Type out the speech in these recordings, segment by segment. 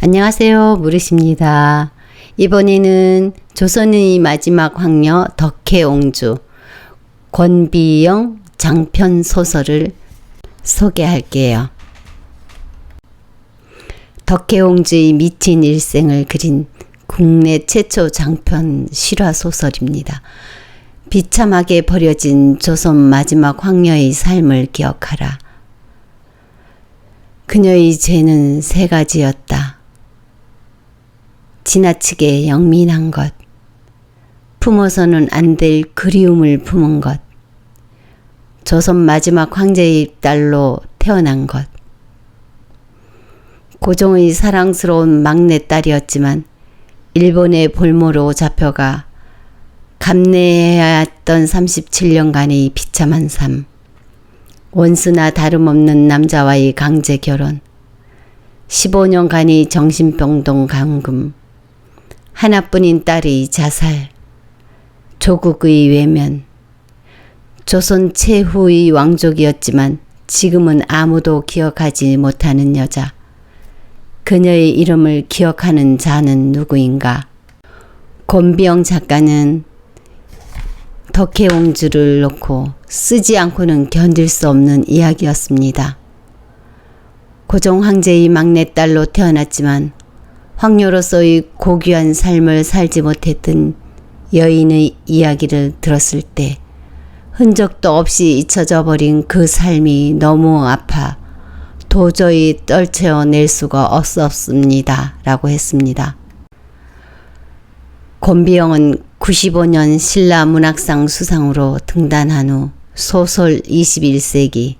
안녕하세요. 무릇입니다. 이번에는 조선의 마지막 황녀 덕혜옹주 권비영 장편 소설을 소개할게요. 덕혜옹주의 미친 일생을 그린 국내 최초 장편 실화 소설입니다. 비참하게 버려진 조선 마지막 황녀의 삶을 기억하라. 그녀의 죄는 세 가지였다. 지나치게 영민한 것, 품어서는 안 될 그리움을 품은 것, 조선 마지막 황제의 딸로 태어난 것. 고종의 사랑스러운 막내딸이었지만 일본의 볼모로 잡혀가 감내해야 했던 37년간의 비참한 삶, 원수나 다름없는 남자와의 강제 결혼, 15년간의 정신병동 감금, 하나뿐인 딸의 자살, 조국의 외면, 조선 최후의 왕족이었지만 지금은 아무도 기억하지 못하는 여자. 그녀의 이름을 기억하는 자는 누구인가? 권비영 작가는 덕혜옹주를 놓고 쓰지 않고는 견딜 수 없는 이야기였습니다. 고종 황제의 막내딸로 태어났지만 황녀로서의 고귀한 삶을 살지 못했던 여인의 이야기를 들었을 때 흔적도 없이 잊혀져 버린 그 삶이 너무 아파 도저히 떨쳐낼 수가 없었습니다. 라고 했습니다. 권비영은 95년 신라문학상 수상으로 등단한 후 소설 21세기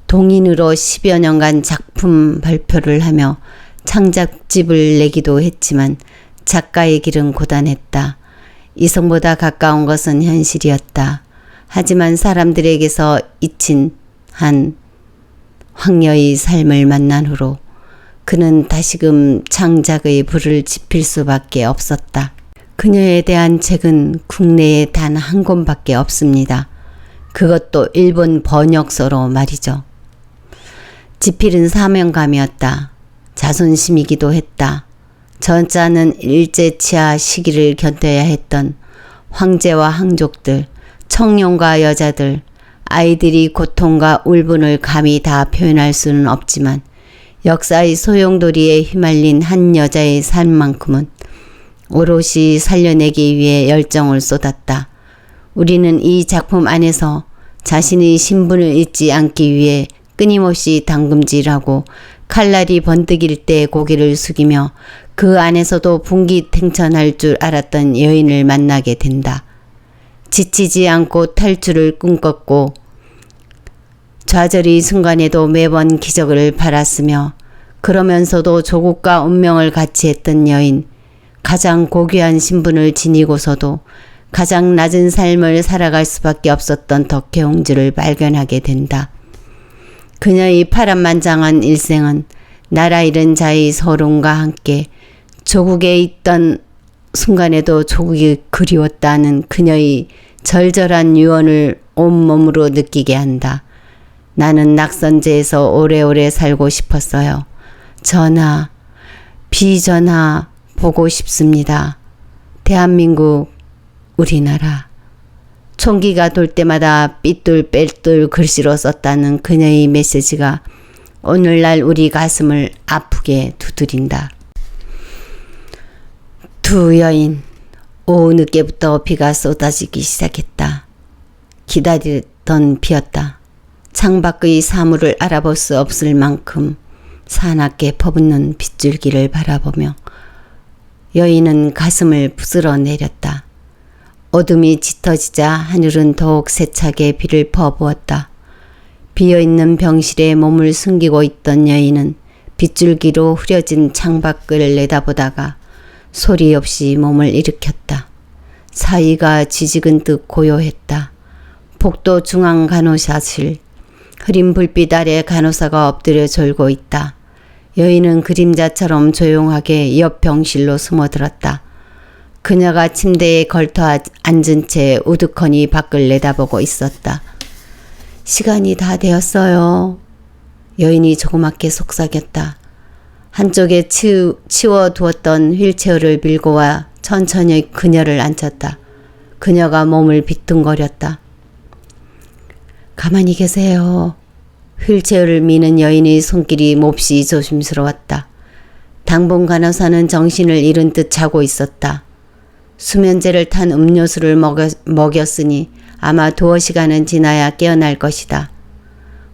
동인으로 10여 년간 작품 발표를 하며 창작집을 내기도 했지만 작가의 길은 고단했다. 이성보다 가까운 것은 현실이었다. 하지만 사람들에게서 잊힌 한 황녀의 삶을 만난 후로 그는 다시금 창작의 불을 지필 수밖에 없었다. 그녀에 대한 책은 국내에 단 한 권밖에 없습니다. 그것도 일본 번역서로 말이죠. 지필은 사명감이었다. 자존심이기도 했다. 전자는 일제치하 시기를 견뎌야 했던 황제와 황족들, 청년과 여자들, 아이들이 고통과 울분을 감히 다 표현할 수는 없지만 역사의 소용돌이에 휘말린 한 여자의 삶만큼은 오롯이 살려내기 위해 열정을 쏟았다. 우리는 이 작품 안에서 자신의 신분을 잊지 않기 위해 끊임없이 당금질하고 칼날이 번뜩일 때 고개를 숙이며 그 안에서도 분기탱천할 줄 알았던 여인을 만나게 된다. 지치지 않고 탈출을 꿈꿨고 좌절의 순간에도 매번 기적을 바랐으며 그러면서도 조국과 운명을 같이 했던 여인, 가장 고귀한 신분을 지니고서도 가장 낮은 삶을 살아갈 수밖에 없었던 덕혜옹주를 발견하게 된다. 그녀의 파란만장한 일생은 나라 잃은 자의 서름과 함께 조국에 있던 순간에도 조국이 그리웠다는 그녀의 절절한 유언을 온몸으로 느끼게 한다. 나는 낙선제에서 오래오래 살고 싶었어요. 전하, 비전하 보고 싶습니다. 대한민국, 우리나라. 총기가 돌 때마다 삐뚤빼뚤 글씨로 썼다는 그녀의 메시지가 오늘날 우리 가슴을 아프게 두드린다. 두 여인, 오후 늦게부터 비가 쏟아지기 시작했다. 기다리던 비였다. 창밖의 사물을 알아볼 수 없을 만큼 사납게 퍼붓는 빗줄기를 바라보며 여인은 가슴을 부스러 내렸다. 어둠이 짙어지자 하늘은 더욱 세차게 비를 퍼부었다. 비어있는 병실에 몸을 숨기고 있던 여인은 빗줄기로 흐려진 창밖을 내다보다가 소리 없이 몸을 일으켰다. 사이가 쥐직은 듯 고요했다. 복도 중앙 간호사실, 흐린 불빛 아래 간호사가 엎드려 졸고 있다. 여인은 그림자처럼 조용하게 옆 병실로 숨어들었다. 그녀가 침대에 걸터 앉은 채 우두커니 밖을 내다보고 있었다. 시간이 다 되었어요. 여인이 조그맣게 속삭였다. 한쪽에 치워두었던 휠체어를 밀고 와 천천히 그녀를 앉혔다. 그녀가 몸을 비뚱거렸다. 가만히 계세요. 휠체어를 미는 여인의 손길이 몹시 조심스러웠다. 당분 간호사는 정신을 잃은 듯 자고 있었다. 수면제를 탄 음료수를 먹였으니 아마 두어 시간은 지나야 깨어날 것이다.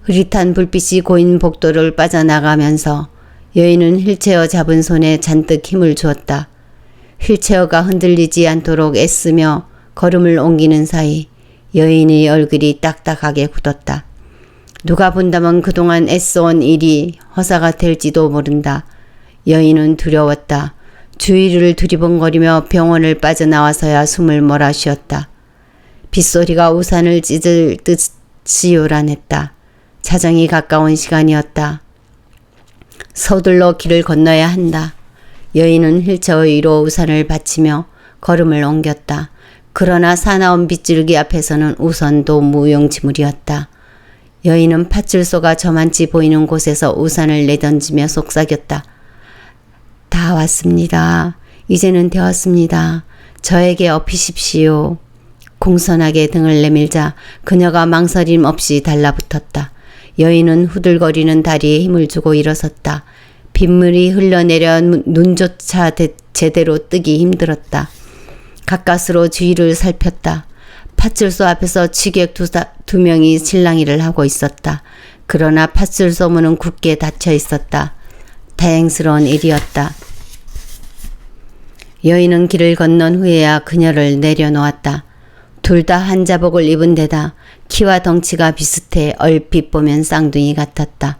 흐릿한 불빛이 고인 복도를 빠져나가면서 여인은 휠체어 잡은 손에 잔뜩 힘을 주었다. 휠체어가 흔들리지 않도록 애쓰며 걸음을 옮기는 사이 여인의 얼굴이 딱딱하게 굳었다. 누가 본다면 그동안 애써온 일이 허사가 될지도 모른다. 여인은 두려웠다. 주위를 두리번거리며 병원을 빠져나와서야 숨을 몰아쉬었다. 빗소리가 우산을 찢을 듯이 요란했다. 자정이 가까운 시간이었다. 서둘러 길을 건너야 한다. 여인은 휠체어 위로 우산을 받치며 걸음을 옮겼다. 그러나 사나운 빗줄기 앞에서는 우산도 무용지물이었다. 여인은 팥줄소가 저만치 보이는 곳에서 우산을 내던지며 속삭였다. 다 왔습니다. 이제는 되었습니다. 저에게 업히십시오. 공손하게 등을 내밀자 그녀가 망설임 없이 달라붙었다. 여인은 후들거리는 다리에 힘을 주고 일어섰다. 빗물이 흘러내려 눈조차 제대로 뜨기 힘들었다. 가까스로 주위를 살폈다. 팥줄소 앞에서 취객 두 명이 실랑이를 하고 있었다. 그러나 팥줄소 문은 굳게 닫혀 있었다. 다행스러운 일이었다. 여인은 길을 건넌 후에야 그녀를 내려놓았다. 둘 다 한자복을 입은 데다 키와 덩치가 비슷해 얼핏 보면 쌍둥이 같았다.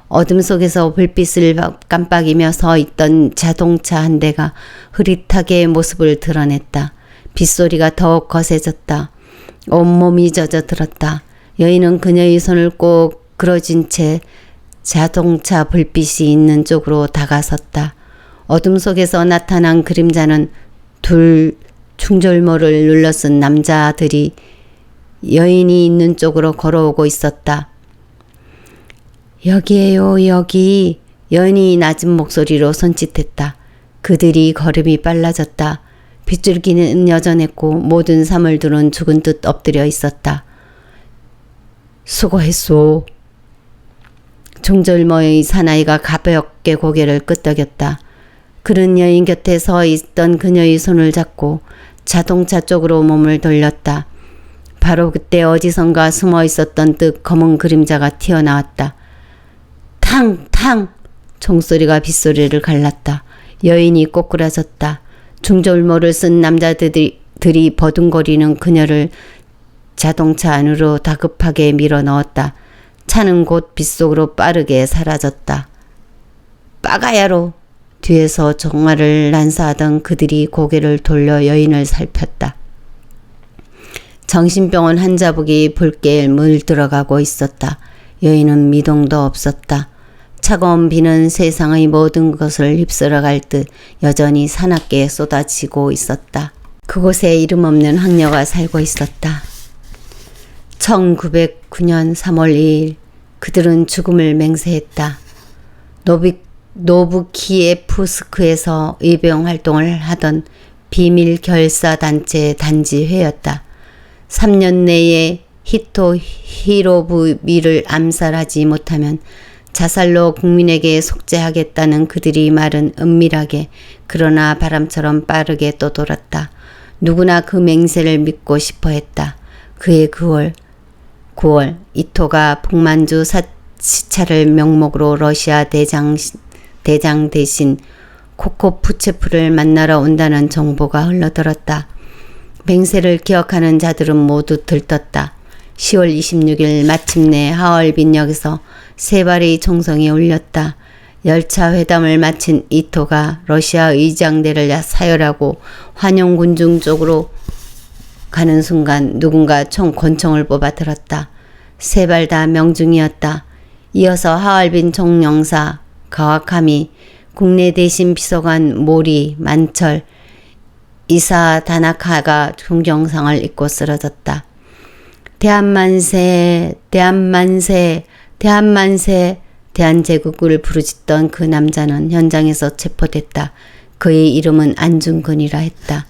어둠 속에서 불빛을 깜빡이며 서 있던 자동차 한 대가 흐릿하게 모습을 드러냈다. 빗소리가 더욱 거세졌다. 온몸이 젖어들었다. 여인은 그녀의 손을 꼭 끌어쥔 채 자동차 불빛이 있는 쪽으로 다가섰다. 어둠 속에서 나타난 그림자는 둘 중절모를 눌러쓴 남자들이 여인이 있는 쪽으로 걸어오고 있었다. 여기에요, 여기. 여인이 낮은 목소리로 손짓했다. 그들이 걸음이 빨라졌다. 빗줄기는 여전했고 모든 사물들은 죽은 듯 엎드려 있었다. 수고했소. 중절모의 사나이가 가볍게 고개를 끄덕였다. 그는 여인 곁에 서 있던 그녀의 손을 잡고 자동차 쪽으로 몸을 돌렸다. 바로 그때 어디선가 숨어 있었던 듯 검은 그림자가 튀어나왔다. 탕! 탕! 총소리가 빗소리를 갈랐다. 여인이 꼬꾸라졌다. 중절모를 쓴 남자들이 버둥거리는 그녀를 자동차 안으로 다급하게 밀어 넣었다. 차는 곧 빗속으로 빠르게 사라졌다. 빠가야로! 뒤에서 종아를 난사하던 그들이 고개를 돌려 여인을 살폈다. 정신병원 환자복이 붉게 물들어가고 있었다. 여인은 미동도 없었다. 차가운 비는 세상의 모든 것을 휩쓸어갈 듯 여전히 사납게 쏟아지고 있었다. 그곳에 이름 없는 황녀가 살고 있었다. 1909년 3월 2일 그들은 죽음을 맹세했다. 노브키예프스크에서 의병 활동을 하던 비밀 결사단체 단지회였다. 3년 내에 히토 히로부미를 암살하지 못하면 자살로 국민에게 속죄하겠다는 그들의 말은 은밀하게 그러나 바람처럼 빠르게 떠돌았다. 누구나 그 맹세를 믿고 싶어 했다. 그해 9월 이토가 북만주 시찰을 명목으로 러시아 대장 대신 코코푸체프를 만나러 온다는 정보가 흘러들었다. 맹세를 기억하는 자들은 모두 들떴다. 10월 26일 마침내 하얼빈역에서 세 발의 총성이 울렸다. 열차 회담을 마친 이토가 러시아 의장대를 사열하고 환영군중 쪽으로 가는 순간 누군가 권총을 뽑아 들었다. 세 발 다 명중이었다. 이어서 하얼빈 총영사 가와카미, 국내 대신 비서관 모리, 만철, 이사 다나카가 존경상을 입고 쓰러졌다. 대한만세, 대한만세, 대한만세, 대한제국을 부르짖던 그 남자는 현장에서 체포됐다. 그의 이름은 안중근이라 했다.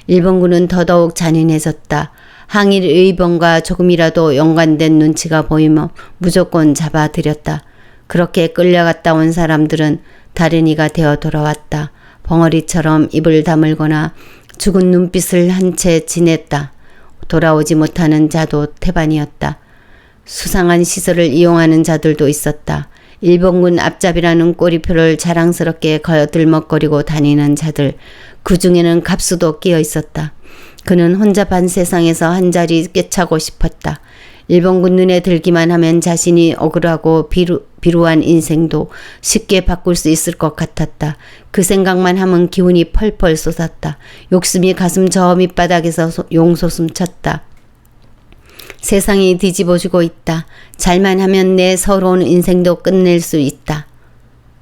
일본군은 더더욱 잔인해졌다. 항일 의병과 조금이라도 연관된 눈치가 보이면 무조건 잡아들였다. 그렇게 끌려갔다 온 사람들은 다른 이가 되어 돌아왔다. 벙어리처럼 입을 다물거나 죽은 눈빛을 한 채 지냈다. 돌아오지 못하는 자도 태반이었다. 수상한 시설을 이용하는 자들도 있었다. 일본군 앞잡이라는 꼬리표를 자랑스럽게 거들먹거리고 다니는 자들, 그 중에는 갑수도 끼어 있었다. 그는 혼잡한 세상에서 한 자리 꿰차고 싶었다. 일본군 눈에 들기만 하면 자신이 억울하고 비루한 인생도 쉽게 바꿀 수 있을 것 같았다. 그 생각만 하면 기운이 펄펄 솟았다. 욕심이 가슴 저 밑바닥에서 용솟음 쳤다. 세상이 뒤집어지고 있다. 잘만 하면 내 서러운 인생도 끝낼 수 있다.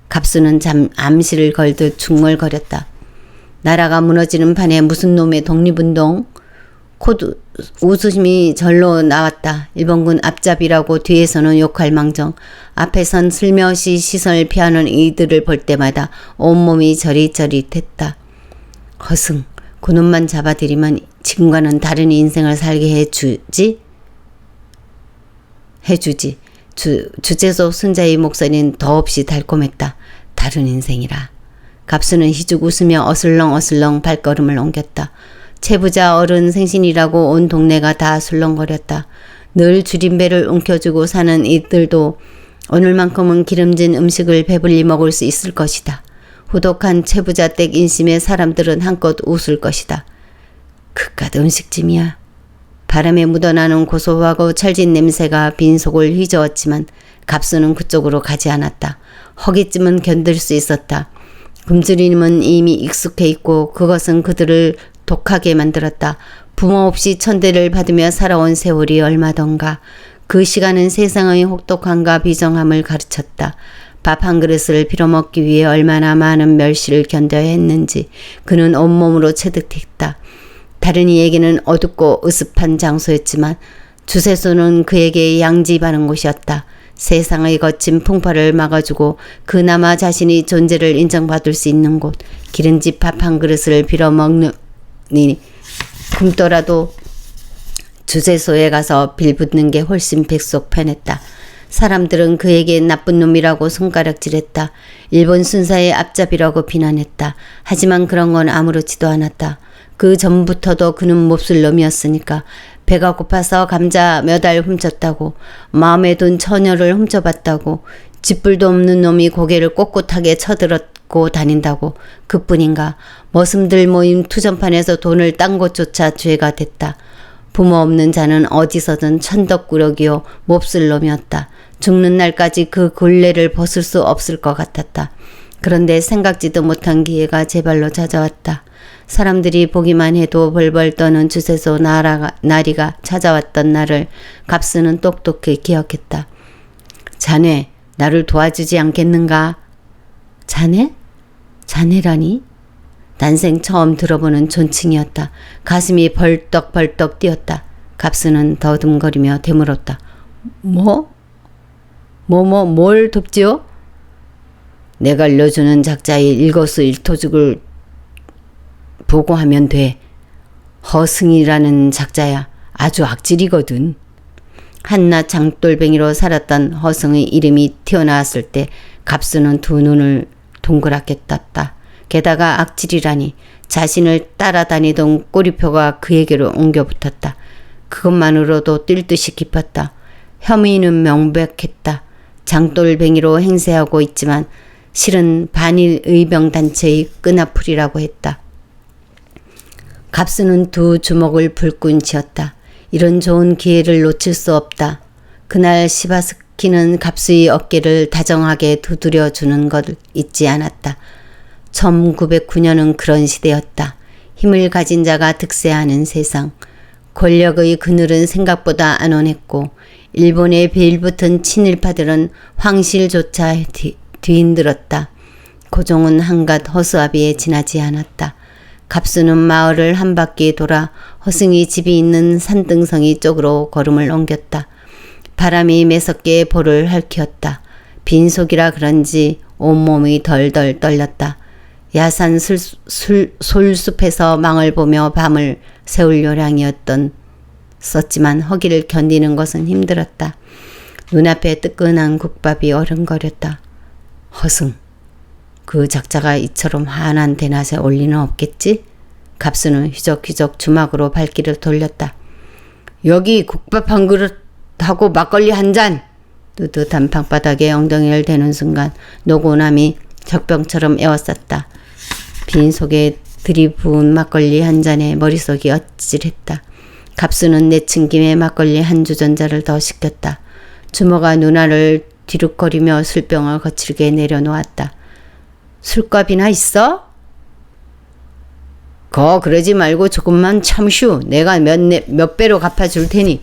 갑수는 암시를 걸듯 중얼거렸다. 나라가 무너지는 판에 무슨 놈의 독립운동? 웃음이 절로 나왔다. 일본군 앞잡이라고 뒤에서는 욕할 망정. 앞에선 슬며시 시선을 피하는 이들을 볼 때마다 온몸이 저릿저릿했다. 허승, 그놈만 잡아들이면 지금과는 다른 인생을 살게 해주지. 주재소 순자의 목소리는 더없이 달콤했다. 다른 인생이라. 갑수는 희죽 웃으며 어슬렁어슬렁 발걸음을 옮겼다. 채부자 어른 생신이라고 온 동네가 다 술렁거렸다. 늘 줄임배를 움켜쥐고 사는 이들도 오늘만큼은 기름진 음식을 배불리 먹을 수 있을 것이다. 후독한 채부자 댁 인심에 사람들은 한껏 웃을 것이다. 그깟 음식짐이야. 바람에 묻어나는 고소하고 찰진 냄새가 빈속을 휘저었지만 갑수는 그쪽으로 가지 않았다. 허기쯤은 견딜 수 있었다. 굶주림은 이미 익숙해 있고 그것은 그들을 독하게 만들었다. 부모 없이 천대를 받으며 살아온 세월이 얼마던가. 그 시간은 세상의 혹독함과 비정함을 가르쳤다. 밥 한 그릇을 빌어먹기 위해 얼마나 많은 멸시를 견뎌야 했는지 그는 온몸으로 체득했다. 다른 이에게는 어둡고 으습한 장소였지만 주세소는 그에게 양지바른 곳이었다. 세상의 거친 풍파를 막아주고 그나마 자신이 존재를 인정받을 수 있는 곳. 기름집 밥 한 그릇을 빌어먹니 굶더라도 주세소에 가서 빌붙는 게 훨씬 백속 편했다. 사람들은 그에게 나쁜 놈이라고 손가락질했다. 일본 순사의 앞잡이라고 비난했다. 하지만 그런 건 아무렇지도 않았다. 그 전부터도 그는 몹쓸 놈이었으니까. 배가 고파서 감자 몇 알 훔쳤다고, 마음에 든 처녀를 훔쳐봤다고, 쥐뿔도 없는 놈이 고개를 꼿꼿하게 쳐들었고 다닌다고. 그뿐인가. 머슴들 모임 투전판에서 돈을 딴 것조차 죄가 됐다. 부모 없는 자는 어디서든 천덕꾸러기요 몹쓸 놈이었다. 죽는 날까지 그 굴레를 벗을 수 없을 것 같았다. 그런데 생각지도 못한 기회가 제발로 찾아왔다. 사람들이 보기만 해도 벌벌 떠는 주세소 나리가 찾아왔던 날을 갑수는 똑똑히 기억했다. 자네, 나를 도와주지 않겠는가? 자네? 자네라니? 난생 처음 들어보는 존칭이었다. 가슴이 벌떡벌떡 뛰었다. 갑수는 더듬거리며 되물었다. 뭘 돕지요? 내가 알려주는 작자의 일거수일투족을 보고하면 돼. 허승이라는 작자야. 아주 악질이거든. 한낱 장돌뱅이로 살았던 허승의 이름이 튀어나왔을 때 갑수는 두 눈을 동그랗게 떴다. 게다가 악질이라니. 자신을 따라다니던 꼬리표가 그에게로 옮겨붙었다. 그것만으로도 뛸 듯이 깊었다. 혐의는 명백했다. 장돌뱅이로 행세하고 있지만 실은 반일 의병단체의 끈아풀이라고 했다. 갑수는 두 주먹을 불끈 쥐었다. 이런 좋은 기회를 놓칠 수 없다. 그날 시바스키는 갑수의 어깨를 다정하게 두드려주는 걸 잊지 않았다. 1909년은 그런 시대였다. 힘을 가진 자가 득세하는 세상. 권력의 그늘은 생각보다 안온했고 일본의 빌붙은 친일파들은 황실조차 뒤흔들었다. 고종은 한갓 허수아비에 지나지 않았다. 갑수는 마을을 한 바퀴 돌아 허승이 집이 있는 산등성이 쪽으로 걸음을 옮겼다. 바람이 매섭게 볼을 핥혔다. 빈속이라 그런지 온몸이 덜덜 떨렸다. 야산 솔숲에서 망을 보며 밤을 새울 요량이었었지만 허기를 견디는 것은 힘들었다. 눈앞에 뜨끈한 국밥이 어른거렸다. 허승, 그 작자가 이처럼 환한 대낮에 올 리는 없겠지? 갑수는 휘적휘적 주막으로 발길을 돌렸다. 여기 국밥 한 그릇하고 막걸리 한 잔! 뜨뜻한 방바닥에 엉덩이를 대는 순간 노고남이 적병처럼 에워쌌다. 빈속에 들이부은 막걸리 한 잔에 머릿속이 어찔했다. 갑수는 내친 김에 막걸리 한 주전자를 더 시켰다. 주모가 누나를 뒤룩거리며 술병을 거칠게 내려놓았다. 술값이나 있어? 그러지 말고 조금만 참슈. 내가 몇 배로 갚아줄 테니.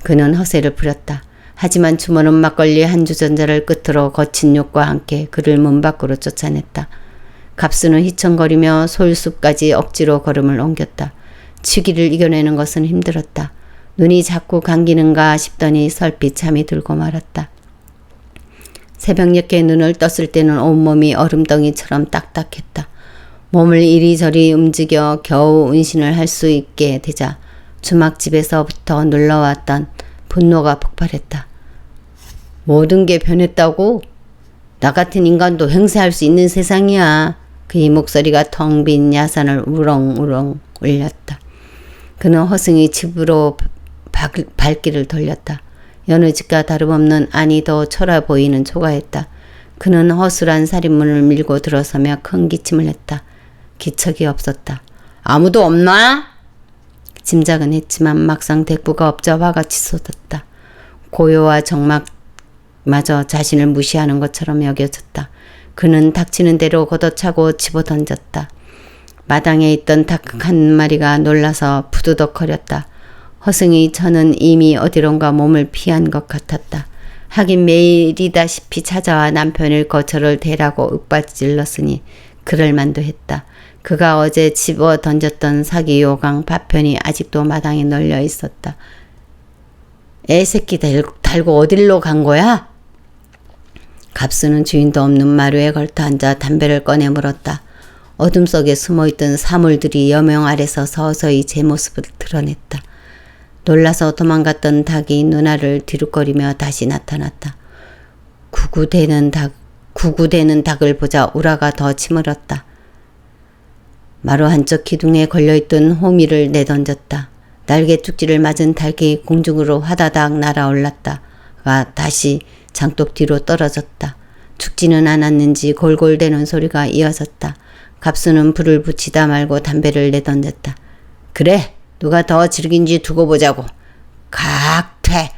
그는 허세를 부렸다. 하지만 주모는 막걸리 한 주전자를 끝으로 거친 욕과 함께 그를 문 밖으로 쫓아냈다. 갑수는 휘청거리며 솔숲까지 억지로 걸음을 옮겼다. 취기를 이겨내는 것은 힘들었다. 눈이 자꾸 감기는가 싶더니 설핏 잠이 들고 말았다. 새벽녘에 눈을 떴을 때는 온몸이 얼음덩이처럼 딱딱했다. 몸을 이리저리 움직여 겨우 운신을 할 수 있게 되자 주막집에서부터 눌러왔던 분노가 폭발했다. 모든 게 변했다고? 나 같은 인간도 행세할 수 있는 세상이야. 그의 목소리가 텅 빈 야산을 우렁우렁 울렸다. 그는 허승이 집으로 발길을 돌렸다. 여느 집과 다름없는 안이 더 철아 보이는 초가했다. 그는 허술한 살인문을 밀고 들어서며 큰 기침을 했다. 기척이 없었다. 아무도 없나? 짐작은 했지만 막상 대꾸가 없자 화가 치솟았다. 고요와 정막마저 자신을 무시하는 것처럼 여겨졌다. 그는 닥치는 대로 걷어차고 집어던졌다. 마당에 있던 닭 한 마리가 놀라서 부두덕거렸다. 허승의 저는 이미 어디론가 몸을 피한 것 같았다. 하긴 매일이다시피 찾아와 남편을 거처를 대라고 윽받질렀으니 그럴 만도 했다. 그가 어제 집어 던졌던 사기 요강 파편이 아직도 마당에 널려 있었다. 애새끼 달고 어딜로 간 거야? 갑수는 주인도 없는 마루에 걸터 앉아 담배를 꺼내 물었다. 어둠 속에 숨어있던 사물들이 여명 아래서 서서히 제 모습을 드러냈다. 놀라서 도망갔던 닭이 누나를 뒤룩거리며 다시 나타났다. 구구대는 닭을 보자 우라가 더 치밀었다. 마루 한쪽 기둥에 걸려있던 호미를 내던졌다. 날개 tuk지를 맞은 닭이 공중으로 화다닥 날아올랐다가 다시 장독 뒤로 떨어졌다. 죽지는 않았는지 골골대는 소리가 이어졌다. 갑수는 불을 붙이다 말고 담배를 내던졌다. 그래, 누가 더 즐긴지 두고 보자고. 각퇴!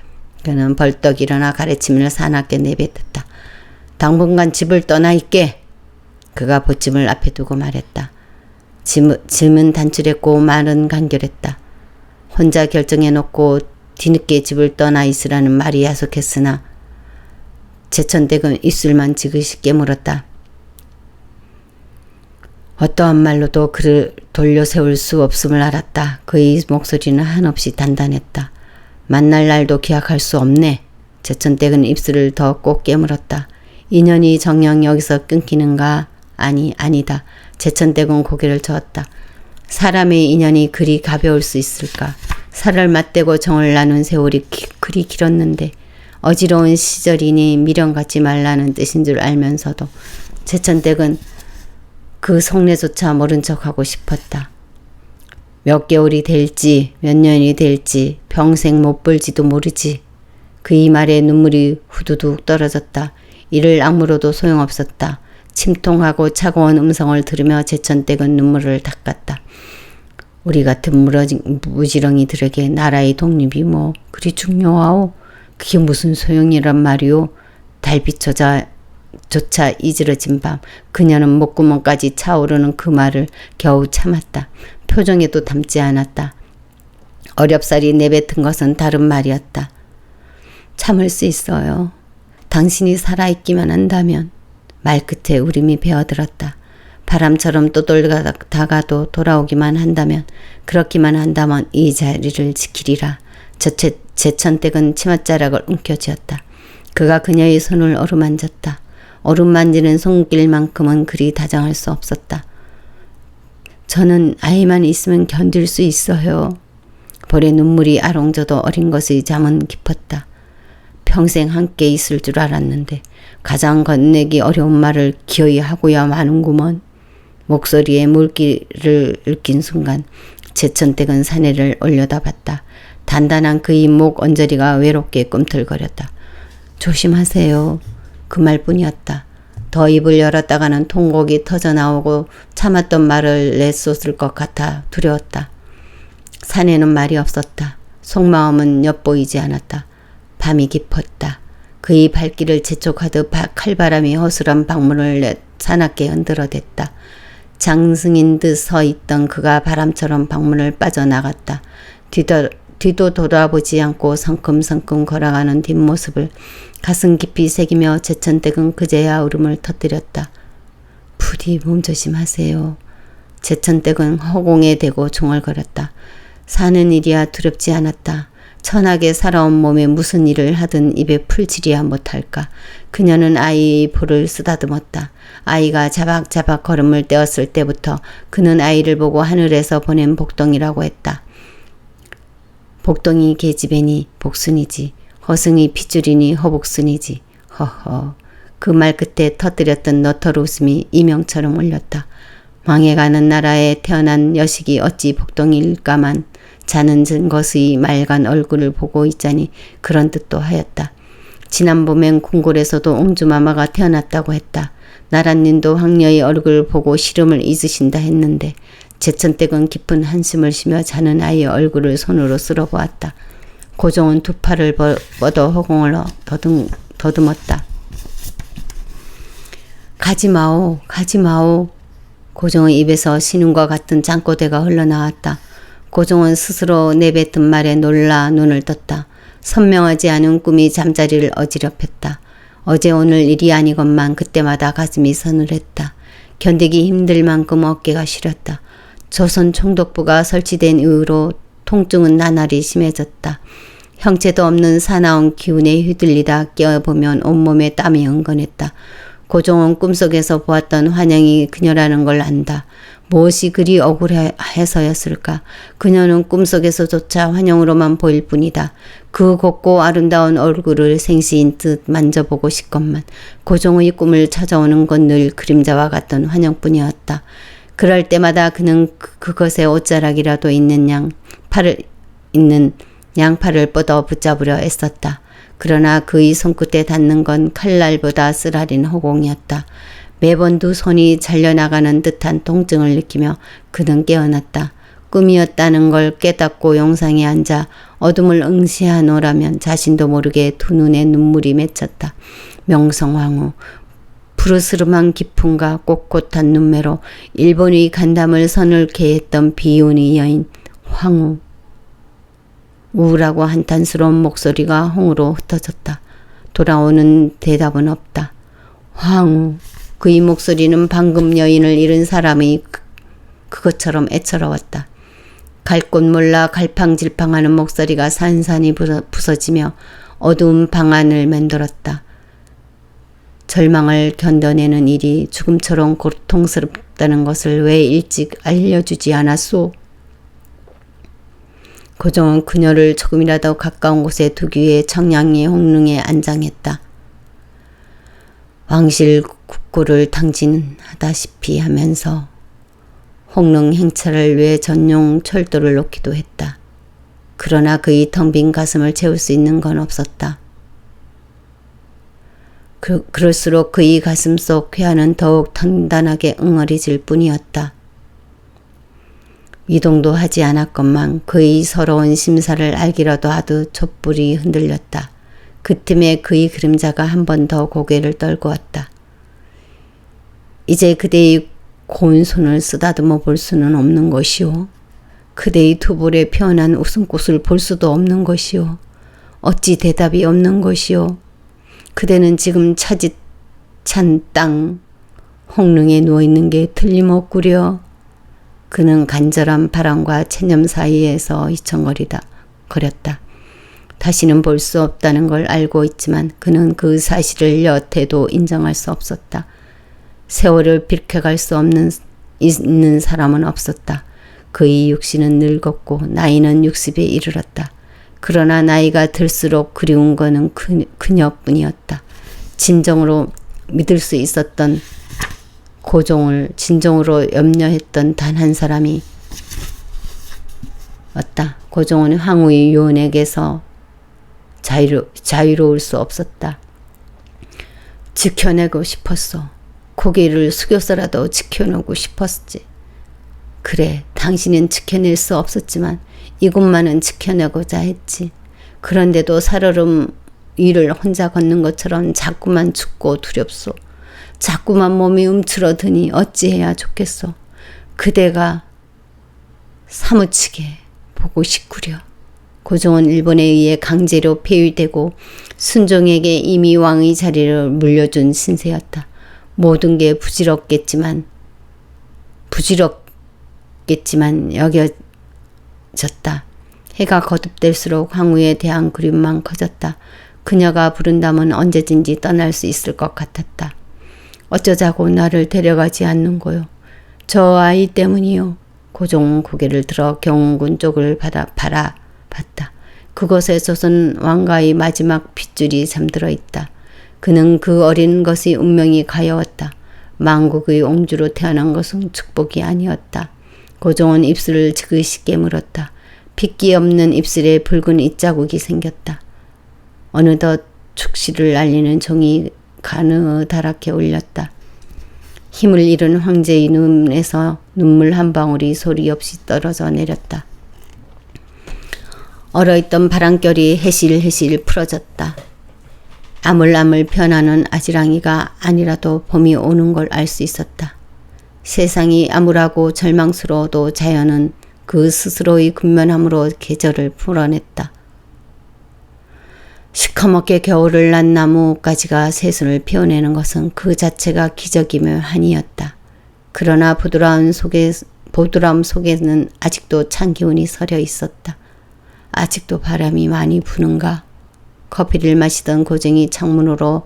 그는 벌떡 일어나 가래침을 사납게 내뱉었다. 당분간 집을 떠나 있게. 그가 보침을 앞에 두고 말했다. 짐은 단출했고 말은 간결했다. 혼자 결정해놓고 뒤늦게 집을 떠나 있으라는 말이 야속했으나 제천댁은 입술만 지그시 깨물었다. 어떠한 말로도 그를 돌려 세울 수 없음을 알았다. 그의 목소리는 한없이 단단했다. 만날 날도 기약할 수 없네. 제천댁은 입술을 더 꼭 깨물었다. 인연이 정녕 여기서 끊기는가? 아니다. 제천댁은 고개를 저었다. 사람의 인연이 그리 가벼울 수 있을까? 살을 맞대고 정을 나눈 세월이 그리 길었는데 어지러운 시절이니 미련 갖지 말라는 뜻인 줄 알면서도 제천댁은 그 속내조차 모른 척하고 싶었다. 몇 개월이 될지 몇 년이 될지 평생 못 볼지도 모르지. 그의 말에 눈물이 후두둑 떨어졌다. 이를 악물어도 소용없었다. 침통하고 차가운 음성을 들으며 제천댁은 눈물을 닦았다. 우리 같은 무지렁이들에게 나라의 독립이 뭐 그리 중요하오? 그게 무슨 소용이란 말이오? 달빛조차 이지러진 밤 그녀는 목구멍까지 차오르는 그 말을 겨우 참았다. 표정에도 담지 않았다. 어렵사리 내뱉은 것은 다른 말이었다. 참을 수 있어요. 당신이 살아있기만 한다면. 말끝에 울음이 배어들었다. 바람처럼 떠돌다가도 돌아오기만 한다면, 그렇기만 한다면 이 자리를 지키리라. 제천댁은 치맛자락을 움켜쥐었다. 그가 그녀의 손을 어루만졌다. 어루만지는 손길만큼은 그리 다정할 수 없었다. 저는 아이만 있으면 견딜 수 있어요. 볼에 눈물이 아롱져도 어린 것의 잠은 깊었다. 평생 함께 있을 줄 알았는데 가장 건네기 어려운 말을 기어이 하고야 마는구먼. 목소리에 물기를 읊긴 순간 제천댁은 사내를 올려다봤다. 단단한 그의 목 언저리가 외롭게 꿈틀거렸다. 조심하세요. 그 말뿐이었다. 더 입을 열었다가는 통곡이 터져나오고 참았던 말을 내쏟을 것 같아 두려웠다. 사내는 말이 없었다. 속마음은 엿보이지 않았다. 밤이 깊었다. 그의 발길을 재촉하듯 칼바람이 허술한 방문을 사납게 흔들어댔다. 장승인 듯 서 있던 그가 바람처럼 방문을 빠져나갔다. 뒤도 돌아보지 않고 성큼성큼 걸어가는 뒷모습을 가슴 깊이 새기며 제천댁은 그제야 울음을 터뜨렸다. 부디 몸조심하세요. 제천댁은 허공에 대고 중얼거렸다. 사는 일이야 두렵지 않았다. 천하게 살아온 몸에 무슨 일을 하든 입에 풀칠이야 못할까. 그녀는 아이의 볼을 쓰다듬었다. 아이가 자박자박 걸음을 떼었을 때부터 그는 아이를 보고 하늘에서 보낸 복덩이라고 했다. 복덩이 계집애니 복순이지. 허승이 핏줄이니 허복순이지. 허허. 그 말 끝에 터뜨렸던 너털 웃음이 이명처럼 울렸다. 망해가는 나라에 태어난 여식이 어찌 복덩이일까만 자는 것의 맑은 얼굴을 보고 있자니 그런 뜻도 하였다. 지난 봄엔 궁궐에서도 옹주마마가 태어났다고 했다. 나란님도 황녀의 얼굴을 보고 시름을 잊으신다 했는데 제천댁은 깊은 한숨을 쉬며 자는 아이의 얼굴을 손으로 쓸어보았다. 고종은 두 팔을 뻗어 허공을 더듬었다. 가지마오, 가지마오. 고종의 입에서 신음과 같은 짱꼬대가 흘러나왔다. 고종은 스스로 내뱉은 말에 놀라 눈을 떴다. 선명하지 않은 꿈이 잠자리를 어지럽혔다. 어제 오늘 일이 아니건만 그때마다 가슴이 서늘했다. 견디기 힘들 만큼 어깨가 시렸다. 조선 총독부가 설치된 이후로 통증은 나날이 심해졌다. 형체도 없는 사나운 기운에 휘둘리다 깨어보면 온몸에 땀이 흥건했다. 고종은 꿈속에서 보았던 환영이 그녀라는 걸 안다. 무엇이 그리 억울해서였을까? 그녀는 꿈속에서조차 환영으로만 보일 뿐이다. 그 곱고 아름다운 얼굴을 생시인 듯 만져보고 싶건만 고종의 꿈을 찾아오는 건 늘 그림자와 같던 환영뿐이었다. 그럴 때마다 그는 그것에 옷자락이라도 있는 양팔을 뻗어 붙잡으려 애썼다. 그러나 그의 손끝에 닿는 건 칼날보다 쓰라린 허공이었다. 매번 두 손이 잘려나가는 듯한 통증을 느끼며 그는 깨어났다. 꿈이었다는 걸 깨닫고 용상에 앉아 어둠을 응시하노라면 자신도 모르게 두 눈에 눈물이 맺혔다. 명성황후. 푸르스름한 기품과 꼿꼿한 눈매로 일본의 간담을 서늘케 했던 비운의 여인 황후. 우울하고 한탄스러운 목소리가 홍으로 흩어졌다. 돌아오는 대답은 없다. 황후. 그의 목소리는 방금 여인을 잃은 사람이 그것처럼 애처로웠다. 갈 곳 몰라 갈팡질팡하는 목소리가 산산이 부서지며 어두운 방 안을 맴돌았다. 절망을 견뎌내는 일이 죽음처럼 고통스럽다는 것을 왜 일찍 알려주지 않았소? 고종은 그녀를 조금이라도 가까운 곳에 두기 위해 청량리 홍릉에 안장했다. 왕실 국고를 탕진하다시피 하면서 홍릉 행차를 위해 전용 철도를 놓기도 했다. 그러나 그의 텅 빈 가슴을 채울 수 있는 건 없었다. 그럴수록 그의 가슴 속 쾌한은 더욱 단단하게 응어리질 뿐이었다. 이동도 하지 않았건만 그의 서러운 심사를 알기라도 하듯 촛불이 흔들렸다. 그 틈에 그의 그림자가 한 번 더 고개를 떨고 왔다. 이제 그대의 고운 손을 쓰다듬어 볼 수는 없는 것이오. 그대의 두 볼에 피어난 웃음꽃을 볼 수도 없는 것이오. 어찌 대답이 없는 것이오. 그대는 지금 차짓찬 땅 홍릉에 누워있는 게 틀림없구려. 그는 간절한 바람과 체념 사이에서 거렸다. 다시는 볼 수 없다는 걸 알고 있지만 그는 그 사실을 여태도 인정할 수 없었다. 세월을 비켜갈 수 있는 사람은 없었다. 그의 육신은 늙었고 나이는 60에 이르렀다. 그러나 나이가 들수록 그리운 것은 그녀뿐이었다. 진정으로 믿을 수 있었던 고종을 진정으로 염려했던 단 한 사람이 왔다. 고종은 황후의 요원에게서 자유로울 수 없었다. 지켜내고 싶었어. 고개를 숙여서라도 지켜내고 싶었지. 그래, 당신은 지켜낼 수 없었지만 이곳만은 지켜내고자 했지. 그런데도 살얼음 위를 혼자 걷는 것처럼 자꾸만 춥고 두렵소. 자꾸만 몸이 움츠러드니 어찌해야 좋겠소. 그대가 사무치게 보고 싶구려. 고종은 일본에 의해 강제로 폐위되고 순종에게 이미 왕의 자리를 물려준 신세였다. 모든 게 부질없겠지만 여겨졌다. 해가 거듭될수록 황후에 대한 그리움만 커졌다. 그녀가 부른다면 언제든지 떠날 수 있을 것 같았다. 어쩌자고 나를 데려가지 않는 거요. 저 아이 때문이요. 고종은 고개를 들어 경운궁 쪽을 바라봤다. 그곳에 조선 왕가의 마지막 핏줄이 잠들어 있다. 그는 그 어린 것의 운명이 가여웠다. 만국의 옹주로 태어난 것은 축복이 아니었다. 고종은 입술을 지그시 깨물었다. 핏기 없는 입술에 붉은 입자국이 생겼다. 어느덧 축시를 날리는 종이 가느다랗게 울렸다. 힘을 잃은 황제의 눈에서 눈물 한 방울이 소리 없이 떨어져 내렸다. 얼어있던 바람결이 해실해실 풀어졌다. 아물아물 변하는 아지랑이가 아니라도 봄이 오는 걸 알 수 있었다. 세상이 암울하고 절망스러워도 자연은 그 스스로의 근면함으로 계절을 풀어냈다. 시커멓게 겨울을 난 나무가지가 새순을 피워내는 것은 그 자체가 기적이며 한이었다. 그러나 보드라움 속에는 아직도 찬 기운이 서려 있었다. 아직도 바람이 많이 부는가? 커피를 마시던 고종이 창문으로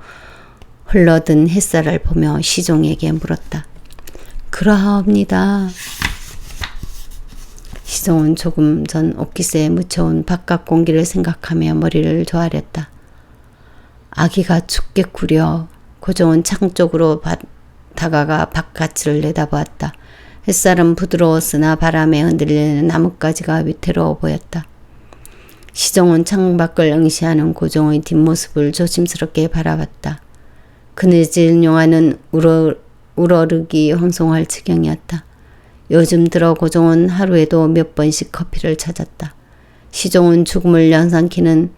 흘러든 햇살을 보며 시종에게 물었다. 그러하옵니다. 시종은 조금 전 옷깃에 묻혀온 바깥 공기를 생각하며 머리를 조아렸다. 아기가 춥겠구려. 고종은 창 쪽으로 다가가 바깥을 내다보았다. 햇살은 부드러웠으나 바람에 흔들리는 나뭇가지가 위태로워 보였다. 시종은 창밖을 응시하는 고종의 뒷모습을 조심스럽게 바라봤다. 그늘진 용화는 우러르기 황송할 지경이었다. 요즘 들어 고종은 하루에도 몇 번씩 커피를 찾았다. 시종은 죽음을 연상키는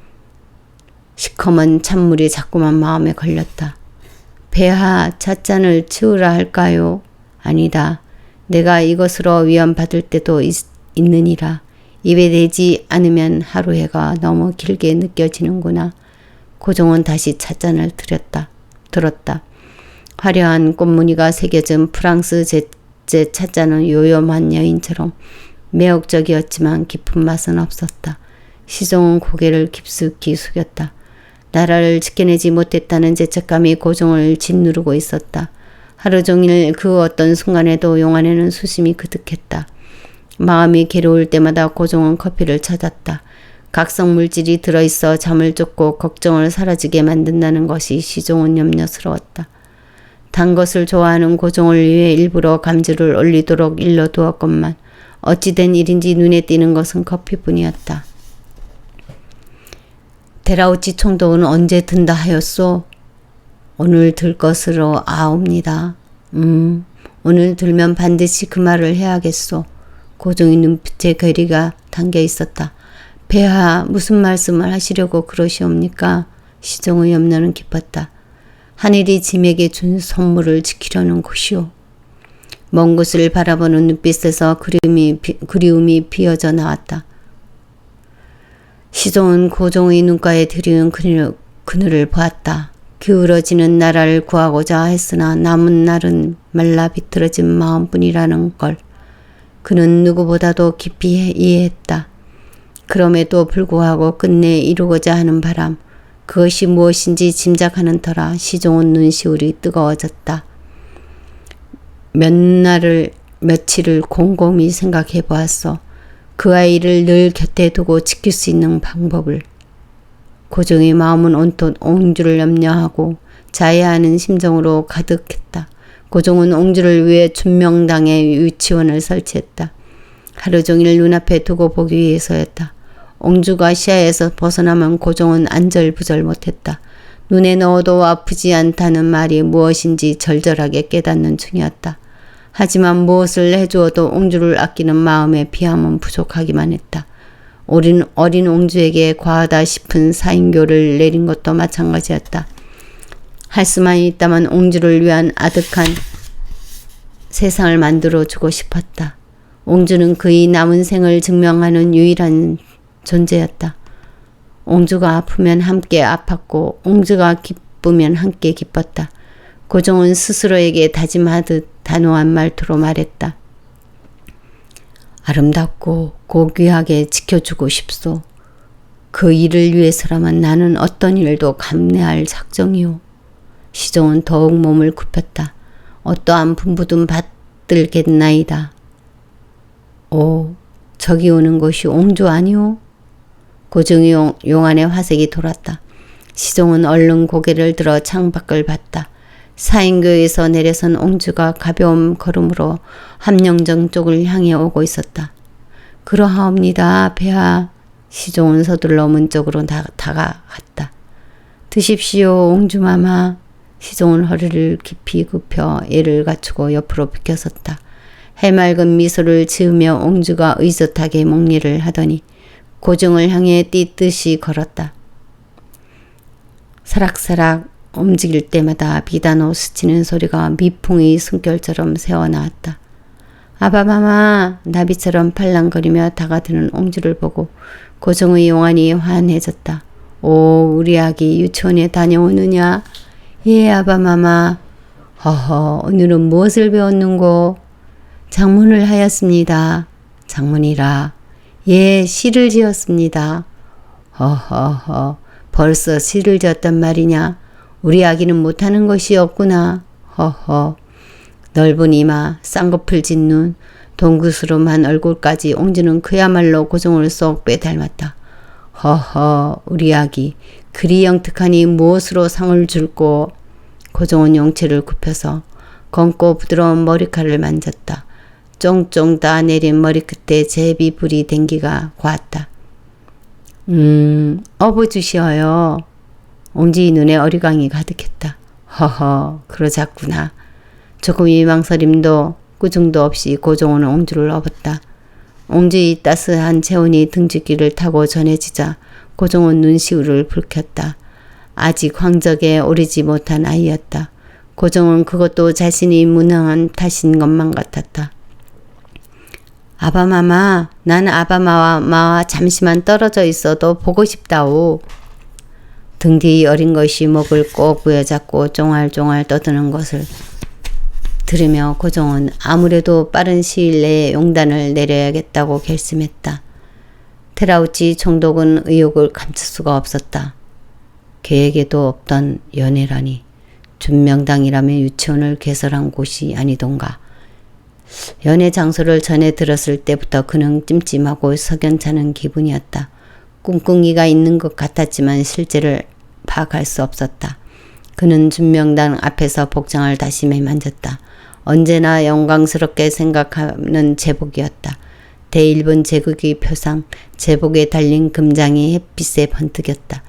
시커먼 찬물이 자꾸만 마음에 걸렸다. 폐하, 찻잔을 치우라 할까요? 아니다. 내가 이것으로 위안받을 때도 있느니라. 입에 대지 않으면 하루해가 너무 길게 느껴지는구나. 고종은 다시 찻잔을 들었다. 화려한 꽃무늬가 새겨진 프랑스 제제 찻잔은 요염한 여인처럼 매혹적이었지만 깊은 맛은 없었다. 시종은 고개를 깊숙이 숙였다. 나라를 지켜내지 못했다는 죄책감이 고종을 짓누르고 있었다. 하루 종일 그 어떤 순간에도 용안에는 수심이 그득했다. 마음이 괴로울 때마다 고종은 커피를 찾았다. 각성 물질이 들어있어 잠을 쫓고 걱정을 사라지게 만든다는 것이 시종은 염려스러웠다. 단 것을 좋아하는 고종을 위해 일부러 감주를 올리도록 일러두었건만 어찌된 일인지 눈에 띄는 것은 커피뿐이었다. 데라우치 총독은 언제 든다 하였소? 오늘 들 것으로 아옵니다. 오늘 들면 반드시 그 말을 해야겠소. 고종의 눈빛에 괴리가 담겨 있었다. 폐하, 무슨 말씀을 하시려고 그러시옵니까? 시종의 염려는 깊었다. 하늘이 짐에게 준 선물을 지키려는 것이오. 먼 곳을 바라보는 눈빛에서 그리움이 비어져 나왔다. 시종은 고종의 눈가에 들이운 그늘을 보았다. 기울어지는 나라를 구하고자 했으나 남은 날은 말라 비틀어진 마음뿐이라는 걸 그는 누구보다도 깊이 이해했다. 그럼에도 불구하고 끝내 이루고자 하는 바람, 그것이 무엇인지 짐작하는 터라 시종은 눈시울이 뜨거워졌다. 며칠을 곰곰이 생각해 보았어. 그 아이를 늘 곁에 두고 지킬 수 있는 방법을. 고종의 마음은 온통 옹주를 염려하고 자해하는 심정으로 가득했다. 고종은 옹주를 위해 준명당에 유치원을 설치했다. 하루 종일 눈앞에 두고 보기 위해서였다. 옹주가 시야에서 벗어나면 고종은 안절부절 못했다. 눈에 넣어도 아프지 않다는 말이 무엇인지 절절하게 깨닫는 중이었다. 하지만 무엇을 해주어도 옹주를 아끼는 마음에 비함은 부족하기만 했다. 어린 옹주에게 과하다 싶은 사인교를 내린 것도 마찬가지였다. 할 수만 있다면 옹주를 위한 아득한 세상을 만들어주고 싶었다. 옹주는 그의 남은 생을 증명하는 유일한 존재였다. 옹주가 아프면 함께 아팠고 옹주가 기쁘면 함께 기뻤다. 고종은 스스로에게 다짐하듯 단호한 말투로 말했다. 아름답고 고귀하게 지켜주고 싶소. 그 일을 위해서라면 나는 어떤 일도 감내할 작정이오. 시종은 더욱 몸을 굽혔다. 어떠한 분부든 받들겠나이다. 오, 저기 오는 것이 옹주 아니오? 고종의 용안에 화색이 돌았다. 시종은 얼른 고개를 들어 창밖을 봤다. 사인교에서 내려선 옹주가 가벼운 걸음으로 함령정 쪽을 향해 오고 있었다. 그러하옵니다, 폐하. 시종은 서둘러 문 쪽으로 다가갔다. 드십시오, 옹주마마. 시종은 허리를 깊이 굽혀 애를 갖추고 옆으로 비켜섰다. 해맑은 미소를 지으며 옹주가 의젓하게 목리를 하더니 고종을 향해 띠듯이 걸었다. 사락사락 움직일 때마다 비단호 스치는 소리가 미풍의 숨결처럼 새어나왔다. 아바마마. 나비처럼 팔랑거리며 다가드는 옹주를 보고 고종의 용안이 환해졌다. 오, 우리 아기 유치원에 다녀오느냐? 예, 아바마마. 허허, 오늘은 무엇을 배웠는고? 장문을 하였습니다. 장문이라. 예, 시를 지었습니다. 허허허, 벌써 시를 지었단 말이냐? 우리 아기는 못하는 것이 없구나. 허허. 넓은 이마, 쌍꺼풀 진 눈, 동구스름한 얼굴까지 옹주는 그야말로 고종을 쏙 빼닮았다. 허허, 우리 아기 그리 영특하니 무엇으로 상을 줄꼬? 고종은 용체를 굽혀서 검고 부드러운 머리카락을 만졌다. 쫑쫑 따내린 머리끝에 제비불이 댕기가 고왔다. 어부주시어요. 옹주의 눈에 어리광이 가득했다. 허허, 그러자꾸나. 조금의 망설임도 꾸중도 없이 고종은 옹주를 업었다. 옹주의 따스한 체온이 등줄기를 타고 전해지자 고종은 눈시울을 붉혔다. 아직 황적에 오르지 못한 아이였다. 고종은 그것도 자신이 무능한 탓인 것만 같았다. 아바마마, 난 아바마와 잠시만 떨어져 있어도 보고 싶다오. 등 뒤 어린 것이 목을 꼭 부여잡고 쫑알쫑알 떠드는 것을 들으며 고종은 아무래도 빠른 시일 내에 용단을 내려야겠다고 결심했다. 테라우치 총독은 의욕을 감출 수가 없었다. 계획에도 없던 연애라니. 준명당이라며 유치원을 개설한 곳이 아니던가. 연애 장소를 전해 들었을 때부터 그는 찜찜하고 석연찮은 기분이었다. 꿍꿍이가 있는 것 같았지만 실제를 파악할 수 없었다. 그는 준명당 앞에서 복장을 다시 매만졌다. 언제나 영광스럽게 생각하는 제복이었다. 대일본 제국의 표상, 제복에 달린 금장이 햇빛에 번뜩였다.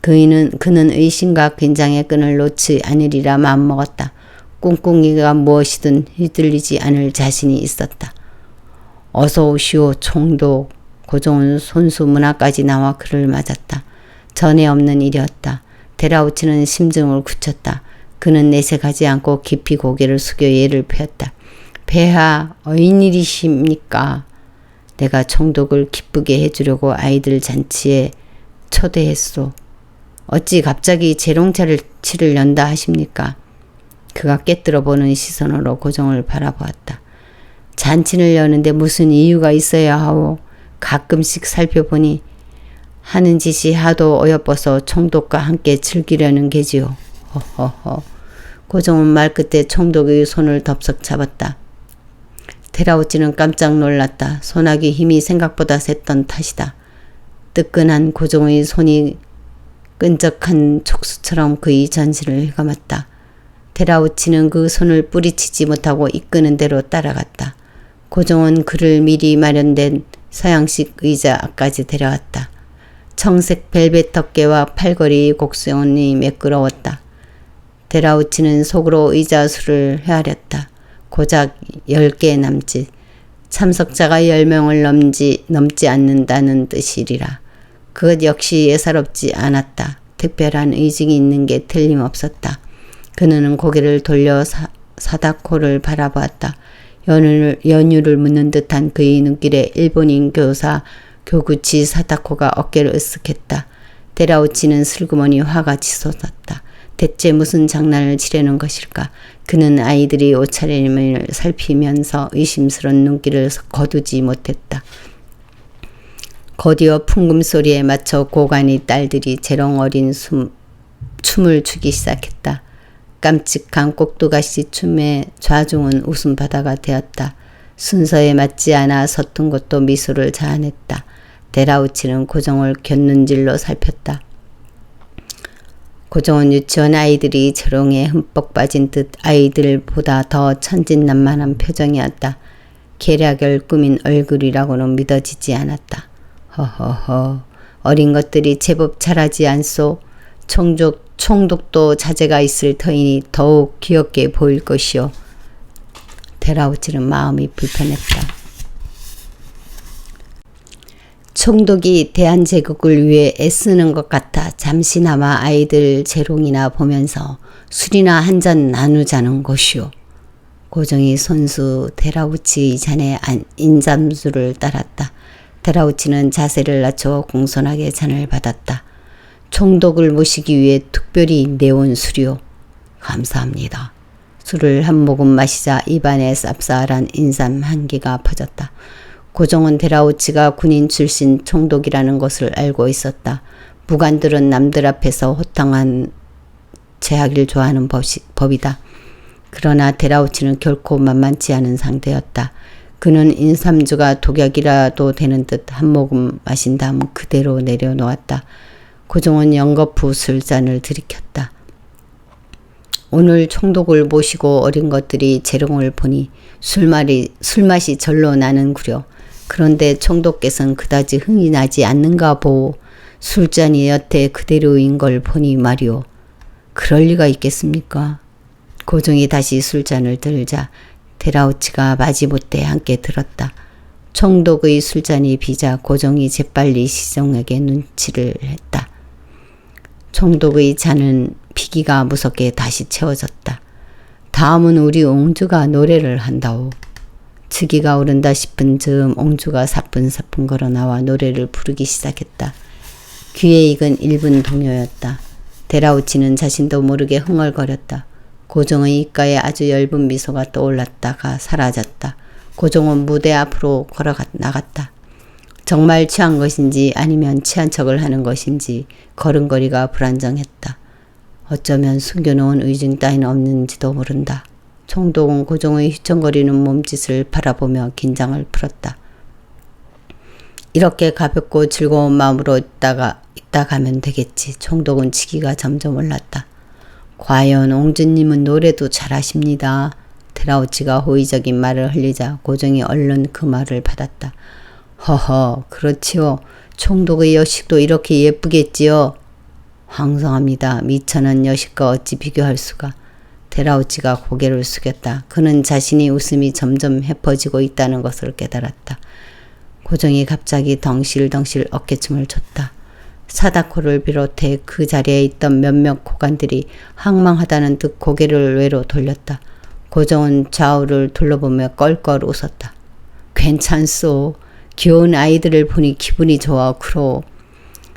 그는 의심과 긴장의 끈을 놓지 않으리라 마음먹었다. 꿍꿍이가 무엇이든 휘둘리지 않을 자신이 있었다. 어서 오시오, 총독. 고종은 손수 문화까지 나와 그를 맞았다. 전에 없는 일이었다. 데라우치는 심증을 굳혔다. 그는 내색하지 않고 깊이 고개를 숙여 예를 펴었다. 폐하, 어인일이십니까? 내가 총독을 기쁘게 해주려고 아이들 잔치에 초대했소. 어찌 갑자기 재롱차를 연다 하십니까? 그가 깨뜨려 보는 시선으로 고종을 바라보았다. 잔치를 여는데 무슨 이유가 있어야 하오? 가끔씩 살펴보니 하는 짓이 하도 어여뻐서 총독과 함께 즐기려는 게지요. 허허허. 고종은 말끝에 총독의 손을 덥석 잡았다. 데라우치는 깜짝 놀랐다. 손아귀 힘이 생각보다 셌던 탓이다. 뜨끈한 고종의 손이 끈적한 촉수처럼 그의 전신을 휘감았다. 데라우치는 그 손을 뿌리치지 못하고 이끄는 대로 따라갔다. 고종은 그를 미리 마련된 서양식 의자 앞까지 데려왔다. 청색 벨벳 덮개와 팔걸이 곡선이 매끄러웠다. 데라우치는 속으로 의자 수를 헤아렸다. 고작 10개 남짓. 참석자가 10명을 넘지 않는다는 뜻이리라. 그것 역시 예사롭지 않았다. 특별한 의식이 있는 게 틀림없었다. 그는 고개를 돌려 사다코를 바라보았다. 연유를 묻는 듯한 그의 눈길에 일본인 교사 교구치 사다코가 어깨를 으쓱했다. 데라우치는 슬그머니 화가 치솟았다. 대체 무슨 장난을 치려는 것일까? 그는 아이들이 옷차림을 살피면서 의심스러운 눈길을 거두지 못했다. 곧이어 풍금소리에 맞춰 고관이 딸들이 재롱어린 춤을 추기 시작했다. 깜찍한 꼭두가시 춤의 좌중은 웃음바다가 되었다. 순서에 맞지 않아 서툰 것도 미소를 자아냈다. 데라우치는 고종을 곁눈질로 살폈다. 고종은 유치원 아이들이 재롱에 흠뻑 빠진 듯 아이들보다 더 천진난만한 표정이었다. 계략을 꾸민 얼굴이라고는 믿어지지 않았다. 허허허, 어린 것들이 제법 잘하지 않소. 총독도 자제가 있을 터이니 더욱 귀엽게 보일 것이오. 데라우치는 마음이 불편했다. 총독이 대한제국을 위해 애쓰는 것 같아 잠시나마 아이들 재롱이나 보면서 술이나 한잔 나누자는 것이오. 고종이 손수 데라우치 잔에 인잠수를 따랐다. 데라우치는 자세를 낮춰 공손하게 잔을 받았다. 총독을 모시기 위해 특별히 내온 술이오. 감사합니다. 술을 한 모금 마시자 입안에 쌉쌀한 인삼 향기가 퍼졌다. 고종은 데라우치가 군인 출신 총독이라는 것을 알고 있었다. 무관들은 남들 앞에서 호탕한 제하기를 좋아하는 법이다. 그러나 데라우치는 결코 만만치 않은 상대였다. 그는 인삼주가 독약이라도 되는 듯 한 모금 마신 다음 그대로 내려놓았다. 고종은 연거푸 술잔을 들이켰다. 오늘 총독을 모시고 어린 것들이 재롱을 보니 술맛이 절로 나는구려. 그런데 총독께서는 그다지 흥이 나지 않는가 보. 술잔이 여태 그대로인 걸 보니 말이오. 그럴 리가 있겠습니까? 고종이 다시 술잔을 들자 데라우치가 마지못해 함께 들었다. 총독의 술잔이 비자 고종이 재빨리 시종에게 눈치를 했다. 총독의 잔은 비기가 무섭게 다시 채워졌다. 다음은 우리 옹주가 노래를 한다오. 즉위가 오른다 싶은 즈음 옹주가 사뿐사뿐 걸어 나와 노래를 부르기 시작했다. 귀에 익은 일본 동요였다. 데라우치는 자신도 모르게 흥얼거렸다. 고종의 입가에 아주 엷은 미소가 떠올랐다가 사라졌다. 고종은 무대 앞으로 걸어 나갔다. 정말 취한 것인지 아니면 취한 척을 하는 것인지 걸음걸이가 불안정했다. 어쩌면 숨겨놓은 의중 따위는 없는지도 모른다. 총독은 고종의 휘청거리는 몸짓을 바라보며 긴장을 풀었다. 이렇게 가볍고 즐거운 마음으로 있다 가면 되겠지. 총독은 치기가 점점 올랐다. 과연 옹주님은 노래도 잘하십니다. 데라우치가 호의적인 말을 흘리자 고종이 얼른 그 말을 받았다. 허허, 그렇지요. 총독의 여식도 이렇게 예쁘겠지요. 황송합니다. 미천한 여식과 어찌 비교할 수가. 데라우치가 고개를 숙였다. 그는 자신이 웃음이 점점 해퍼지고 있다는 것을 깨달았다. 고종이 갑자기 덩실덩실 어깨춤을 췄다. 사다코를 비롯해 그 자리에 있던 몇몇 고관들이 황망하다는 듯 고개를 외로 돌렸다. 고종은 좌우를 둘러보며 껄껄 웃었다. 괜찮소. 귀여운 아이들을 보니 기분이 좋아 그러.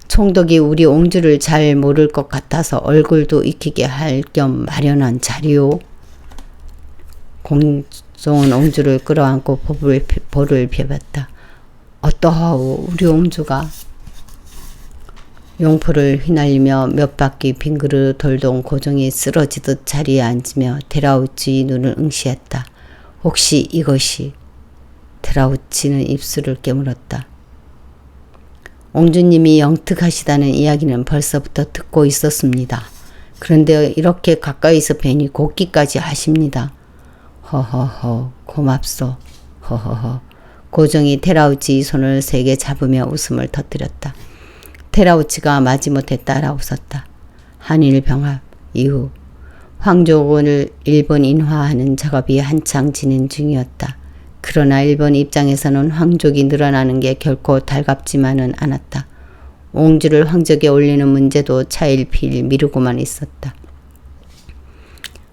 총독이 우리 옹주를 잘 모를 것 같아서 얼굴도 익히게 할 겸 마련한 자리요. 공종은 옹주를 끌어안고 볼을 비볐다. 어떠하오 우리 옹주가. 용포를 휘날리며 몇 바퀴 빙그르 돌던 고종이 쓰러지듯 자리에 앉으며 테라우치의 눈을 응시했다. 혹시 이것이? 테라우치는 입술을 깨물었다. 옹주님이 영특하시다는 이야기는 벌써부터 듣고 있었습니다. 그런데 이렇게 가까이서 뵈니 곱기까지 하십니다. 허허허 고맙소. 허허허. 고종이 테라우치의 손을 세게 잡으며 웃음을 터뜨렸다. 테라우치가 마지못해 따라 웃었다. 한일 병합 이후 황족을 일본인화하는 작업이 한창 진행 중이었다. 그러나 일본 입장에서는 황족이 늘어나는 게 결코 달갑지만은 않았다. 옹주를 황족에 올리는 문제도 차일피일 미루고만 있었다.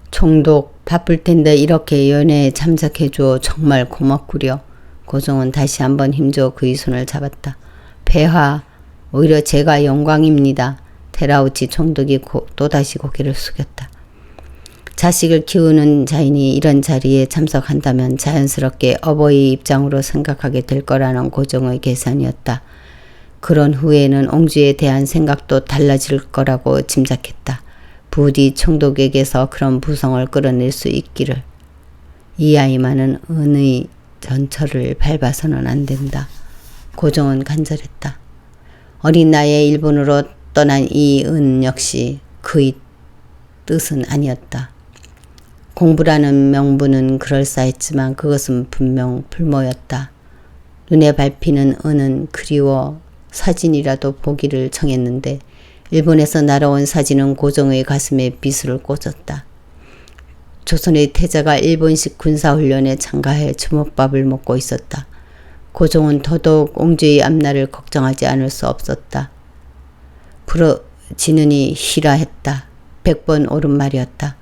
총독 바쁠 텐데 이렇게 연회에 참석해줘 정말 고맙구려. 고종은 다시 한번 힘줘 그의 손을 잡았다. 폐하, 오히려 제가 영광입니다. 테라우치 총독이 또다시 고개를 숙였다. 자식을 키우는 자인이 이런 자리에 참석한다면 자연스럽게 어버이 입장으로 생각하게 될 거라는 고종의 계산이었다. 그런 후에는 옹주에 대한 생각도 달라질 거라고 짐작했다. 부디 총독에게서 그런 부성을 끌어낼 수 있기를. 이 아이만은 은의 전철을 밟아서는 안 된다. 고종은 간절했다. 어린 나이에 일본으로 떠난 이 은 역시 그의 뜻은 아니었다. 공부라는 명분은 그럴싸했지만 그것은 분명 불모였다. 눈에 밟히는 은은 그리워 사진이라도 보기를 정했는데 일본에서 날아온 사진은 고종의 가슴에 비수를 꽂았다. 조선의 태자가 일본식 군사훈련에 참가해 주먹밥을 먹고 있었다. 고종은 더더욱 옹주의 앞날을 걱정하지 않을 수 없었다. 부러지느니 희라 했다. 100번 옳은 말이었다.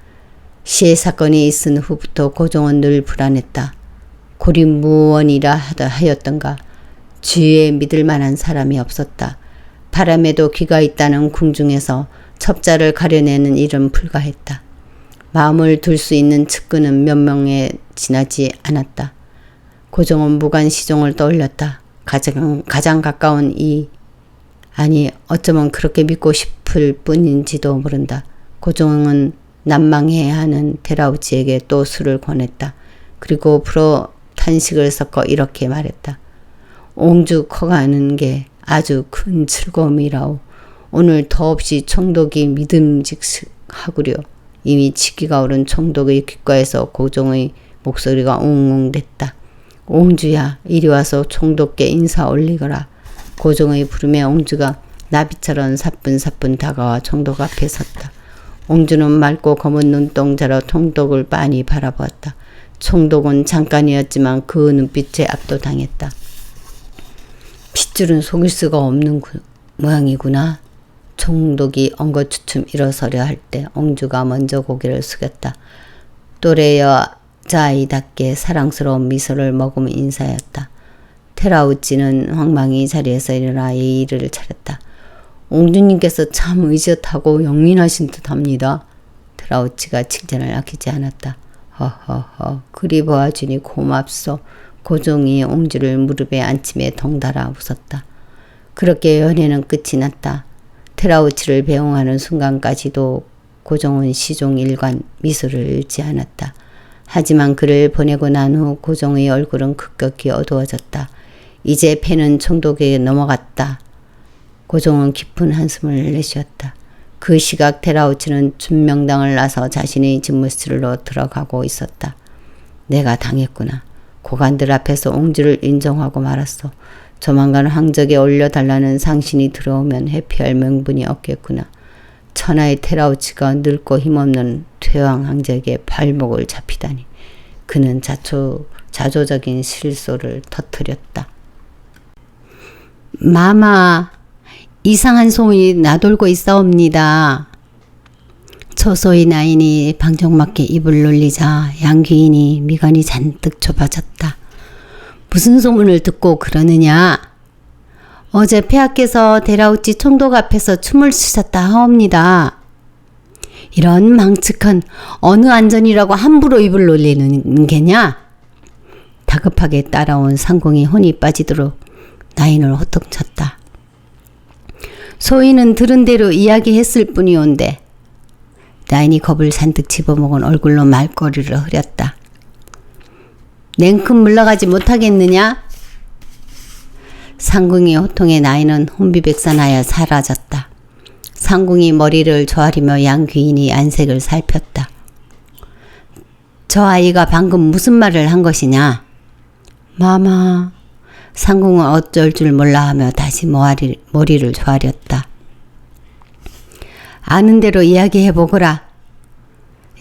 시해 사건이 있은 후부터 고종은 늘 불안했다. 고리무원이라 하였던가. 주위에 믿을 만한 사람이 없었다. 바람에도 귀가 있다는 궁중에서 첩자를 가려내는 일은 불가했다. 마음을 둘 수 있는 측근은 몇 명에 지나지 않았다. 고종은 무관시종을 떠올렸다. 가장 가까운 아니 어쩌면 그렇게 믿고 싶을 뿐인지도 모른다. 고종은 난망해하는 테라우치에게 또 술을 권했다. 그리고 불어 탄식을 섞어 이렇게 말했다. 옹주 커가는 게 아주 큰 즐거움이라오. 오늘 더없이 총독이 믿음직하구려. 이미 치기가 오른 총독의 귓가에서 고종의 목소리가 웅웅댔다. 옹주야, 이리 와서 총독께 인사 올리거라. 고종의 부름에 옹주가 나비처럼 사뿐사뿐 다가와 총독 앞에 섰다. 옹주는 맑고 검은 눈동자로 총독을 빤히 바라보았다. 총독은 잠깐이었지만 그 눈빛에 압도당했다. 핏줄은 속일 수가 없는 모양이구나. 총독이 엉거주춤 일어서려 할 때 옹주가 먼저 고개를 숙였다. 또래 여자아이답게 사랑스러운 미소를 머금은 인사였다. 테라우치는 황망히 자리에서 일어나 예의를 차렸다. 옹주님께서 참 의젓하고 영민하신 듯합니다. 테라우치가 칭찬을 아끼지 않았다. 허허허 그리 보아주니 고맙소. 고종이 옹주를 무릎에 앉히며 덩달아 웃었다. 그렇게 연회는 끝이 났다. 테라우치를 배웅하는 순간까지도 고종은 시종 일관 미소를 잃지 않았다. 하지만 그를 보내고 난 후 고종의 얼굴은 급격히 어두워졌다. 이제 패는 총독에게 넘어갔다. 고종은 깊은 한숨을 내쉬었다. 그 시각 테라우치는 준명당을 나서 자신의 집무실로 들어가고 있었다. 내가 당했구나. 고관들 앞에서 옹주를 인정하고 말았어. 조만간 황적에 올려달라는 상신이 들어오면 회피할 명분이 없겠구나. 천하의 테라우치가 늙고 힘없는 퇴왕 황제에게 발목을 잡히다니. 그는 자조적인 실소를 터뜨렸다. 마마, 이상한 소문이 나돌고 있사옵니다. 초소의 나인이 방정맞게 입을 놀리자 양귀인이 미간이 잔뜩 좁아졌다. 무슨 소문을 듣고 그러느냐? 어제 폐하께서 테라우치 총독 앞에서 춤을 추셨다 하옵니다. 이런 망측한 어느 안전이라고 함부로 입을 놀리는 게냐? 다급하게 따라온 상공이 혼이 빠지도록 나인을 호통쳤다. 소인은 들은 대로 이야기했을 뿐이온데 나인이 겁을 잔뜩 집어먹은 얼굴로 말거리를 흐렸다. 냉큼 물러가지 못하겠느냐? 상궁의 호통에 나인은 혼비백산하여 사라졌다. 상궁이 머리를 조아리며 양귀인이 안색을 살폈다. 저 아이가 방금 무슨 말을 한 것이냐? 마마. 상궁은 어쩔 줄 몰라 하며 다시 머리를 조아렸다. 아는 대로 이야기해보거라.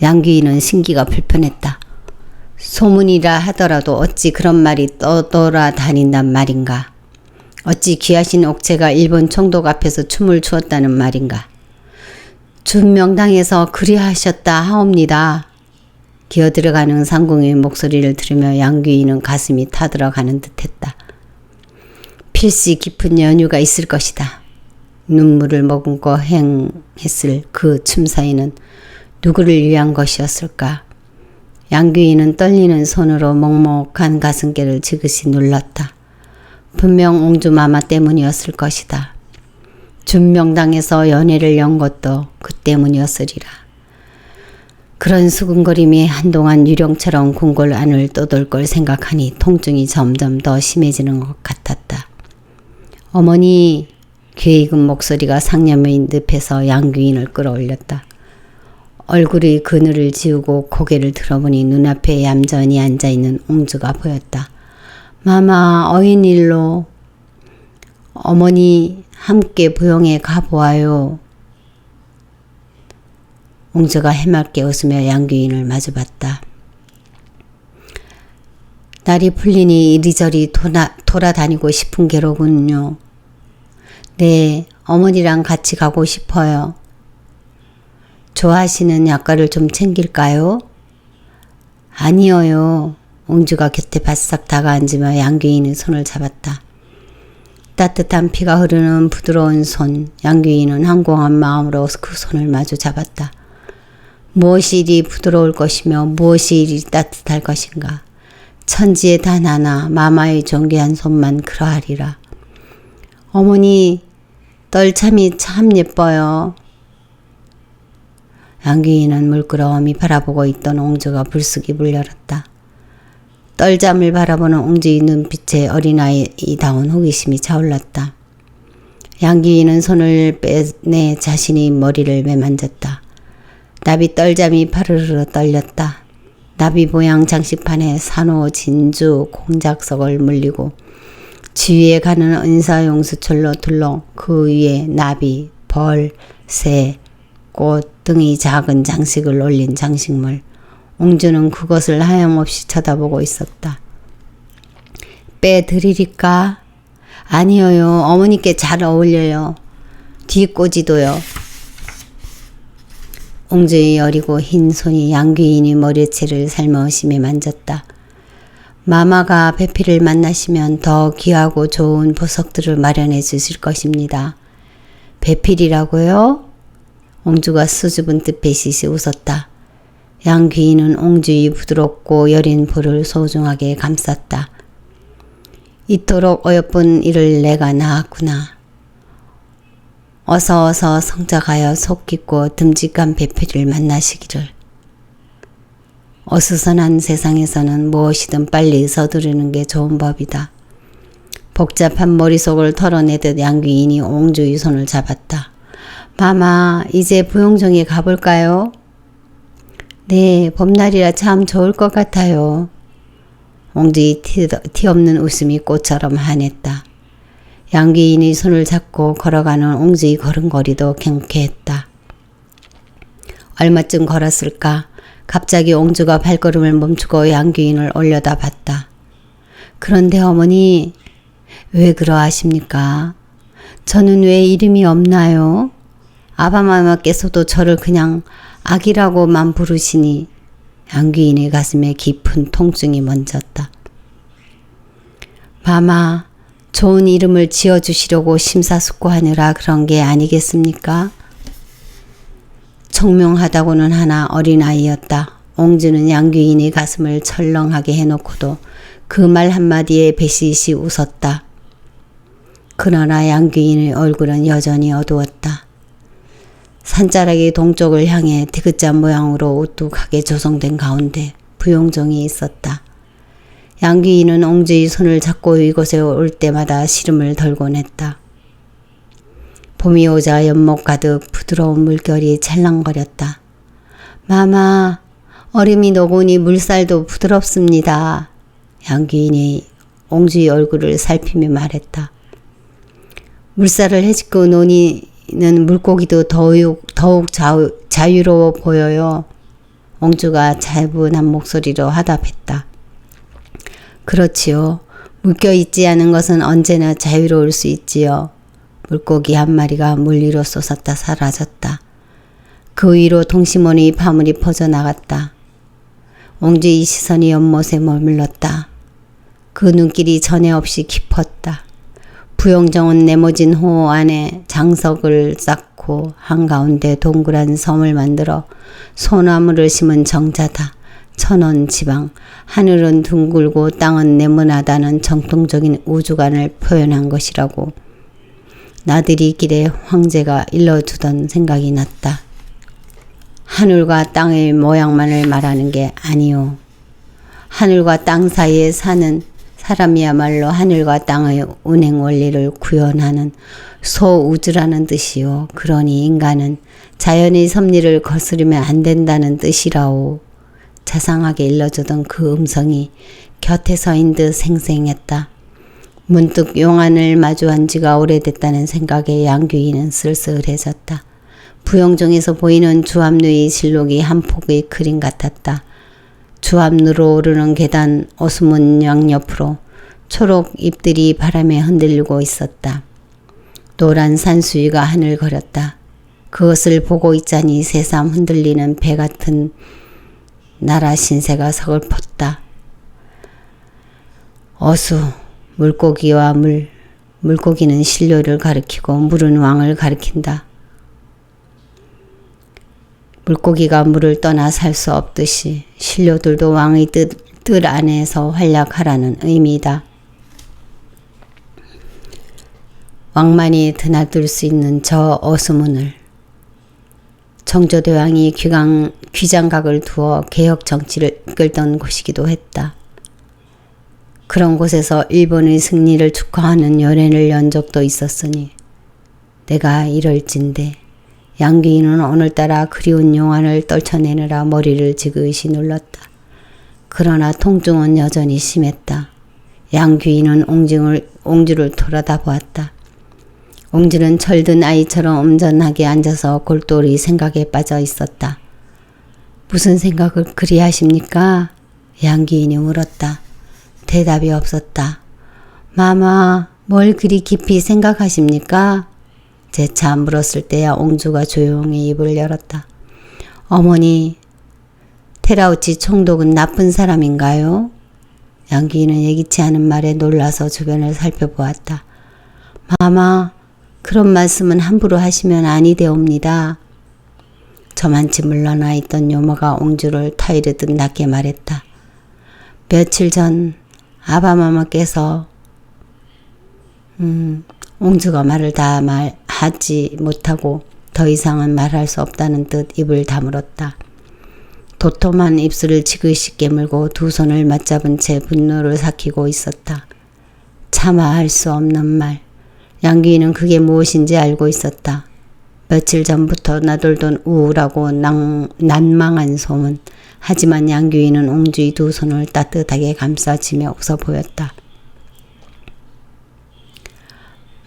양귀인은 신기가 불편했다. 소문이라 하더라도 어찌 그런 말이 떠돌아다닌단 말인가? 어찌 귀하신 옥체가 일본 총독 앞에서 춤을 추었다는 말인가? 준명당에서 그리하셨다 하옵니다. 기어들어가는 상궁의 목소리를 들으며 양귀인은 가슴이 타들어가는 듯했다. 필시 깊은 연유가 있을 것이다. 눈물을 머금고 행했을 그 춤사위는 누구를 위한 것이었을까? 양귀인은 떨리는 손으로 먹먹한 가슴께를 지그시 눌렀다. 분명 옹주마마 때문이었을 것이다. 준명당에서 연회를 연 것도 그 때문이었으리라. 그런 수근거림이 한동안 유령처럼 궁궐 안을 떠돌 걸 생각하니 통증이 점점 더 심해지는 것 같았다. 어머니, 귀에 익은 목소리가 상념의 늪에서 양귀인을 끌어올렸다. 얼굴의 그늘을 지우고 고개를 들어보니 눈앞에 얌전히 앉아있는 옹주가 보였다. 마마, 어인일로 어머니 함께 부영에 가보아요. 옹주가 해맑게 웃으며 양귀인을 마주봤다. 날이 풀리니 이리저리 돌아다니고 싶은 게로군요. 네, 어머니랑 같이 가고 싶어요. 좋아하시는 약과를 좀 챙길까요? 아니어요. 옹주가 곁에 바싹 다가앉으며 양귀인의 손을 잡았다. 따뜻한 피가 흐르는 부드러운 손, 양귀인은 항공한 마음으로 그 손을 마주 잡았다. 무엇이 이리 부드러울 것이며 무엇이 이리 따뜻할 것인가. 천지에 단 하나 마마의 존귀한 손만 그러하리라. 어머니, 떨참이 참 예뻐요. 양귀인은 물끄러미 바라보고 있던 옹주가 불쑥 입을 열었다. 떨잠을 바라보는 옹주의 눈빛에 어린아이다운 호기심이 차올랐다. 양귀인은 손을 빼내 자신의 머리를 매만졌다. 나비 떨잠이 파르르 떨렸다. 나비 모양 장식판에 산호, 진주, 공작석을 물리고 지위에 가는 은사용수철로 둘러 그 위에 나비, 벌, 새, 꽃 등의 작은 장식을 올린 장식물. 옹주는 그것을 하염없이 쳐다보고 있었다. 빼드리리까? 아니어요. 어머니께 잘 어울려요. 뒷꼬지도요. 옹주의 여리고 흰 손이 양귀인의 머리채를 살며시 만졌다. 마마가 배필을 만나시면 더 귀하고 좋은 보석들을 마련해 주실 것입니다. 배필이라고요? 옹주가 수줍은 듯 배시시 웃었다. 양귀인은 옹주의 부드럽고 여린 볼을 소중하게 감쌌다. 이토록 어여쁜 이를 내가 낳았구나. 어서 성작하여 속 깊고 듬직한 배필을 만나시기를. 어수선한 세상에서는 무엇이든 빨리 서두르는 게 좋은 법이다. 복잡한 머릿속을 털어내듯 양귀인이 옹주의 손을 잡았다. 마마, 이제 부용정에 가볼까요? 네, 봄날이라 참 좋을 것 같아요. 옹주의 티 없는 웃음이 꽃처럼 환했다. 양귀인의 손을 잡고 걸어가는 옹주의 걸음걸이도 경쾌했다. 얼마쯤 걸었을까? 갑자기 옹주가 발걸음을 멈추고 양귀인을 올려다봤다. 그런데 어머니, 왜 그러하십니까? 저는 왜 이름이 없나요? 아바마마께서도 저를 그냥 아기라고만 부르시니. 양귀인의 가슴에 깊은 통증이 먼졌다. 마마, 좋은 이름을 지어주시려고 심사숙고하느라 그런 게 아니겠습니까? 총명하다고는 하나 어린아이였다. 옹주는 양귀인의 가슴을 철렁하게 해놓고도 그 말 한마디에 배시시 웃었다. 그러나 양귀인의 얼굴은 여전히 어두웠다. 산자락이 동쪽을 향해 디귿자 모양으로 우뚝하게 조성된 가운데 부용종이 있었다. 양귀인은 옹주의 손을 잡고 이곳에 올 때마다 시름을 덜곤 했다. 봄이 오자 연못 가득 부드러운 물결이 찰랑거렸다. 마마, 얼음이 녹으니 물살도 부드럽습니다. 양귀인이 옹주의 얼굴을 살피며 말했다. 물살을 헤집고 노니는 물고기도 더욱 자유로워 보여요. 옹주가 차분한 목소리로 화답했다. 그렇지요. 묶여있지 않은 것은 언제나 자유로울 수 있지요. 물고기 한 마리가 물 위로 솟았다 사라졌다. 그 위로 동심원의 파물이 퍼져나갔다. 옹주의 시선이 연못에 머물렀다. 그 눈길이 전에 없이 깊었다. 부용정은 네모진 호 안에 장석을 쌓고 한가운데 동그란 섬을 만들어 소나무를 심은 정자다. 천원 지방, 하늘은 둥글고 땅은 네모나다는 정통적인 우주관을 표현한 것이라고 나들이 길에 황제가 일러주던 생각이 났다. 하늘과 땅의 모양만을 말하는 게 아니오. 하늘과 땅 사이에 사는 사람이야말로 하늘과 땅의 운행 원리를 구현하는 소우주라는 뜻이요. 그러니 인간은 자연의 섭리를 거스르면 안 된다는 뜻이라오. 자상하게 일러주던 그 음성이 곁에 서인 듯 생생했다. 문득 용안을 마주한 지가 오래됐다는 생각에 양귀인은 쓸쓸해졌다. 부영정에서 보이는 주암루의 실록이 한 폭의 그림 같았다. 주암루로 오르는 계단 오수문 양옆으로 초록 잎들이 바람에 흔들리고 있었다. 노란 산수위가 하늘거렸다. 그것을 보고 있자니 새삼 흔들리는 배 같은 나라 신세가 서글펐다. 어수, 물고기와 물고기는 신료를 가리키고 물은 왕을 가리킨다. 물고기가 물을 떠나 살 수 없듯이 신료들도 왕의 뜰 안에서 활약하라는 의미다. 왕만이 드나들 수 있는 저 어수문을 정조대왕이 귀장각을 두어 개혁 정치를 이끌던 곳이기도 했다. 그런 곳에서 일본의 승리를 축하하는 연회를 연 적도 있었으니 내가 이럴진데 양귀인은 오늘따라 그리운 용안을 떨쳐내느라 머리를 지그시 눌렀다. 그러나 통증은 여전히 심했다. 양귀인은 옹주를 돌아다보았다. 옹주는 철든 아이처럼 엄전하게 앉아서 골똘히 생각에 빠져 있었다. 무슨 생각을 그리 하십니까? 양귀인이 물었다. 대답이 없었다. 마마, 뭘 그리 깊이 생각하십니까? 재차 물었을 때야 옹주가 조용히 입을 열었다. 어머니, 테라우치 총독은 나쁜 사람인가요? 양귀인은 예기치 않은 말에 놀라서 주변을 살펴보았다. 마마, 그런 말씀은 함부로 하시면 아니되옵니다. 저만치 물러나 있던 요모가 옹주를 타이르듯 낮게 말했다. 며칠 전 아바마마께서 옹주가 말을 다 하지 못하고 더 이상은 말할 수 없다는 듯 입을 다물었다. 도톰한 입술을 지그시 깨물고 두 손을 맞잡은 채 분노를 삭히고 있었다. 차마 할 수 없는 말. 양귀인은 그게 무엇인지 알고 있었다. 며칠 전부터 나돌던 우울하고 난망한 소문. 하지만 양귀인은 옹주의 두 손을 따뜻하게 감싸지며 웃어 보였다.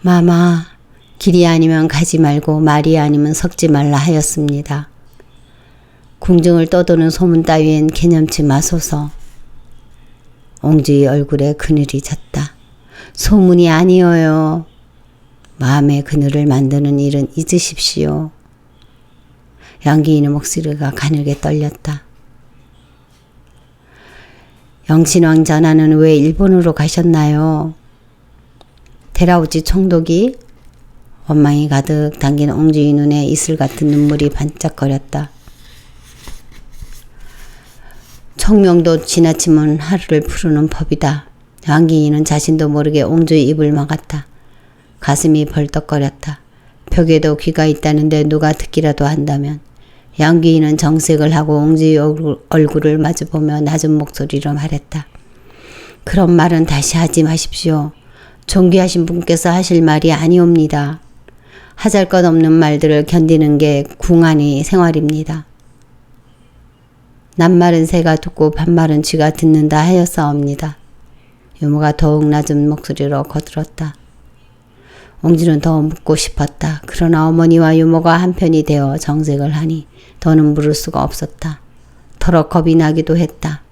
마마, 길이 아니면 가지 말고 말이 아니면 섞지 말라 하였습니다. 궁중을 떠도는 소문 따위엔 개념치 마소서. 옹주의 얼굴에 그늘이 졌다. 소문이 아니어요. 마음의 그늘을 만드는 일은 잊으십시오. 양귀인의 목소리가 가늘게 떨렸다. 영신왕 전하는 왜 일본으로 가셨나요? 테라우치 총독이? 원망이 가득 담긴 옹주의 눈에 이슬 같은 눈물이 반짝거렸다. 청명도 지나치면 하루를 푸르는 법이다. 양귀인은 자신도 모르게 옹주의 입을 막았다. 가슴이 벌떡거렸다. 벽에도 귀가 있다는데 누가 듣기라도 한다면. 양귀인은 정색을 하고 옹주의 얼굴을 마주보며 낮은 목소리로 말했다. 그런 말은 다시 하지 마십시오. 존귀하신 분께서 하실 말이 아니옵니다. 하잘것없는 말들을 견디는 게 궁안의 생활입니다. 낱말은 새가 듣고 반말은 쥐가 듣는다 하였사옵니다. 유모가 더욱 낮은 목소리로 거들었다. 옹주는 더 묻고 싶었다. 그러나 어머니와 유모가 한편이 되어 정색을 하니 더는 물을 수가 없었다. 더러 겁이 나기도 했다.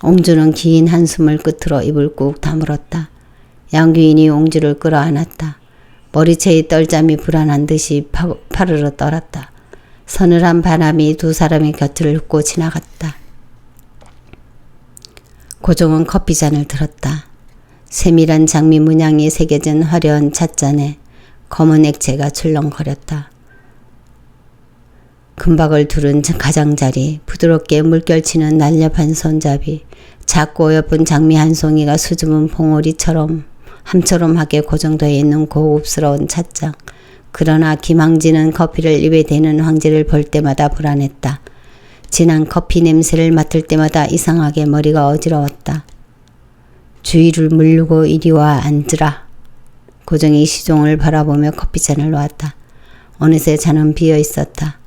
옹주는 긴 한숨을 끝으로 입을 꾹 다물었다. 양귀인이 옹주를 끌어안았다. 머리채의 떨잠이 불안한 듯이 파르르 떨었다. 서늘한 바람이 두 사람의 곁을 훑고 지나갔다. 고종은 커피잔을 들었다. 세밀한 장미 문양이 새겨진 화려한 찻잔에 검은 액체가 출렁거렸다. 금박을 두른 가장자리, 부드럽게 물결치는 날렵한 손잡이, 작고 예쁜 장미 한 송이가 수줍은 봉오리처럼 함처럼하게 고정되어 있는 고급스러운 찻잔. 그러나 김항진은 커피를 입에 대는 황제를 볼 때마다 불안했다. 진한 커피 냄새를 맡을 때마다 이상하게 머리가 어지러웠다. 주위를 물르고 이리 와 앉으라. 고정이 시종을 바라보며 커피잔을 놓았다. 어느새 잔은 비어 있었다.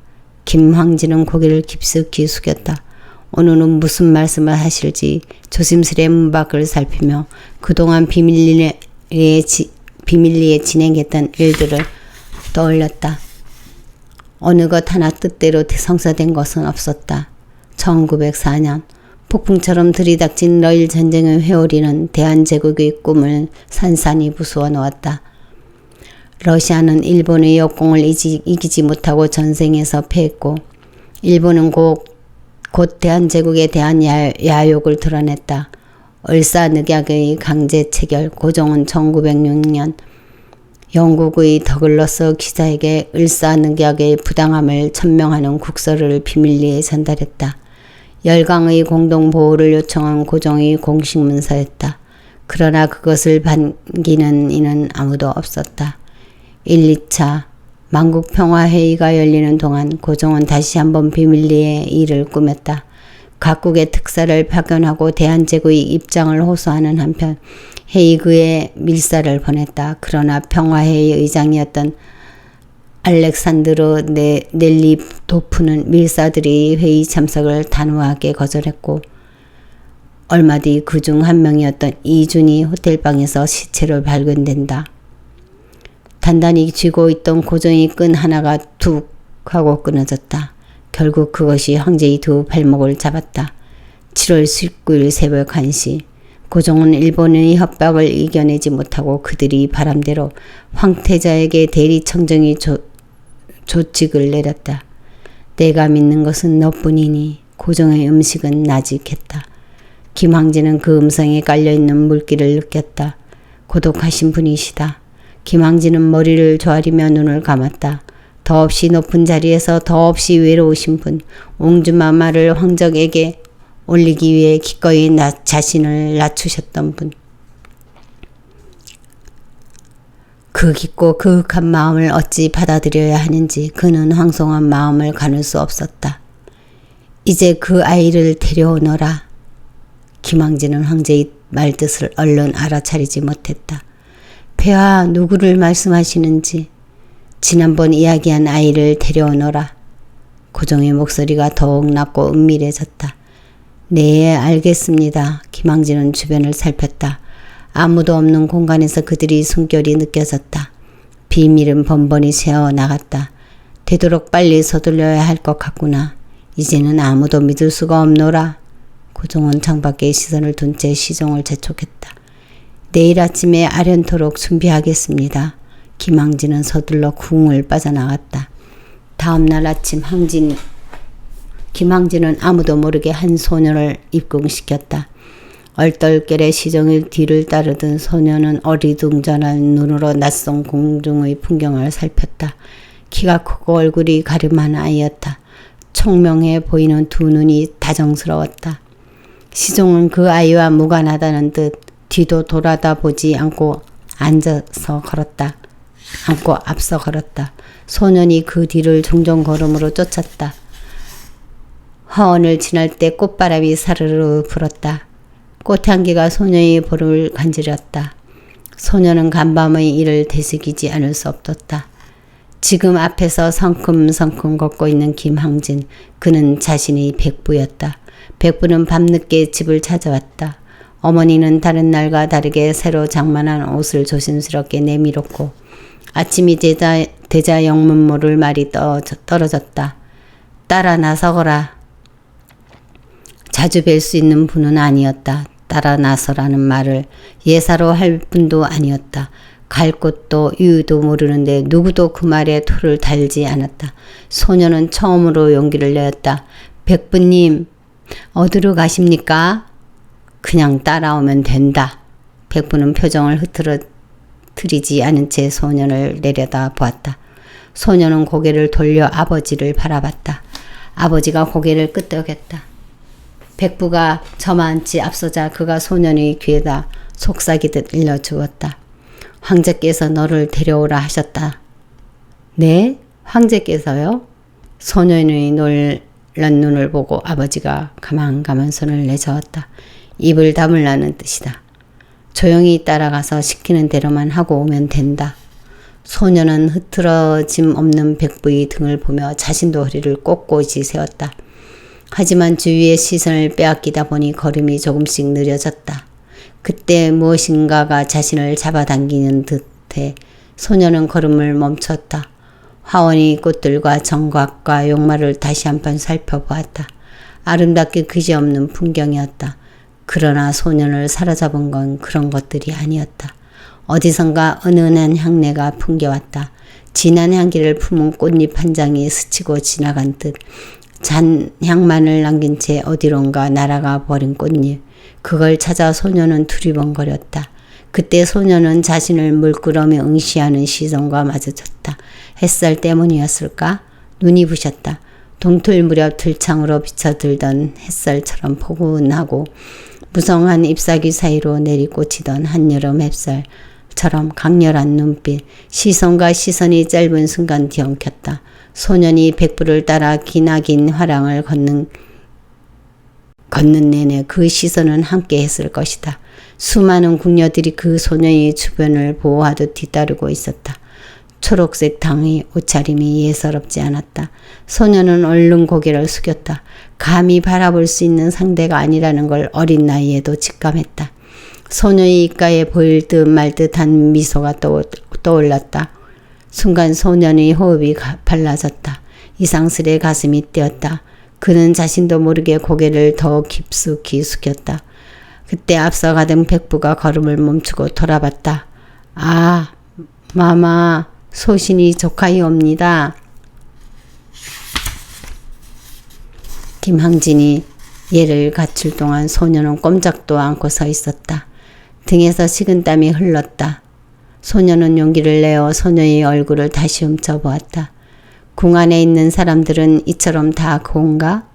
김황진은 고개를 깊숙이 숙였다. 오늘은 무슨 말씀을 하실지 조심스레 문밖을 살피며 그동안 비밀리에 진행했던 일들을 떠올렸다. 어느 것 하나 뜻대로 성사된 것은 없었다. 1904년 폭풍처럼 들이닥친 러일 전쟁의 회오리는 대한제국의 꿈을 산산이 부수어 놓았다. 러시아는 일본의 역공을 이기지 못하고 전쟁에서 패했고 일본은 곧 대한제국에 대한 야욕을 드러냈다. 을사늑약의 강제 체결. 고종은 1906년 영국의 더글러스 기자에게 을사늑약의 부당함을 천명하는 국서를 비밀리에 전달했다. 열강의 공동보호를 요청한 고종의 공식 문서였다. 그러나 그것을 반기는 이는 아무도 없었다. 1, 2차 만국평화회의가 열리는 동안 고종은 다시 한번 비밀리에 일을 꾸몄다. 각국의 특사를 파견하고 대한제국의 입장을 호소하는 한편 헤이그에 밀사를 보냈다. 그러나 평화회의 의장이었던 알렉산드르 넬리도프는 밀사들의 회의 참석을 단호하게 거절했고 얼마 뒤 그중 한 명이었던 이준이 호텔방에서 시체로 발견된다. 단단히 쥐고 있던 고종의 끈 하나가 툭 하고 끊어졌다. 결국 그것이 황제의 두 발목을 잡았다. 7월 19일 새벽 1시 고종은 일본의 협박을 이겨내지 못하고 그들이 바람대로 황태자에게 대리청정의 조직을 내렸다. 내가 믿는 것은 너뿐이니 고종의 음식은 나직했다. 김황진은 그 음성에 깔려있는 물기를 느꼈다. 고독하신 분이시다. 김황진은 머리를 조아리며 눈을 감았다. 더없이 높은 자리에서 더없이 외로우신 분, 옹주마마를 황적에게 올리기 위해 기꺼이 자신을 낮추셨던 분. 그 깊고 그윽한 마음을 어찌 받아들여야 하는지 그는 황송한 마음을 가눌 수 없었다. 이제 그 아이를 데려오너라. 김황진은 황제의 말뜻을 얼른 알아차리지 못했다. 폐하 누구를 말씀하시는지. 지난번 이야기한 아이를 데려오너라. 고종의 목소리가 더욱 낮고 은밀해졌다. 네, 알겠습니다. 김황진은 주변을 살폈다. 아무도 없는 공간에서 그들의 숨결이 느껴졌다. 비밀은 번번이 새어나갔다. 되도록 빨리 서둘러야 할 것 같구나. 이제는 아무도 믿을 수가 없노라. 고종은 창밖에 시선을 둔 채 시종을 재촉했다. 내일 아침에 아련토록 준비하겠습니다. 김황진은 서둘러 궁을 빠져나갔다. 다음날 아침 김황진은 아무도 모르게 한 소녀를 입궁시켰다. 얼떨결에 시종의 뒤를 따르던 소녀는 어리둥절한 눈으로 낯선 공중의 풍경을 살폈다. 키가 크고 얼굴이 가름한 아이였다. 총명해 보이는 두 눈이 다정스러웠다. 시종은 그 아이와 무관하다는 듯 뒤도 돌아다 보지 않고 앉아서 걸었다. 안고 앞서 걸었다. 소년이 그 뒤를 종종 걸음으로 쫓았다. 화원을 지날 때 꽃바람이 사르르 불었다. 꽃향기가 소년의 볼을 간지렸다. 소년은 간밤의 일을 되새기지 않을 수 없었다. 지금 앞에서 성큼성큼 걷고 있는 김항진, 그는 자신의 백부였다. 백부는 밤늦게 집을 찾아왔다. 어머니는 다른 날과 다르게 새로 장만한 옷을 조심스럽게 내밀었고 아침이 되자 영문모를 말이 떨어졌다. 따라 나서거라. 자주 뵐 수 있는 분은 아니었다. 따라 나서라는 말을 예사로 할 분도 아니었다. 갈 곳도 이유도 모르는데 누구도 그 말에 토를 달지 않았다. 소녀는 처음으로 용기를 내었다. 백부님, 어디로 가십니까? 그냥 따라오면 된다. 백부는 표정을 흐트러뜨리지 않은 채 소년을 내려다 보았다. 소년은 고개를 돌려 아버지를 바라봤다. 아버지가 고개를 끄덕였다. 백부가 저만치 앞서자 그가 소년의 귀에다 속삭이듯 일러주었다. 황제께서 너를 데려오라 하셨다. 네? 황제께서요? 소년의 놀란 눈을 보고 아버지가 가만가만 손을 내저었다. 입을 다물라는 뜻이다. 조용히 따라가서 시키는 대로만 하고 오면 된다. 소년은 흐트러짐 없는 백부의 등을 보며 자신도 허리를 꼿꼿이 세웠다. 하지만 주위의 시선을 빼앗기다 보니 걸음이 조금씩 느려졌다. 그때 무엇인가가 자신을 잡아당기는 듯해 소년은 걸음을 멈췄다. 화원이 꽃들과 정각과 용마를 다시 한번 살펴보았다. 아름답게 그지없는 풍경이었다. 그러나 소년을 사로잡은 건 그런 것들이 아니었다. 어디선가 은은한 향내가 풍겨왔다. 진한 향기를 품은 꽃잎 한 장이 스치고 지나간 듯 잔 향만을 남긴 채 어디론가 날아가 버린 꽃잎. 그걸 찾아 소년은 두리번거렸다. 그때 소년은 자신을 물끄러미 응시하는 시선과 마주쳤다. 햇살 때문이었을까? 눈이 부셨다. 동틀 무렵 들창으로 비쳐들던 햇살처럼 포근하고 무성한 잎사귀 사이로 내리꽂히던 한여름 햇살처럼 강렬한 눈빛. 시선과 시선이 짧은 순간 뒤엉켰다. 소년이 백부를 따라 기나긴 화랑을 걷는 내내 그 시선은 함께 했을 것이다. 수많은 궁녀들이 그 소년의 주변을 보호하듯 뒤따르고 있었다. 초록색 당의 옷차림이 예사롭지 않았다. 소년은 얼른 고개를 숙였다. 감히 바라볼 수 있는 상대가 아니라는 걸 어린 나이에도 직감했다. 소년의 입가에 보일 듯 말 듯한 미소가 떠올랐다. 순간 소년의 호흡이 발라졌다. 이상스레 가슴이 뛰었다. 그는 자신도 모르게 고개를 더 깊숙이 숙였다. 그때 앞서가던 백부가 걸음을 멈추고 돌아봤다. 아, 마마, 소신이 조카이옵니다. 김항진이 얘를 갖출 동안 소년은 꼼짝도 않고 서 있었다. 등에서 식은땀이 흘렀다. 소년은 용기를 내어 소녀의 얼굴을 다시 훔쳐보았다. 궁 안에 있는 사람들은 이처럼 다 고운가?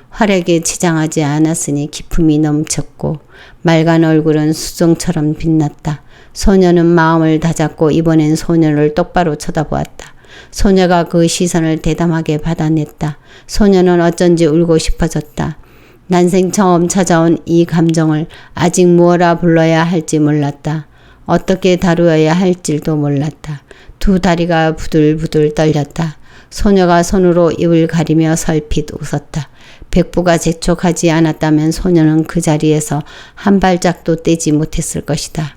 화려하게 치장하지 않았으니 기품이 넘쳤고 맑은 얼굴은 수정처럼 빛났다. 소녀는 마음을 다잡고 이번엔 소녀를 똑바로 쳐다보았다. 소녀가 그 시선을 대담하게 받아냈다. 소녀는 어쩐지 울고 싶어졌다. 난생 처음 찾아온 이 감정을 아직 무엇라 불러야 할지 몰랐다. 어떻게 다루어야 할지도 몰랐다. 두 다리가 부들부들 떨렸다. 소녀가 손으로 입을 가리며 설핏 웃었다. 백부가 재촉하지 않았다면 소녀는 그 자리에서 한 발짝도 떼지 못했을 것이다.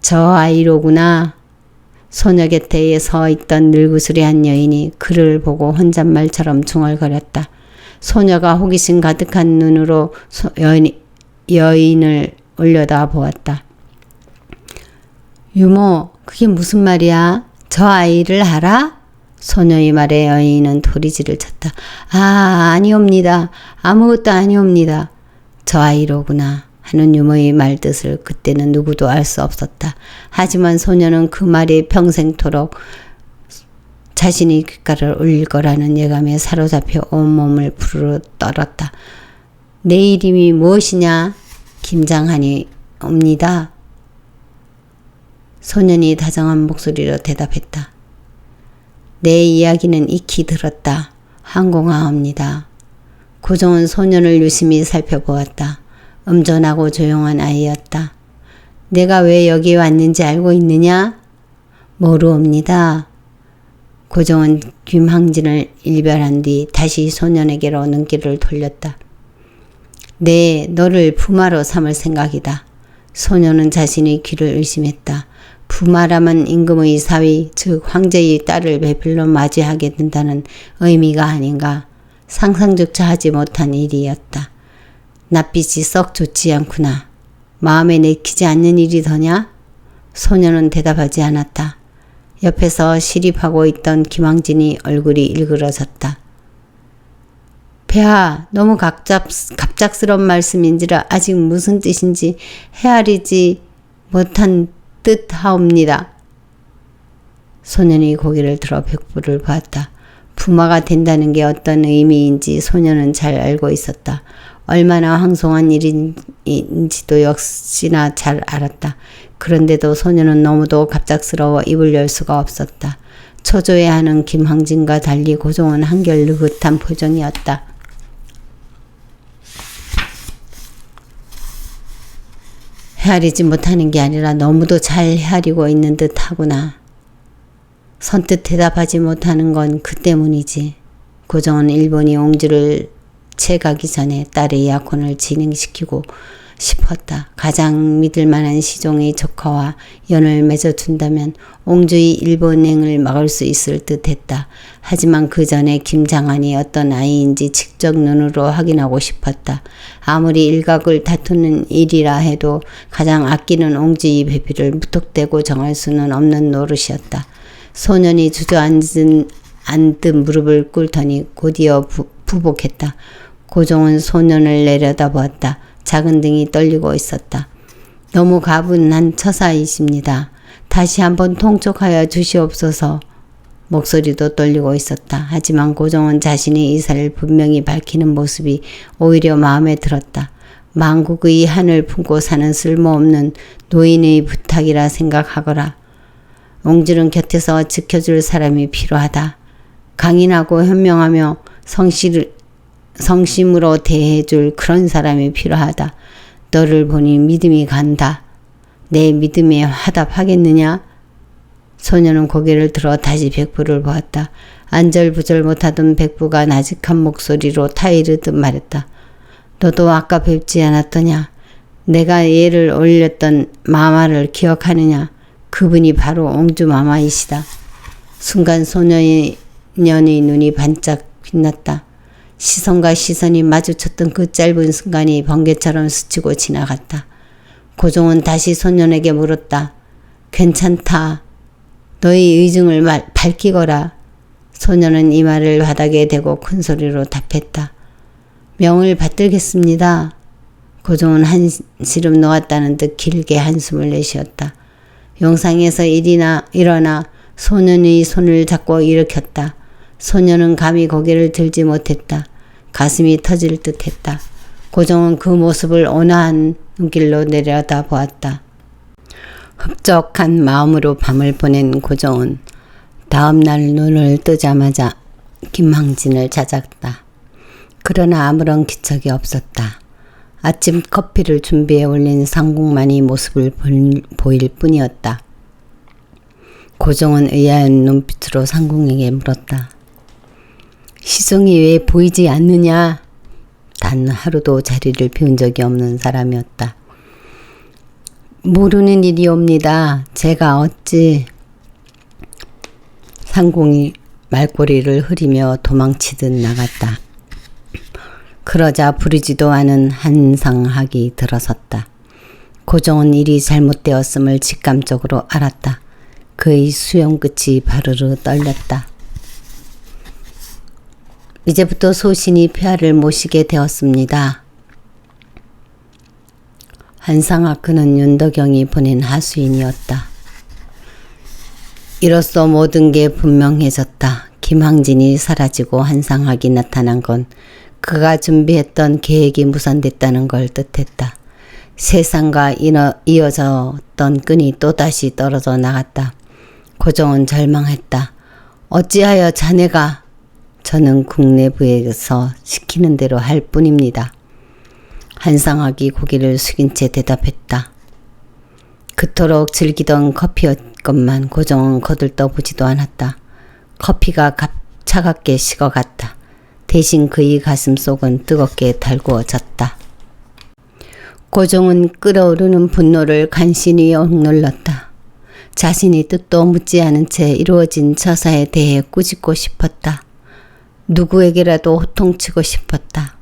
저 아이로구나. 소녀 곁에 서 있던 늙으스레한 여인이 그를 보고 혼잣말처럼 중얼거렸다. 소녀가 호기심 가득한 눈으로 여인을 올려다 보았다. 유모, 그게 무슨 말이야? 저 아이를 알아? 소녀의 말에 여인은 도리지를 쳤다. 아, 아니옵니다. 아무것도 아니옵니다. 저 아이로구나 하는 유모의 말뜻을 그때는 누구도 알 수 없었다. 하지만 소녀는 그 말이 평생토록 자신의 귓가를 울릴 거라는 예감에 사로잡혀 온몸을 부르르 떨었다. 내 이름이 무엇이냐? 김장하니 옵니다. 소년이 다정한 목소리로 대답했다. 내 이야기는 익히 들었다. 항공하옵니다. 고종은 소년을 유심히 살펴보았다. 음존하고 조용한 아이였다. 내가 왜 여기 왔는지 알고 있느냐? 모르옵니다. 고종은 김항진을 일별한 뒤 다시 소년에게로 눈길을 돌렸다. 네, 너를 부마로 삼을 생각이다. 소년은 자신의 귀를 의심했다. 부마라면 임금의 사위, 즉 황제의 딸을 배필로 맞이하게 된다는 의미가 아닌가. 상상조차 하지 못한 일이었다. 낯빛이 썩 좋지 않구나. 마음에 내키지 않는 일이더냐? 소년은 대답하지 않았다. 옆에서 시립하고 있던 김항진이 얼굴이 일그러졌다. 폐하, 너무 갑작스러운 말씀인지라 아직 무슨 뜻인지 헤아리지 못한 듯하옵니다. 소년이 고개를 들어 백부를 보았다. 부마가 된다는 게 어떤 의미인지 소년은 잘 알고 있었다. 얼마나 황송한 일인지도 역시나 잘 알았다. 그런데도 소년은 너무도 갑작스러워 입을 열 수가 없었다. 초조해하는 김항진과 달리 고종은 한결 느긋한 표정이었다. 헤아리지 못하는 게 아니라 너무도 잘 헤아리고 있는 듯 하구나. 선뜻 대답하지 못하는 건 그 때문이지. 고종은 일본이 옹주를 채가기 전에 딸의 약혼을 진행시키고 싶었다. 가장 믿을 만한 시종의 조카와 연을 맺어둔다면 옹주의 일본행을 막을 수 있을 듯 했다. 하지만 그 전에 김장한이 어떤 아이인지 직접 눈으로 확인하고 싶었다. 아무리 일각을 다투는 일이라 해도 가장 아끼는 옹주의 배필을 무턱대고 정할 수는 없는 노릇이었다. 소년이 주저앉은 듯 무릎을 꿇더니 곧이어 부복했다. 고종은 소년을 내려다보았다. 작은 등이 떨리고 있었다. 너무 가분한 처사이십니다. 다시 한번 통촉하여 주시옵소서. 목소리도 떨리고 있었다. 하지만 고종은 자신의 의사를 분명히 밝히는 모습이 오히려 마음에 들었다. 만국의 한을 품고 사는 쓸모없는 노인의 부탁이라 생각하거라. 옹주는 곁에서 지켜줄 사람이 필요하다. 강인하고 현명하며 성심으로 대해줄 그런 사람이 필요하다. 너를 보니 믿음이 간다. 내 믿음에 화답하겠느냐? 소년은 고개를 들어 다시 백부를 보았다. 안절부절 못하던 백부가 나직한 목소리로 타이르듯 말했다. 너도 아까 뵙지 않았더냐? 내가 예를 올렸던 마마를 기억하느냐? 그분이 바로 옹주 마마이시다. 순간 소년의 눈이 반짝 빛났다. 시선과 시선이 마주쳤던 그 짧은 순간이 번개처럼 스치고 지나갔다. 고종은 다시 소년에게 물었다. 괜찮다. 너의 의중을 밝히거라. 소년은 이 말을 바닥에 대고 큰 소리로 답했다. 명을 받들겠습니다. 고종은 한시름 놓았다는 듯 길게 한숨을 내쉬었다. 용상에서 일어나 소년의 손을 잡고 일으켰다. 소년은 감히 고개를 들지 못했다. 가슴이 터질 듯 했다. 고종은 그 모습을 온화한 눈길로 내려다 보았다. 흡족한 마음으로 밤을 보낸 고종은 다음 날 눈을 뜨자마자 김항진을 찾았다. 그러나 아무런 기척이 없었다. 아침 커피를 준비해 올린 상궁만이 모습을 보일 뿐이었다. 고종은 의아한 눈빛으로 상궁에게 물었다. 시종이 왜 보이지 않느냐? 단 하루도 자리를 비운 적이 없는 사람이었다. 모르는 일이옵니다. 제가 어찌. 상궁이 말꼬리를 흐리며 도망치듯 나갔다. 그러자 부르지도 않은 한상학이 들어섰다. 고종은 일이 잘못되었음을 직감적으로 알았다. 그의 수염 끝이 바르르 떨렸다. 이제부터 소신이 폐하를 모시게 되었습니다. 한상학 그는 윤덕영이 보낸 하수인이었다. 이로써 모든 게 분명해졌다. 김항진이 사라지고 한상학이 나타난 건 그가 준비했던 계획이 무산됐다는 걸 뜻했다. 세상과 이어졌던 끈이 또다시 떨어져 나갔다. 고종은 절망했다. 어찌하여 자네가? 저는 국내부에서 시키는 대로 할 뿐입니다. 한상학이 고개를 숙인 채 대답했다. 그토록 즐기던 커피였건만 고종은 거들떠보지도 않았다. 커피가 차갑게 식어갔다. 대신 그의 가슴속은 뜨겁게 달구어졌다. 고종은 끓어오르는 분노를 간신히 억눌렀다. 자신이 뜻도 묻지 않은 채 이루어진 처사에 대해 꾸짖고 싶었다. 누구에게라도 호통치고 싶었다.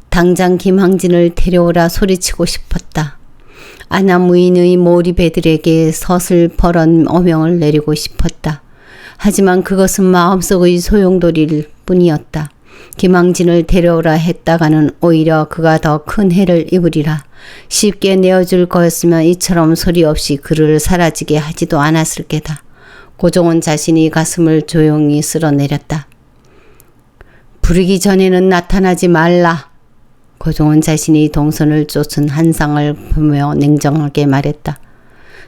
당장 김항진을 데려오라 소리치고 싶었다. 아나무인의 몰입애들에게 서슬퍼런 어명을 내리고 싶었다. 하지만 그것은 마음속의 소용돌이일 뿐이었다. 김항진을 데려오라 했다가는 오히려 그가 더 큰 해를 입으리라. 쉽게 내어줄 거였으면 이처럼 소리 없이 그를 사라지게 하지도 않았을 게다. 고종은 자신이 가슴을 조용히 쓸어내렸다. 부르기 전에는 나타나지 말라. 고종은 자신이 동선을 쫓은 한상을 보며 냉정하게 말했다.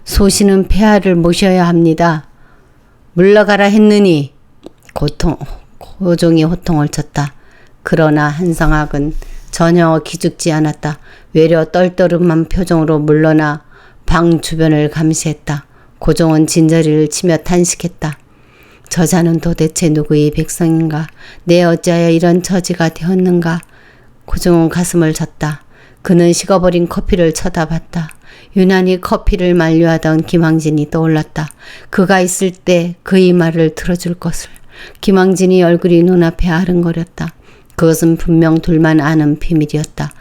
소신은 폐하를 모셔야 합니다. 물러가라 했느니. 고종이 호통을 쳤다. 그러나 한상학은 전혀 기죽지 않았다. 외려 떨떠름한 표정으로 물러나 방 주변을 감시했다. 고종은 진저리를 치며 탄식했다. 저자는 도대체 누구의 백성인가? 내 어찌하여 이런 처지가 되었는가? 고종은 가슴을 쳤다. 그는 식어버린 커피를 쳐다봤다. 유난히 커피를 만류하던 김항진이 떠올랐다. 그가 있을 때 그의 말을 들어줄 것을. 김항진이 얼굴이 눈앞에 아른거렸다. 그것은 분명 둘만 아는 비밀이었다.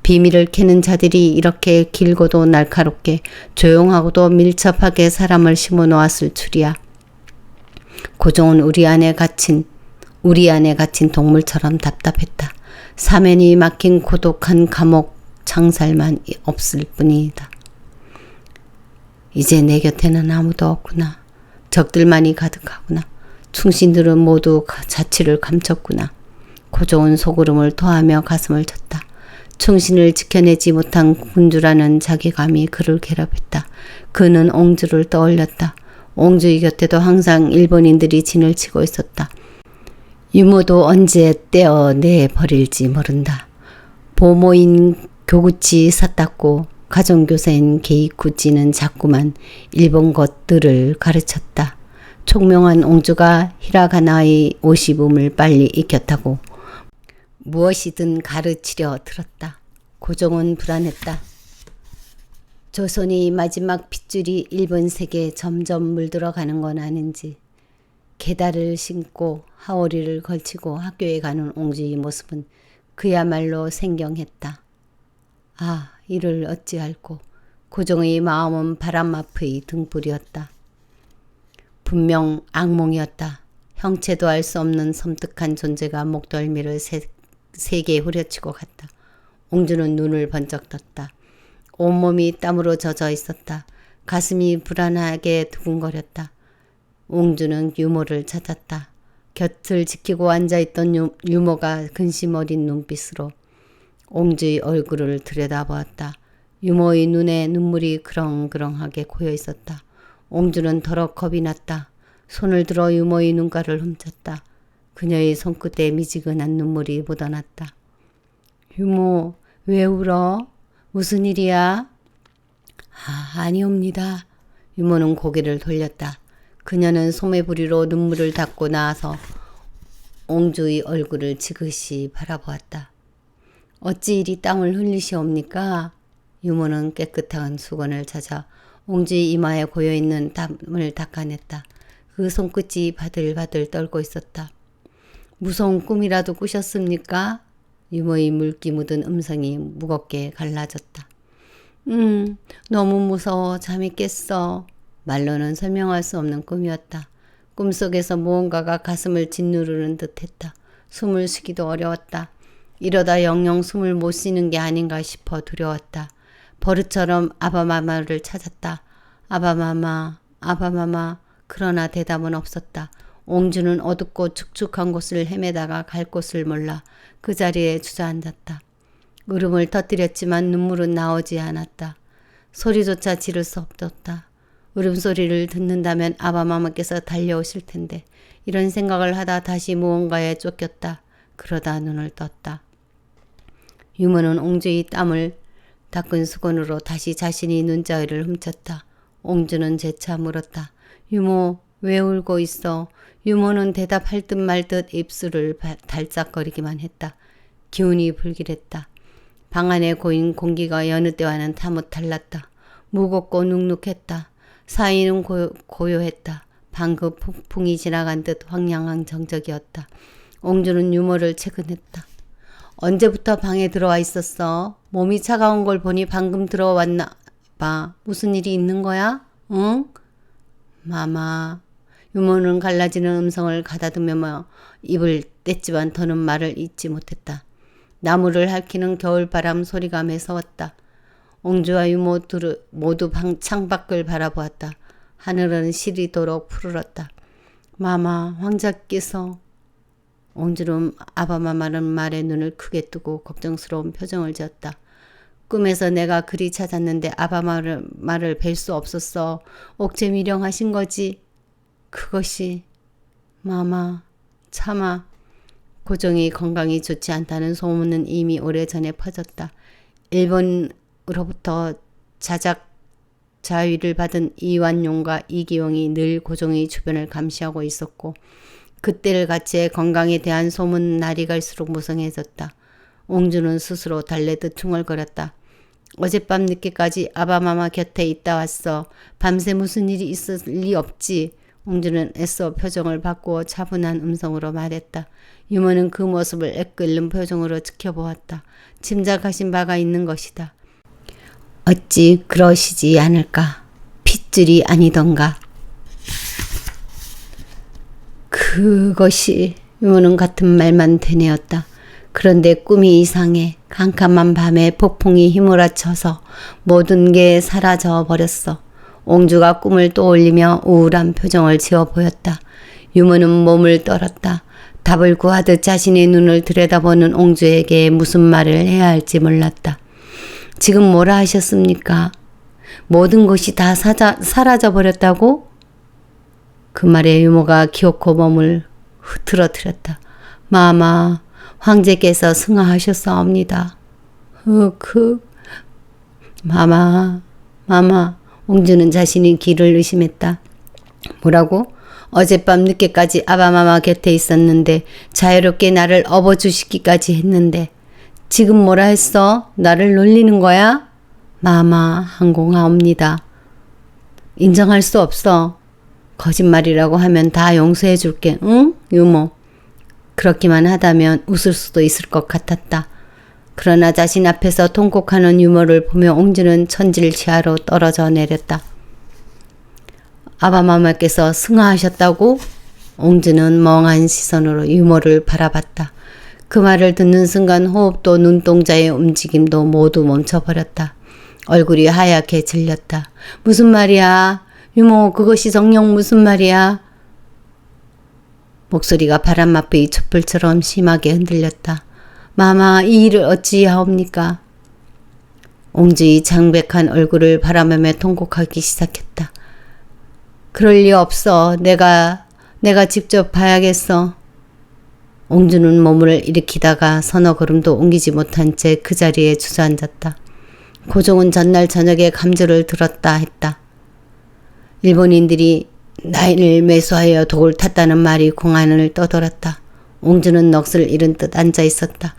비밀을 캐는 자들이 이렇게 길고도 날카롭게 조용하고도 밀접하게 사람을 심어놓았을 줄이야. 고종은 우리 안에 갇힌 동물처럼 답답했다. 사면이 막힌 고독한 감옥 창살만 없을 뿐이다. 이제 내 곁에는 아무도 없구나. 적들만이 가득하구나. 충신들은 모두 자취를 감췄구나. 고종은 속으름을 토하며 가슴을 쳤다. 충신을 지켜내지 못한 군주라는 자괴감이 그를 괴롭혔다. 그는 옹주를 떠올렸다. 옹주의 곁에도 항상 일본인들이 진을 치고 있었다. 유모도 언제 떼어내 버릴지 모른다. 보모인 교구치 사타고 가정교사인 게이쿠치는 자꾸만 일본 것들을 가르쳤다. 총명한 옹주가 히라가나의 50음을 빨리 익혔다고 무엇이든 가르치려 들었다. 고종은 불안했다. 조선이 마지막 핏줄이 일본 세계에 점점 물들어가는 건 아닌지. 계다를 신고 하오리를 걸치고 학교에 가는 옹주의 모습은 그야말로 생경했다. 아, 이를 어찌할꼬. 고종의 마음은 바람 앞의 등불이었다. 분명 악몽이었다. 형체도 알 수 없는 섬뜩한 존재가 목덜미를 세게 후려치고 갔다. 옹주는 눈을 번쩍 떴다. 온몸이 땀으로 젖어 있었다. 가슴이 불안하게 두근거렸다. 옹주는 유모를 찾았다. 곁을 지키고 앉아있던 유모가 근심 어린 눈빛으로 옹주의 얼굴을 들여다보았다. 유모의 눈에 눈물이 그렁그렁하게 고여 있었다. 옹주는 더러 겁이 났다. 손을 들어 유모의 눈가를 훔쳤다. 그녀의 손끝에 미지근한 눈물이 묻어났다. 유모, 왜 울어? 무슨 일이야? 아니옵니다. 유모는 고개를 돌렸다. 그녀는 소매부리로 눈물을 닦고 나와서 옹주의 얼굴을 지그시 바라보았다. 어찌 이리 땀을 흘리시옵니까? 유모는 깨끗한 수건을 찾아 옹주의 이마에 고여있는 땀을 닦아냈다. 그 손끝이 바들바들 떨고 있었다. 무서운 꿈이라도 꾸셨습니까? 유모의 물기 묻은 음성이 무겁게 갈라졌다. 너무 무서워 잠이 깼어. 말로는 설명할 수 없는 꿈이었다. 꿈속에서 무언가가 가슴을 짓누르는 듯했다. 숨을 쉬기도 어려웠다. 이러다 영영 숨을 못 쉬는 게 아닌가 싶어 두려웠다. 버릇처럼 아바마마를 찾았다. 아바마마, 아바마마. 그러나 대답은 없었다. 옹주는 어둡고 축축한 곳을 헤매다가 갈 곳을 몰라 그 자리에 주저앉았다. 울음을 터뜨렸지만 눈물은 나오지 않았다. 소리조차 지를 수 없었다. 울음소리를 듣는다면 아바마마께서 달려오실 텐데 이런 생각을 하다 다시 무언가에 쫓겼다. 그러다 눈을 떴다. 유모는 옹주의 땀을 닦은 수건으로 다시 자신이 눈자위를 훔쳤다. 옹주는 재차 물었다. 유모, 왜 울고 있어? 유모는 대답할 듯 말 듯 입술을 달싹거리기만 했다. 기운이 불길했다. 방 안에 고인 공기가 여느 때와는 사뭇 달랐다. 무겁고 눅눅했다. 사이는 고요했다. 방금 폭풍이 지나간 듯 황량한 정적이었다. 옹주는 유모를 체근했다. 언제부터 방에 들어와 있었어? 몸이 차가운 걸 보니 방금 들어왔나 봐. 무슨 일이 있는 거야? 응? 마마. 유모는 갈라지는 음성을 가다듬으며 입을 뗐지만 더는 말을 잇지 못했다. 나무를 핥히는 겨울바람 소리가 매서웠다. 옹주와 유모 모두 창밖을 바라보았다. 하늘은 시리도록 푸르렀다. 마마, 황자께서. 옹주는 아바마마는 말에 눈을 크게 뜨고 걱정스러운 표정을 지었다. 꿈에서 내가 그리 찾았는데 아바마를 뵐 수 없었어. 옥체 미령하신 거지. 그것이. 마마, 차마. 고종이 건강이 좋지 않다는 소문은 이미 오래전에 퍼졌다. 일본으로부터 자위를 받은 이완용과 이기용이 늘 고종의 주변을 감시하고 있었고 그때를 같이 건강에 대한 소문 날이 갈수록 무성해졌다. 옹주는 스스로 달래듯 중얼거렸다. 어젯밤 늦게까지 아바마마 곁에 있다 왔어. 밤새 무슨 일이 있을 리 없지. 옹주는 애써 표정을 바꾸어 차분한 음성으로 말했다. 유모는 그 모습을 애끓는 표정으로 지켜보았다. 짐작하신 바가 있는 것이다. 어찌 그러시지 않을까? 핏줄이 아니던가. 그것이. 유모는 같은 말만 되뇌었다. 그런데 꿈이 이상해. 캄캄한 밤에 폭풍이 휘몰아쳐서 모든 게 사라져 버렸어. 옹주가 꿈을 떠올리며 우울한 표정을 지어 보였다. 유모는 몸을 떨었다. 답을 구하듯 자신의 눈을 들여다보는 옹주에게 무슨 말을 해야 할지 몰랐다. 지금 뭐라 하셨습니까? 모든 것이 다 사라져 버렸다고? 그 말에 유모가 기어코 몸을 흐트러뜨렸다. 마마, 황제께서 승하하셨사옵니다. 마마. 옹주는 자신이 귀를 의심했다. 뭐라고? 어젯밤 늦게까지 아바마마 곁에 있었는데 자유롭게 나를 업어주시기까지 했는데 지금 뭐라 했어? 나를 놀리는 거야? 마마, 항공하옵니다. 인정할 수 없어. 거짓말이라고 하면 다 용서해 줄게. 응? 유모. 그렇기만 하다면 웃을 수도 있을 것 같았다. 그러나 자신 앞에서 통곡하는 유모를 보며 옹주는 천질치하로 떨어져 내렸다. 아바마마께서 승하하셨다고? 옹주는 멍한 시선으로 유모를 바라봤다. 그 말을 듣는 순간 호흡도 눈동자의 움직임도 모두 멈춰버렸다. 얼굴이 하얗게 질렸다. 무슨 말이야? 유모, 그것이 정녕 무슨 말이야? 목소리가 바람맞이 촛불처럼 심하게 흔들렸다. 마마, 이 일을 어찌하옵니까? 옹주의 창백한 얼굴을 바라보며 통곡하기 시작했다. 그럴 리 없어. 내가 직접 봐야겠어. 옹주는 몸을 일으키다가 서너 걸음도 옮기지 못한 채 그 자리에 주저앉았다. 고종은 전날 저녁에 감조를 들었다 했다. 일본인들이 나이를 매수하여 독을 탔다는 말이 공안을 떠돌았다. 옹주는 넋을 잃은 듯 앉아 있었다.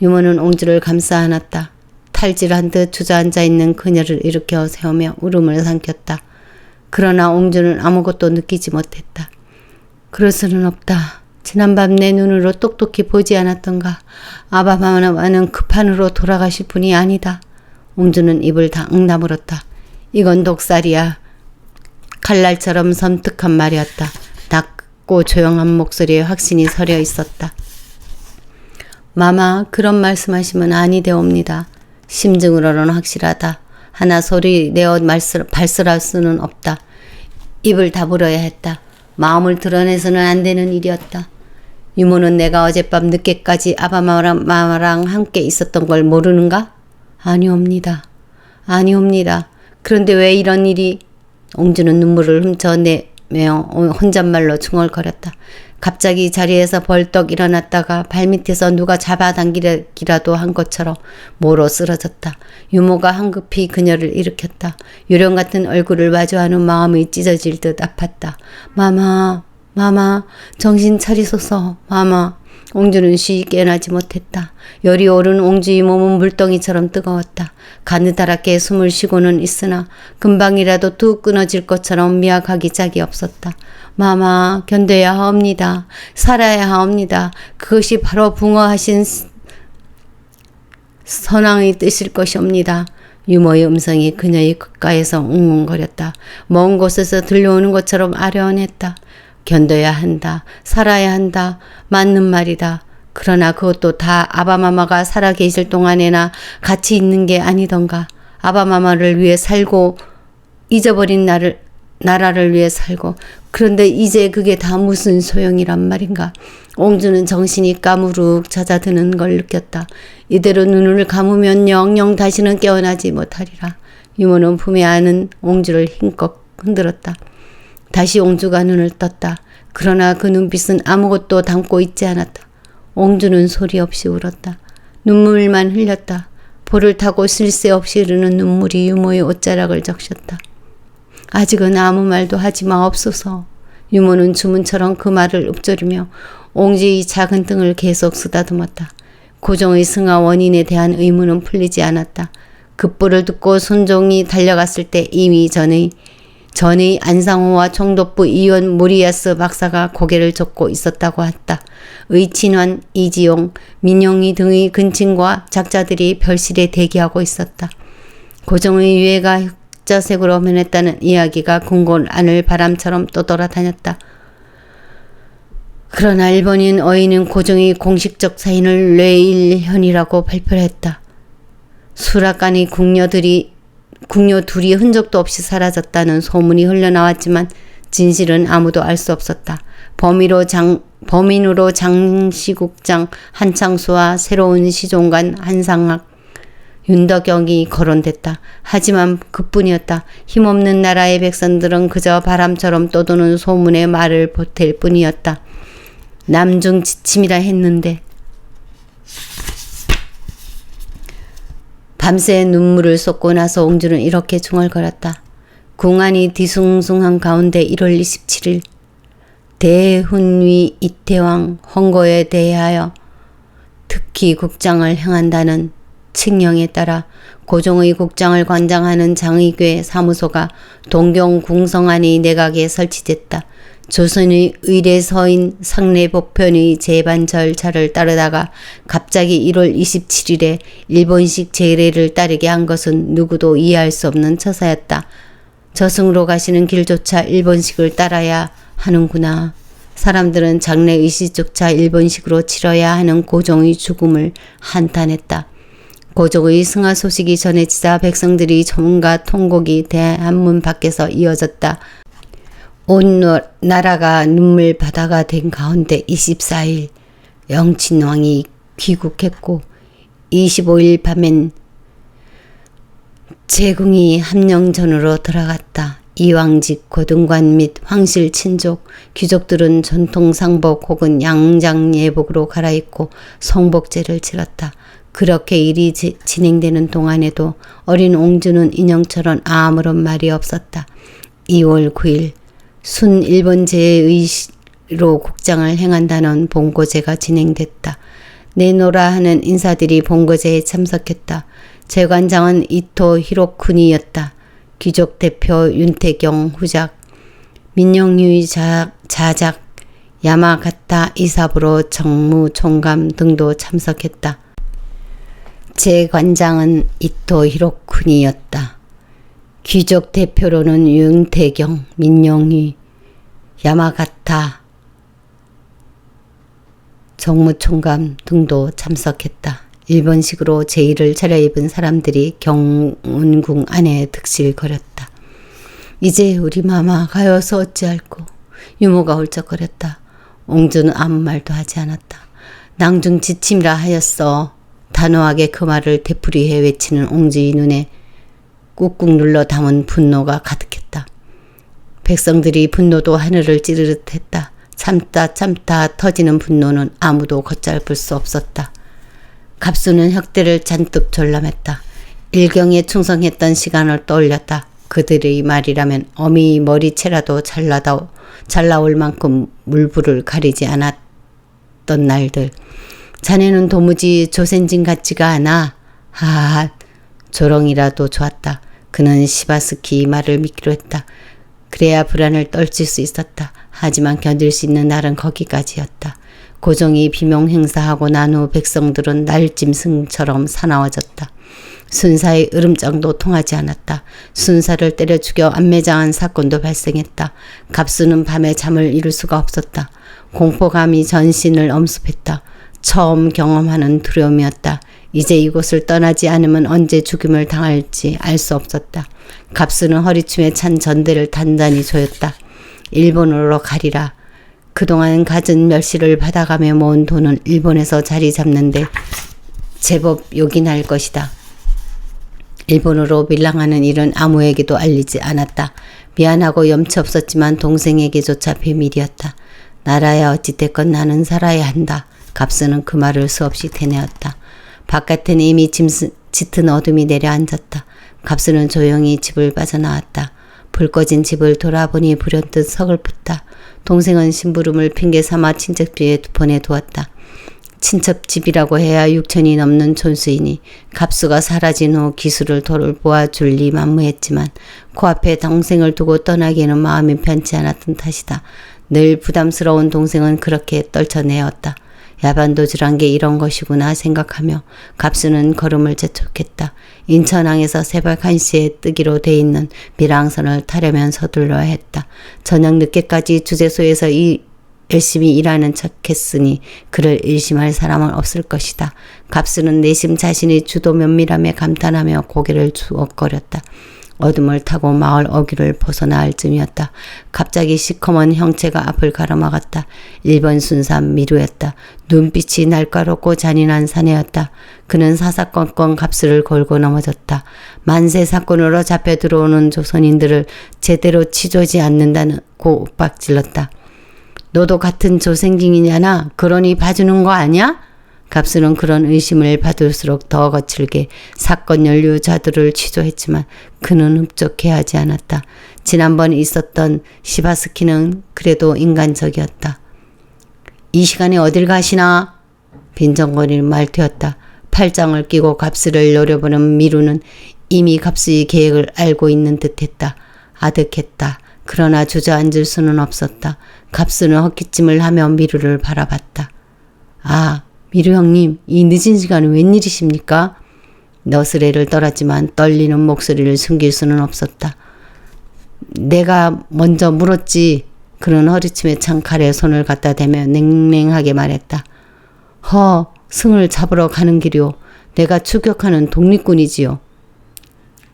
유모는 옹주를 감싸 안았다. 탈질한 듯 주저앉아 있는 그녀를 일으켜 세우며 울음을 삼켰다. 그러나 옹주는 아무것도 느끼지 못했다. 그럴 수는 없다. 지난밤 내 눈으로 똑똑히 보지 않았던가. 아바마마는 그 판으로 돌아가실 분이 아니다. 옹주는 입을 당 다물었다. 이건 독살이야. 칼날처럼 섬뜩한 말이었다. 낮고 조용한 목소리에 확신이 서려 있었다. 마마, 그런 말씀하시면 아니 되옵니다. 심증으로는 확실하다. 하나 소리 내어 발설할 수는 없다. 입을 다물어야 했다. 마음을 드러내서는 안 되는 일이었다. 유모는 내가 어젯밤 늦게까지 아바마랑 함께 있었던 걸 모르는가? 아니옵니다. 아니옵니다. 그런데 왜 이런 일이? 옹주는 눈물을 훔쳐내며 혼잣말로 중얼거렸다. 갑자기 자리에서 벌떡 일어났다가 발밑에서 누가 잡아당기기라도 한 것처럼 모로 쓰러졌다. 유모가 황급히 그녀를 일으켰다. 요령 같은 얼굴을 마주하는 마음이 찢어질 듯 아팠다. 마마, 정신 차리소서, 마마. 옹주는 쉬이 깨어나지 못했다. 열이 오른 옹주의 몸은 물덩이처럼 뜨거웠다. 가느다랗게 숨을 쉬고는 있으나 금방이라도 뚝 끊어질 것처럼 미약하기 짝이 없었다. 마마, 견뎌야 하옵니다. 살아야 하옵니다. 그것이 바로 붕어하신 선왕의 뜻일 것이옵니다. 유모의 음성이 그녀의 귓가에서 웅웅거렸다. 먼 곳에서 들려오는 것처럼 아련했다. 견뎌야 한다. 살아야 한다. 맞는 말이다. 그러나 그것도 다 아바마마가 살아계실 동안에나 같이 있는 게 아니던가. 아바마마를 위해 살고 잊어버린 나라를 위해 살고. 그런데 이제 그게 다 무슨 소용이란 말인가. 옹주는 정신이 까무룩 잦아드는 걸 느꼈다. 이대로 눈을 감으면 영영 다시는 깨어나지 못하리라. 유모는 품에 안은 옹주를 힘껏 흔들었다. 다시 옹주가 눈을 떴다. 그러나 그 눈빛은 아무것도 담고 있지 않았다. 옹주는 소리 없이 울었다. 눈물만 흘렸다. 볼을 타고 쉴 새 없이 흐르는 눈물이 유모의 옷자락을 적셨다. 아직은 아무 말도 하지 마옵소서. 유모는 주문처럼 그 말을 읊조리며 옹주의 작은 등을 계속 쓰다듬었다. 고종의 승하 원인에 대한 의문은 풀리지 않았다. 급부를 듣고 손종이 달려갔을 때 이미 전의 안상호와 총독부 의원 모리아스 박사가 고개를 젓고 있었다고 했다. 의친환, 이지용, 민영희 등의 근친과 작자들이 별실에 대기하고 있었다. 고종의 유해가 흑자색으로 변했다는 이야기가 궁궐 안을 바람처럼 떠돌아다녔다. 그러나 일본인 어인은 고종의 공식적 사인을 뇌일현이라고 발표를 했다. 수락관의 궁녀 둘이 흔적도 없이 사라졌다는 소문이 흘러나왔지만 진실은 아무도 알 수 없었다. 범인으로 장시국장 한창수와 새로운 시종관 한상학, 윤덕영이 거론됐다. 하지만 그뿐이었다. 힘없는 나라의 백성들은 그저 바람처럼 떠도는 소문의 말을 보탤 뿐이었다. 남중 지침이라 했는데. 밤새 눈물을 쏟고 나서 옹주는 이렇게 중얼거렸다. 궁안이 뒤숭숭한 가운데 1월 27일 대훈위 이태왕 헌거에 대하여 특히 국장을 행한다는 칙령에 따라 고종의 국장을 관장하는 장의궤 사무소가 동경 궁성안의 내각에 설치됐다. 조선의 의례서인 상례법편의 제반 절차를 따르다가 갑자기 1월 27일에 일본식 제례를 따르게 한 것은 누구도 이해할 수 없는 처사였다. 저승으로 가시는 길조차 일본식을 따라야 하는구나. 사람들은 장례 의식조차 일본식으로 치러야 하는 고종의 죽음을 한탄했다. 고종의 승하 소식이 전해지자 백성들이 전가 통곡이 대한문 밖에서 이어졌다. 온 나라가 눈물 바다가 된 가운데 24일 영친왕이 귀국했고 25일 밤엔 제궁이 함령전으로 들어갔다. 이왕직 고등관 및 황실 친족, 귀족들은 전통상복 혹은 양장예복으로 갈아입고 성복제를 치렀다. 그렇게 일이 진행되는 동안에도 어린 옹주는 인형처럼 아무런 말이 없었다. 2월 9일 순 일본제의로 국장을 행한다는 봉고제가 진행됐다. 내노라 하는 인사들이 봉고제에 참석했다. 제관장은 이토 히로쿠니였다. 귀족 대표 윤태경 후작, 민영유의 자작, 야마가타 이사부로 정무총감 등도 참석했다. 제관장은 이토 히로쿠니였다. 귀족 대표로는 윤태경, 민영희, 야마가타, 정무총감 등도 참석했다. 일본식으로 제의를 차려입은 사람들이 경운궁 안에 득실거렸다. 이제 우리 마마 가여서 어찌할꼬. 유모가 훌쩍거렸다. 옹주는 아무 말도 하지 않았다. 낭중 지침이라 하였어. 단호하게 그 말을 되풀이해 외치는 옹주의 눈에 꾹꾹 눌러 담은 분노가 가득했다. 백성들이 분노도 하늘을 찌르듯 했다. 참다 터지는 분노는 아무도 걷잡을 수 없었다. 갑수는 혁대를 잔뜩 졸라맸다. 일경에 충성했던 시간을 떠올렸다. 그들의 말이라면 어미 머리채라도 잘 나올 만큼 물불을 가리지 않았던 날들. 자네는 도무지 조센진 같지가 않아. 하하, 조롱이라도 좋았다. 그는 시바스키 말을 믿기로 했다. 그래야 불안을 떨칠 수 있었다. 하지만 견딜 수 있는 날은 거기까지였다. 고종이 비명 행사하고 난 후 백성들은 날짐승처럼 사나워졌다. 순사의 으름장도 통하지 않았다. 순사를 때려 죽여 안매장한 사건도 발생했다. 갑수는 밤에 잠을 이룰 수가 없었다. 공포감이 전신을 엄습했다. 처음 경험하는 두려움이었다. 이제 이곳을 떠나지 않으면 언제 죽임을 당할지 알 수 없었다. 갑수는 허리춤에 찬 전대를 단단히 조였다. 일본으로 가리라. 그동안 갖은 멸시를 받아가며 모은 돈은 일본에서 자리 잡는데 제법 요긴할 것이다. 일본으로 밀항하는 일은 아무에게도 알리지 않았다. 미안하고 염치 없었지만 동생에게조차 비밀이었다. 나라야 어찌됐건 나는 살아야 한다. 갑수는 그 말을 수없이 되뇌었다. 바깥엔 이미 짙은 어둠이 내려앉았다. 갑수는 조용히 집을 빠져나왔다. 불 꺼진 집을 돌아보니 불현듯 서글펐다. 동생은 심부름을 핑계 삼아 친척집에 보내두었다. 친척집이라고 해야 6천이 넘는 촌수이니 갑수가 사라진 후 기술을 돌보아줄 리 만무했지만 코앞에 동생을 두고 떠나기에는 마음이 편치 않았던 탓이다. 늘 부담스러운 동생은 그렇게 떨쳐내었다. 야반도주란 게 이런 것이구나 생각하며 갑수는 걸음을 재촉했다. 인천항에서 새벽 1시에 뜨기로 돼 있는 밀항선을 타려면 서둘러야 했다. 저녁 늦게까지 주재소에서 열심히 일하는 척했으니 그를 의심할 사람은 없을 것이다. 갑수는 내심 자신이 주도 면밀함에 감탄하며 고개를 주걱거렸다. 어둠을 타고 마을 어귀를 벗어나올 쯤이었다. 갑자기 시커먼 형체가 앞을 가로막았다. 1번 순산 미루였다. 눈빛이 날카롭고 잔인한 사내였다. 그는 사사건건 갑수를 걸고 넘어졌다. 만세 사건으로 잡혀 들어오는 조선인들을 제대로 치조지 않는다고 윽박질렀다. 너도 같은 조생징이냐나? 그러니 봐주는 거 아니야? 갑수는 그런 의심을 받을수록 더 거칠게 사건 연루자들을 취조했지만 그는 흡족해하지 않았다. 지난번 있었던 시바스키는 그래도 인간적이었다. 이 시간에 어딜 가시나? 빈정거리는 말투였다. 팔짱을 끼고 갑수를 노려보는 미루는 이미 갑수의 계획을 알고 있는 듯했다. 아득했다. 그러나 주저앉을 수는 없었다. 갑수는 헛기침을 하며 미루를 바라봤다. 아, 미루 형님, 이 늦은 시간에 웬일이십니까? 너스레를 떨었지만 떨리는 목소리를 숨길 수는 없었다. 내가 먼저 물었지. 그는 허리춤에 찬 칼에 손을 갖다 대며 냉랭하게 말했다. 승을 잡으러 가는 길이오. 내가 추격하는 독립군이지요.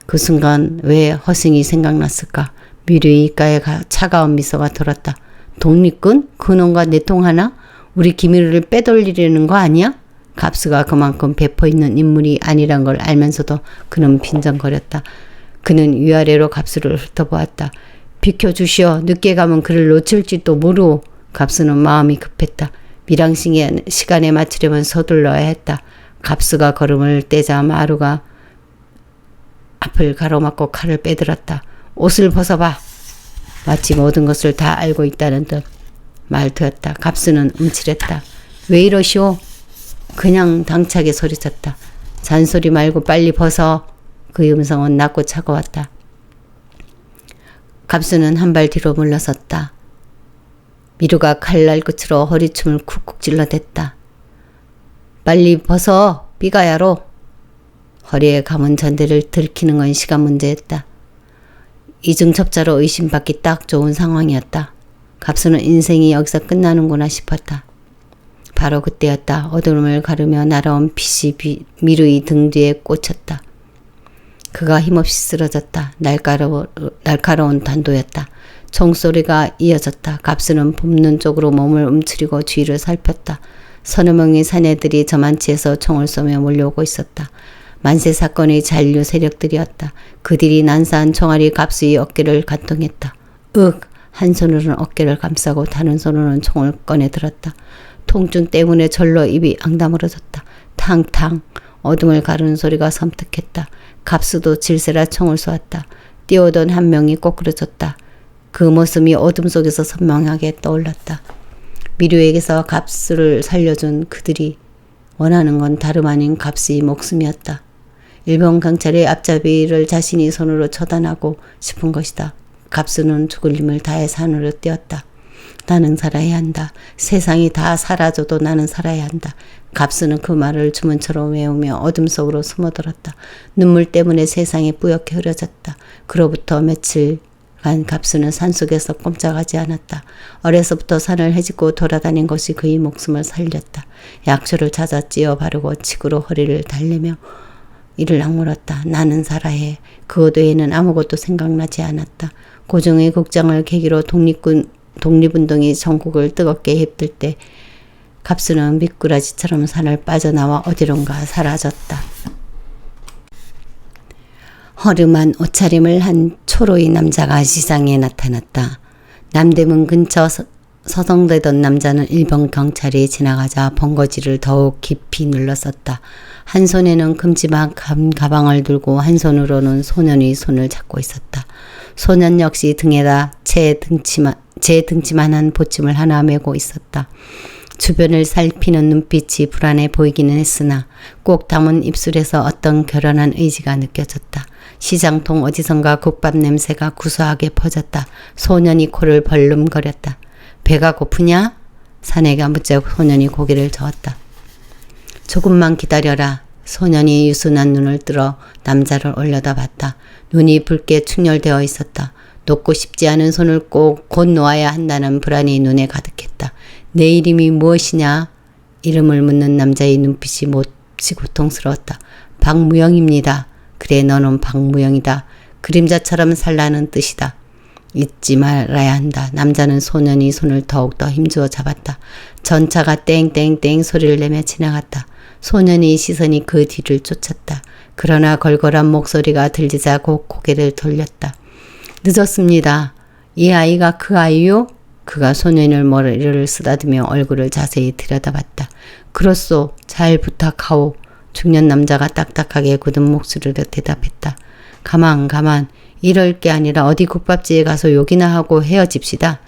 그 순간 왜 허승이 생각났을까? 미루의 입가에 차가운 미소가 돌았다. 독립군? 그놈과 내통하나? 우리 기밀을 빼돌리려는 거 아니야? 갑수가 그만큼 배포있는 인물이 아니란 걸 알면서도 그는 빈정거렸다. 그는 위아래로 갑수를 훑어보았다. 비켜주시오. 늦게 가면 그를 놓칠지도 모르오. 갑수는 마음이 급했다. 밀항 시간에 맞추려면 서둘러야 했다. 갑수가 걸음을 떼자 마루가 앞을 가로막고 칼을 빼들었다. 옷을 벗어봐. 마치 모든 것을 다 알고 있다는 듯 말투였다. 갑수는 움찔했다. 왜 이러시오? 그냥 당차게 소리쳤다. 잔소리 말고 빨리 벗어. 그 음성은 낮고 차가웠다. 갑수는 한 발 뒤로 물러섰다. 미루가 칼날 끝으로 허리춤을 쿡쿡 찔러댔다. 빨리 벗어. 삐가야로. 허리에 감은 전대를 들키는 건 시간 문제였다. 이중첩자로 의심받기 딱 좋은 상황이었다. 갑수는 인생이 여기서 끝나는구나 싶었다. 바로 그때였다. 어둠을 가르며 날아온 빛이 미루의 등 뒤에 꽂혔다. 그가 힘없이 쓰러졌다. 날카로운 단도였다. 총소리가 이어졌다. 갑수는 봄눈 쪽으로 몸을 움츠리고 주위를 살폈다. 서너 명의 사내들이 저만치에서 총을 쏘며 몰려오고 있었다. 만세 사건의 잔류 세력들이었다. 그들이 난사한 총알이 갑수의 어깨를 관통했다. 윽! 한 손으로는 어깨를 감싸고 다른 손으로는 총을 꺼내 들었다. 통증 때문에 절로 입이 앙다물어졌다. 탕탕! 어둠을 가르는 소리가 섬뜩했다. 갑수도 질세라 총을 쏘았다. 뛰어오던 한 명이 꼬꾸러졌다. 그 모습이 어둠 속에서 선명하게 떠올랐다. 미류에게서 갑수를 살려준 그들이 원하는 건 다름 아닌 갑수의 목숨이었다. 일본 경찰의 앞잡이를 자신이 손으로 처단하고 싶은 것이다. 갑수는 죽을 힘을 다해 산으로 뛰었다. 나는 살아야 한다. 세상이 다 사라져도 나는 살아야 한다. 갑수는 그 말을 주문처럼 외우며 어둠 속으로 숨어들었다. 눈물 때문에 세상이 뿌옇게 흐려졌다. 그로부터 며칠간 갑수는 산속에서 꼼짝하지 않았다. 어려서부터 산을 헤집고 돌아다닌 것이 그의 목숨을 살렸다. 약초를 찾아 찧어 바르고 칡으로 허리를 달래며 이를 악물었다. 나는 살아야 해. 그것 외에는 아무것도 생각나지 않았다. 고종의 국장을 계기로 독립운동이 전국을 뜨겁게 휩들 때 갑수는 미꾸라지처럼 산을 빠져나와 어디론가 사라졌다. 허름한 옷차림을 한 초로의 남자가 시장에 나타났다. 남대문 근처 서성대던 남자는 일본 경찰이 지나가자 번거지를 더욱 깊이 눌렀었다. 한 손에는 큼지막한 가방을 들고 한 손으로는 소년의 손을 잡고 있었다. 소년 역시 등에다 제 등치만한 보침을 하나 메고 있었다. 주변을 살피는 눈빛이 불안해 보이기는 했으나 꼭 담은 입술에서 어떤 결연한 의지가 느껴졌다. 시장통 어디선가 국밥 냄새가 구수하게 퍼졌다. 소년이 코를 벌름거렸다. 배가 고프냐? 사내가 묻자 소년이 고개를 저었다. 조금만 기다려라. 소년이 유순한 눈을 뜨러 남자를 올려다봤다. 눈이 붉게 충혈되어 있었다. 놓고 싶지 않은 손을 꼭 곧 놓아야 한다는 불안이 눈에 가득했다. 내 이름이 무엇이냐? 이름을 묻는 남자의 눈빛이 몹시 고통스러웠다. 박무영입니다. 그래, 너는 박무영이다. 그림자처럼 살라는 뜻이다. 잊지 말아야 한다. 남자는 소년이 손을 더욱더 힘주어 잡았다. 전차가 땡땡땡 소리를 내며 지나갔다. 소년의 시선이 그 뒤를 쫓았다. 그러나 걸걸한 목소리가 들리자 곧 고개를 돌렸다. 늦었습니다. 이 아이가 그 아이요? 그가 소년의 머리를 쓰다듬며 얼굴을 자세히 들여다봤다. 그렇소. 잘 부탁하오. 중년 남자가 딱딱하게 굳은 목소리로 대답했다. 가만. 이럴 게 아니라 어디 국밥집에 가서 욕이나 하고 헤어집시다.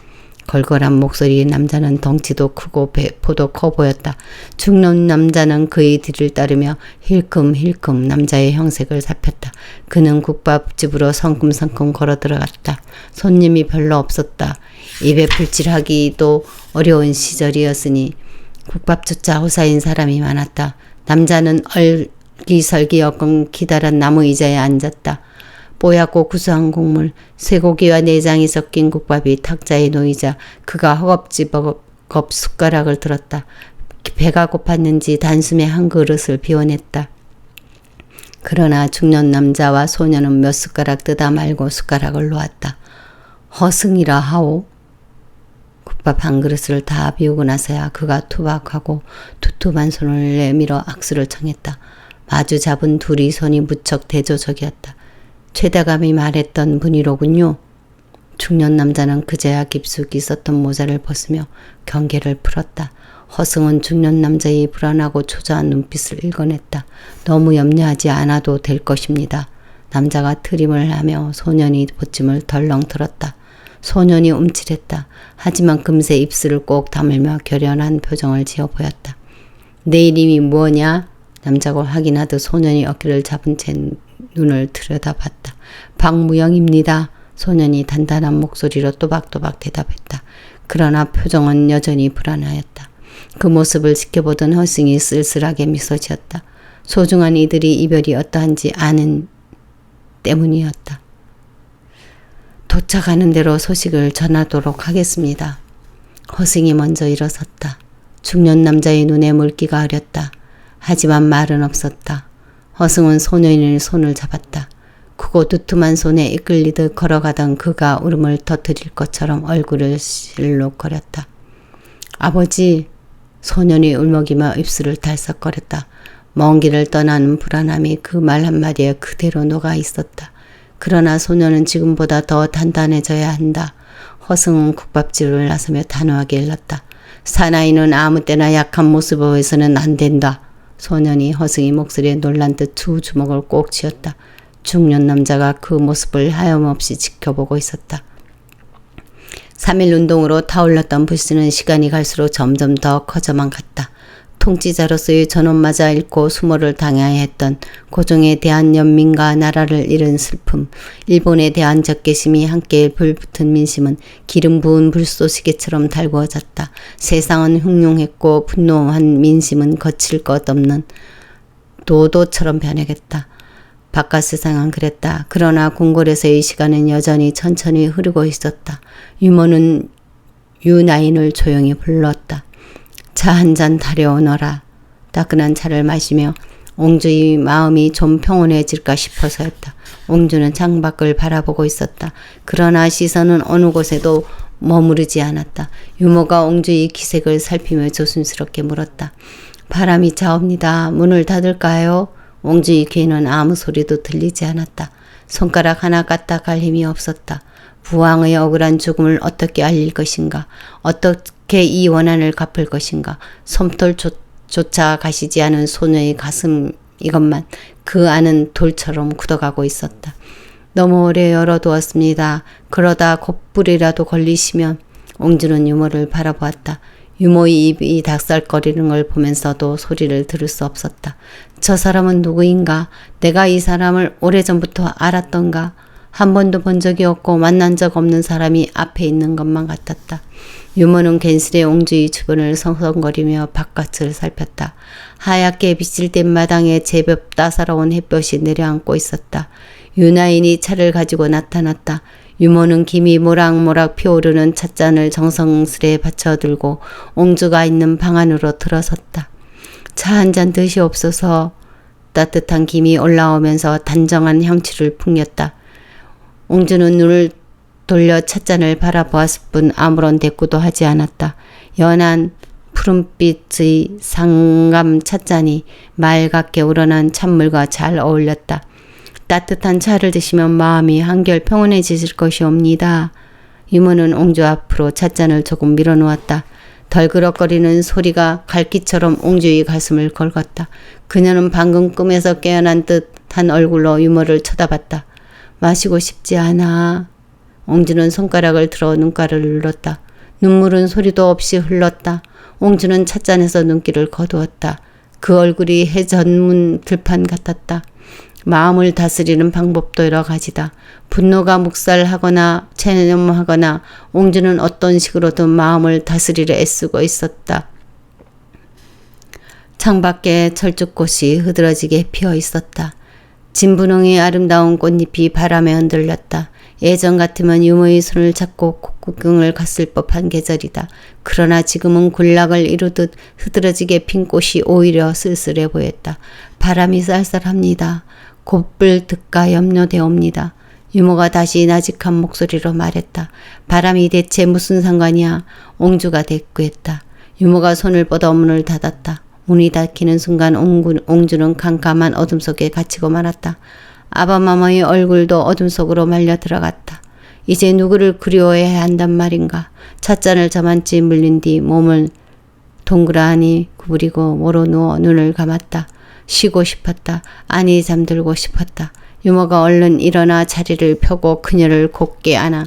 걸걸한 목소리의 남자는 덩치도 크고 배포도 커 보였다. 중년 남자는 그의 뒤를 따르며 힐끔힐끔 남자의 형색을 살폈다. 그는 국밥집으로 성큼성큼 걸어 들어갔다. 손님이 별로 없었다. 입에 풀칠하기도 어려운 시절이었으니 국밥조차 호사인 사람이 많았다. 남자는 얼기설기여금 기다란 나무 의자에 앉았다. 뽀얗고 구수한 국물, 쇠고기와 내장이 섞인 국밥이 탁자에 놓이자 그가 허겁지겁 숟가락을 들었다. 배가 고팠는지 단숨에 한 그릇을 비워냈다. 그러나 중년 남자와 소년은 몇 숟가락 뜨다 말고 숟가락을 놓았다. 허승이라 하오. 국밥 한 그릇을 다 비우고 나서야 그가 투박하고 두툼한 손을 내밀어 악수를 청했다. 마주 잡은 둘이 손이 무척 대조적이었다. 최다감이 말했던 분이로군요. 중년 남자는 그제야 깊숙이 썼던 모자를 벗으며 경계를 풀었다. 허승은 중년 남자의 불안하고 초조한 눈빛을 읽어냈다. 너무 염려하지 않아도 될 것입니다. 남자가 트림을 하며 소년이 보침을 덜렁 들었다. 소년이 움찔했다. 하지만 금세 입술을 꼭 다물며 결연한 표정을 지어 보였다. 내 이름이 뭐냐? 남자가 확인하듯 소년이 어깨를 잡은 채 눈을 들여다봤다. 박무영입니다. 소년이 단단한 목소리로 또박또박 대답했다. 그러나 표정은 여전히 불안하였다. 그 모습을 지켜보던 허승이 쓸쓸하게 미소 지었다. 소중한 이들이 이별이 어떠한지 아는 때문이었다. 도착하는 대로 소식을 전하도록 하겠습니다. 허승이 먼저 일어섰다. 중년 남자의 눈에 물기가 흐렸다. 하지만 말은 없었다. 허승은 소년의 손을 잡았다. 크고 두툼한 손에 이끌리듯 걸어가던 그가 울음을 터뜨릴 것처럼 얼굴을 실룩거렸다. 아버지, 소년이 울먹이며 입술을 달싹거렸다. 먼 길을 떠나는 불안함이 그 말 한마디에 그대로 녹아 있었다. 그러나 소녀는 지금보다 더 단단해져야 한다. 허승은 국밥집을 나서며 단호하게 일렀다. 사나이는 아무 때나 약한 모습을 보여서는 안 된다. 소년이 허승이 목소리에 놀란 듯 두 주먹을 꼭 쥐었다. 중년 남자가 그 모습을 하염없이 지켜보고 있었다. 3.1 운동으로 타올랐던 불씨는 시간이 갈수록 점점 더 커져만 갔다. 통치자로서의 전원마저 잃고 수모를 당해야 했던 고종에 대한 연민과 나라를 잃은 슬픔, 일본에 대한 적개심이 함께 불붙은 민심은 기름 부은 불쏘시개처럼 달구어졌다. 세상은 흉흉했고 분노한 민심은 거칠 것 없는 노도처럼 변해겠다. 바깥 세상은 그랬다. 그러나 궁궐에서의 시간은 여전히 천천히 흐르고 있었다. 유모는 유나인을 조용히 불렀다. 차 한 잔 타려오너라. 따끈한 차를 마시며 옹주의 마음이 좀 평온해질까 싶어서였다. 옹주는 창밖을 바라보고 있었다. 그러나 시선은 어느 곳에도 머무르지 않았다. 유모가 옹주의 기색을 살피며 조심스럽게 물었다. 바람이 차옵니다. 문을 닫을까요? 옹주의 귀에는 아무 소리도 들리지 않았다. 손가락 하나 까딱 할 힘이 없었다. 부왕의 억울한 죽음을 어떻게 알릴 것인가? 어떻게 이 원한을 갚을 것인가? 솜털조차 가시지 않은 소녀의 가슴 이것만 그 안은 돌처럼 굳어가고 있었다. 너무 오래 열어두었습니다. 그러다 곧불이라도 걸리시면. 옹주는 유모를 바라보았다. 유모의 입이 닭살거리는 걸 보면서도 소리를 들을 수 없었다. 저 사람은 누구인가? 내가 이 사람을 오래전부터 알았던가? 한 번도 본 적이 없고 만난 적 없는 사람이 앞에 있는 것만 같았다. 유모는 괜스레 옹주의 주변을 성성거리며 바깥을 살폈다. 하얗게 비칠된 마당에 제법 따사로운 햇볕이 내려앉고 있었다. 유나인이 차를 가지고 나타났다. 유모는 김이 모락모락 피어오르는 찻잔을 정성스레 받쳐들고 옹주가 있는 방 안으로 들어섰다. 차 한 잔 드시옵소서. 따뜻한 김이 올라오면서 단정한 향취를 풍겼다. 옹주는 눈을 돌려 찻잔을 바라보았을 뿐 아무런 대꾸도 하지 않았다. 연한 푸른빛의 상감 찻잔이 맑게 우러난 찬물과 잘 어울렸다. 따뜻한 차를 드시면 마음이 한결 평온해지실 것이옵니다. 유모는 옹주 앞으로 찻잔을 조금 밀어놓았다. 덜그럭거리는 소리가 갈기처럼 옹주의 가슴을 긁었다. 그녀는 방금 꿈에서 깨어난 듯한 얼굴로 유모를 쳐다봤다. 마시고 싶지 않아. 옹주는 손가락을 들어 눈가를 눌렀다. 눈물은 소리도 없이 흘렀다. 옹주는 찻잔에서 눈길을 거두었다. 그 얼굴이 해전문 들판 같았다. 마음을 다스리는 방법도 여러 가지다. 분노가 묵살하거나 체념하거나 옹주는 어떤 식으로든 마음을 다스리려 애쓰고 있었다. 창밖에 철쭉꽃이 흐드러지게 피어 있었다. 진분홍의 아름다운 꽃잎이 바람에 흔들렸다. 예전 같으면 유모의 손을 잡고 콧구경을 갔을 법한 계절이다. 그러나 지금은 군락을 이루듯 흐드러지게 핀 꽃이 오히려 쓸쓸해 보였다. 바람이 쌀쌀합니다. 곧불 득가 염려되옵니다. 유모가 다시 나직한 목소리로 말했다. 바람이 대체 무슨 상관이야? 옹주가 대꾸했다. 유모가 손을 뻗어 문을 닫았다. 문이 닫히는 순간 옹주는 캄캄한 어둠 속에 갇히고 말았다. 아바마마의 얼굴도 어둠 속으로 말려 들어갔다. 이제 누구를 그리워해야 한단 말인가. 찻잔을 저만치 물린 뒤 몸을 동그라니 구부리고 모로 누워 눈을 감았다. 쉬고 싶었다. 아니 잠들고 싶었다. 유모가 얼른 일어나 자리를 펴고 그녀를 곧게 안아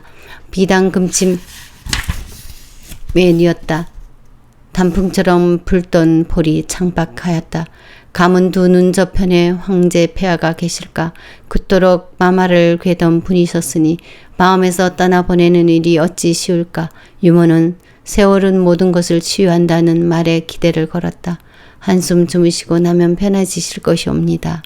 비단 금침에 뉘었다. 단풍처럼 불던 볼이 창박하였다. 감은 두 눈 저편에 황제 폐하가 계실까. 그토록 마마를 괴던 분이셨으니 마음에서 떠나보내는 일이 어찌 쉬울까. 유모는 세월은 모든 것을 치유한다는 말에 기대를 걸었다. 한숨 주무시고 나면 편해지실 것이옵니다.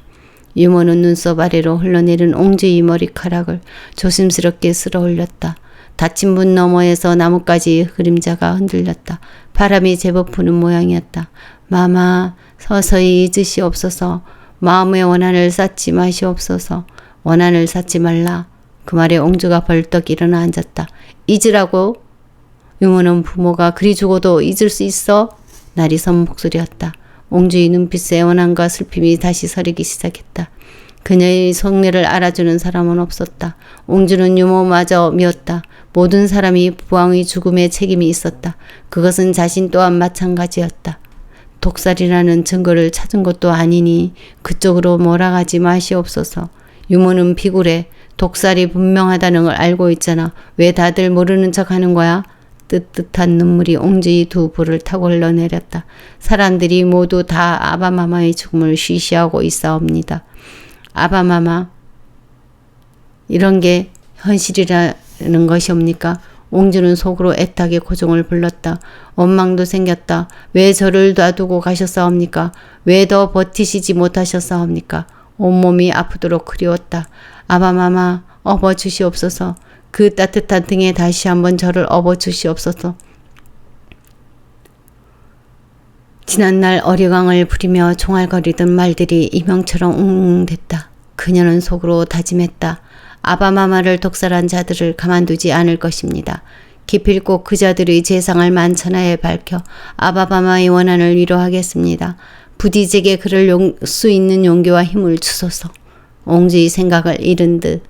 유모는 눈썹 아래로 흘러내린 옹주의 머리카락을 조심스럽게 쓸어 올렸다. 닫힌 문 너머에서 나뭇가지 그림자가 흔들렸다. 바람이 제법 부는 모양이었다. 마마, 서서히 잊으시옵소서. 마음의 원한을 쌓지 마시옵소서. 원한을 쌓지 말라. 그 말에 옹주가 벌떡 일어나 앉았다. 잊으라고? 유모는 부모가 그리 죽어도 잊을 수 있어? 날이 선 목소리였다. 옹주의 눈빛에 원한과 슬픔이 다시 서리기 시작했다. 그녀의 속내를 알아주는 사람은 없었다. 옹주는 유모마저 미웠다. 모든 사람이 부왕의 죽음에 책임이 있었다. 그것은 자신 또한 마찬가지였다. 독살이라는 증거를 찾은 것도 아니니 그쪽으로 몰아가지 마시옵소서. 유모는 비굴해. 독살이 분명하다는 걸 알고 있잖아. 왜 다들 모르는 척 하는 거야? 뜨뜻한 눈물이 옹주의 두 볼을 타고 흘러내렸다. 사람들이 모두 다 아바마마의 죽음을 쉬쉬하고 있사옵니다. 아바마마, 이런 게 현실이라는 것이옵니까? 옹주는 속으로 애타게 고종을 불렀다. 원망도 생겼다. 왜 저를 놔두고 가셨사옵니까? 왜 더 버티시지 못하셨사옵니까? 온몸이 아프도록 그리웠다. 아바마마, 업어주시옵소서. 그 따뜻한 등에 다시 한번 저를 업어주시옵소서. 지난날 어리광을 부리며 총알거리던 말들이 이명처럼 웅웅댔다. 그녀는 속으로 다짐했다. 아바마마를 독살한 자들을 가만두지 않을 것입니다. 기필코 그 자들의 재상을 만천하에 밝혀 아바마마의 원한을 위로하겠습니다. 부디 제게 그럴 수 있는 용기와 힘을 주소서. 옹주의 생각을 읽은 듯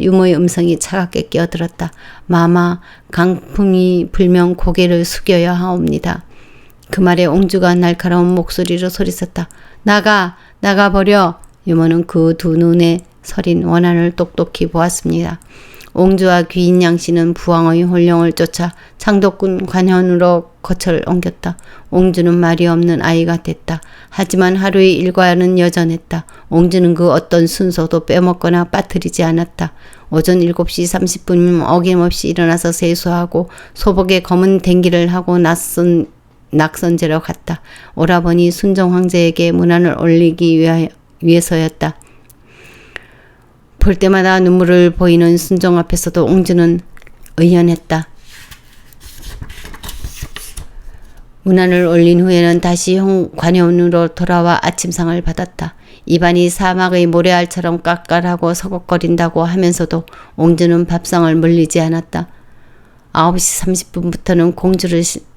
유모의 음성이 차갑게 끼어들었다. 마마, 강풍이 불면 고개를 숙여야 하옵니다. 그 말에 옹주가 날카로운 목소리로 소리쳤다. 나가버려. 유모는 그 두 눈에 서린 원한을 똑똑히 보았습니다. 옹주와 귀인 양씨는 부왕의 혼령을 쫓아 창덕군 관현으로 거처를 옮겼다. 옹주는 말이 없는 아이가 됐다. 하지만 하루의 일과는 여전했다. 옹주는 그 어떤 순서도 빼먹거나 빠뜨리지 않았다. 오전 7시 30분이면 어김없이 일어나서 세수하고 소복에 검은 댕기를 하고 낙선제로 갔다. 오라버니 순정 황제에게 문안을 올리기 위해서였다. 볼 때마다 눈물을 보이는 순정 앞에서도 옹주는 의연했다. 문안을 올린 후에는 다시 관현으로 돌아와 아침상을 받았다. 입안이 사막의 모래알처럼 깎깔하고 서걱거린다고 하면서도 옹주는 밥상을 물리지 않았다. 9시 30분부터는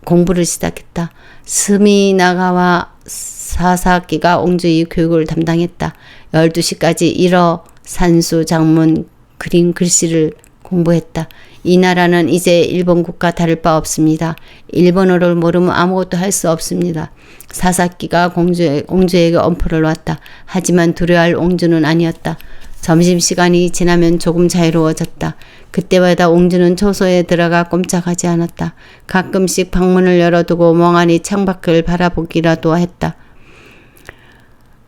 공부를 시작했다. 스미나가와 사사키가 옹주의 교육을 담당했다. 12시까지 일어 산수, 장문, 그림, 글씨를 공부했다. 이 나라는 이제 일본국과 다를 바 없습니다. 일본어를 모르면 아무것도 할 수 없습니다. 사사키가 옹주에게 엄포를 놨다. 하지만 두려워할 옹주는 아니었다. 점심시간이 지나면 조금 자유로워졌다. 그때마다 옹주는 초소에 들어가 꼼짝하지 않았다. 가끔씩 방문을 열어두고 멍하니 창밖을 바라보기라도 했다.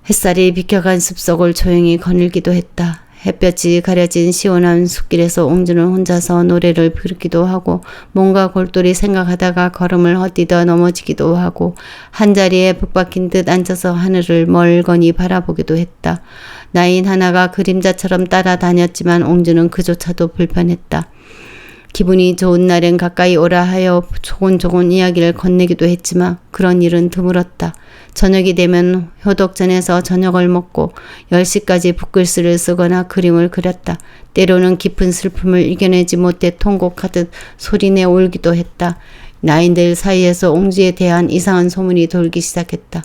햇살이 비켜간 숲속을 조용히 거닐기도 했다. 햇볕이 가려진 시원한 숲길에서 옹주는 혼자서 노래를 부르기도 하고 뭔가 골똘히 생각하다가 걸음을 헛디뎌 넘어지기도 하고 한자리에 북박힌 듯 앉아서 하늘을 멀거니 바라보기도 했다. 나인 하나가 그림자처럼 따라다녔지만 옹주는 그조차도 불편했다. 기분이 좋은 날엔 가까이 오라 하여 조곤조곤 이야기를 건네기도 했지만 그런 일은 드물었다. 저녁이 되면 효독전에서 저녁을 먹고 10시까지 붓글씨를 쓰거나 그림을 그렸다. 때로는 깊은 슬픔을 이겨내지 못해 통곡하듯 소리내 울기도 했다. 나인들 사이에서 옹주에 대한 이상한 소문이 돌기 시작했다.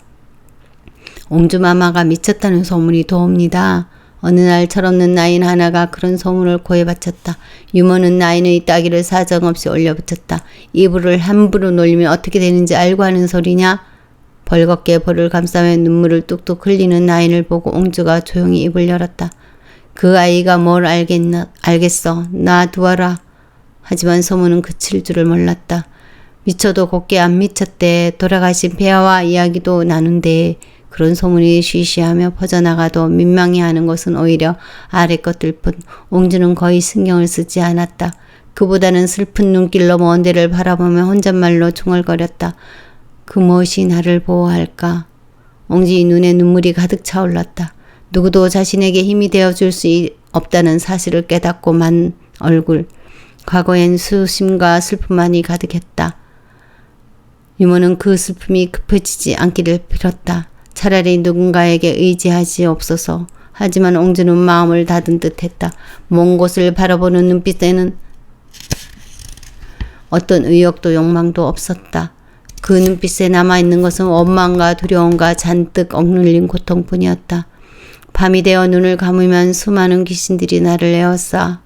옹주마마가 미쳤다는 소문이 도옵니다. 어느 날 철없는 나인 하나가 그런 소문을 고해 바쳤다. 유모는 나인의 따기를 사정없이 올려붙였다. 이불을 함부로 놀리면 어떻게 되는지 알고 하는 소리냐? 벌겋게 볼을 감싸며 눈물을 뚝뚝 흘리는 나인을 보고 옹주가 조용히 입을 열었다. 그 아이가 뭘 알겠어. 놔두어라. 하지만 소문은 그칠 줄을 몰랐다. 미쳐도 곱게 안 미쳤대. 돌아가신 폐하와 이야기도 나눈대. 그런 소문이 쉬쉬하며 퍼져나가도 민망해하는 것은 오히려 아래 것들 뿐. 옹주는 거의 신경을 쓰지 않았다. 그보다는 슬픈 눈길로 먼 데를 바라보며 혼잣말로 중얼거렸다. 그 무엇이 나를 보호할까? 옹주의 눈에 눈물이 가득 차올랐다. 누구도 자신에게 힘이 되어줄 수 없다는 사실을 깨닫고 만 얼굴. 과거엔 수심과 슬픔만이 가득했다. 유모는 그 슬픔이 급해지지 않기를 빌었다. 차라리 누군가에게 의지하지옵소서. 하지만 옹주는 마음을 다든 듯했다. 먼 곳을 바라보는 눈빛에는 어떤 의욕도 욕망도 없었다. 그 눈빛에 남아있는 것은 원망과 두려움과 잔뜩 억눌린 고통뿐이었다. 밤이 되어 눈을 감으면 수많은 귀신들이 나를 에워싸.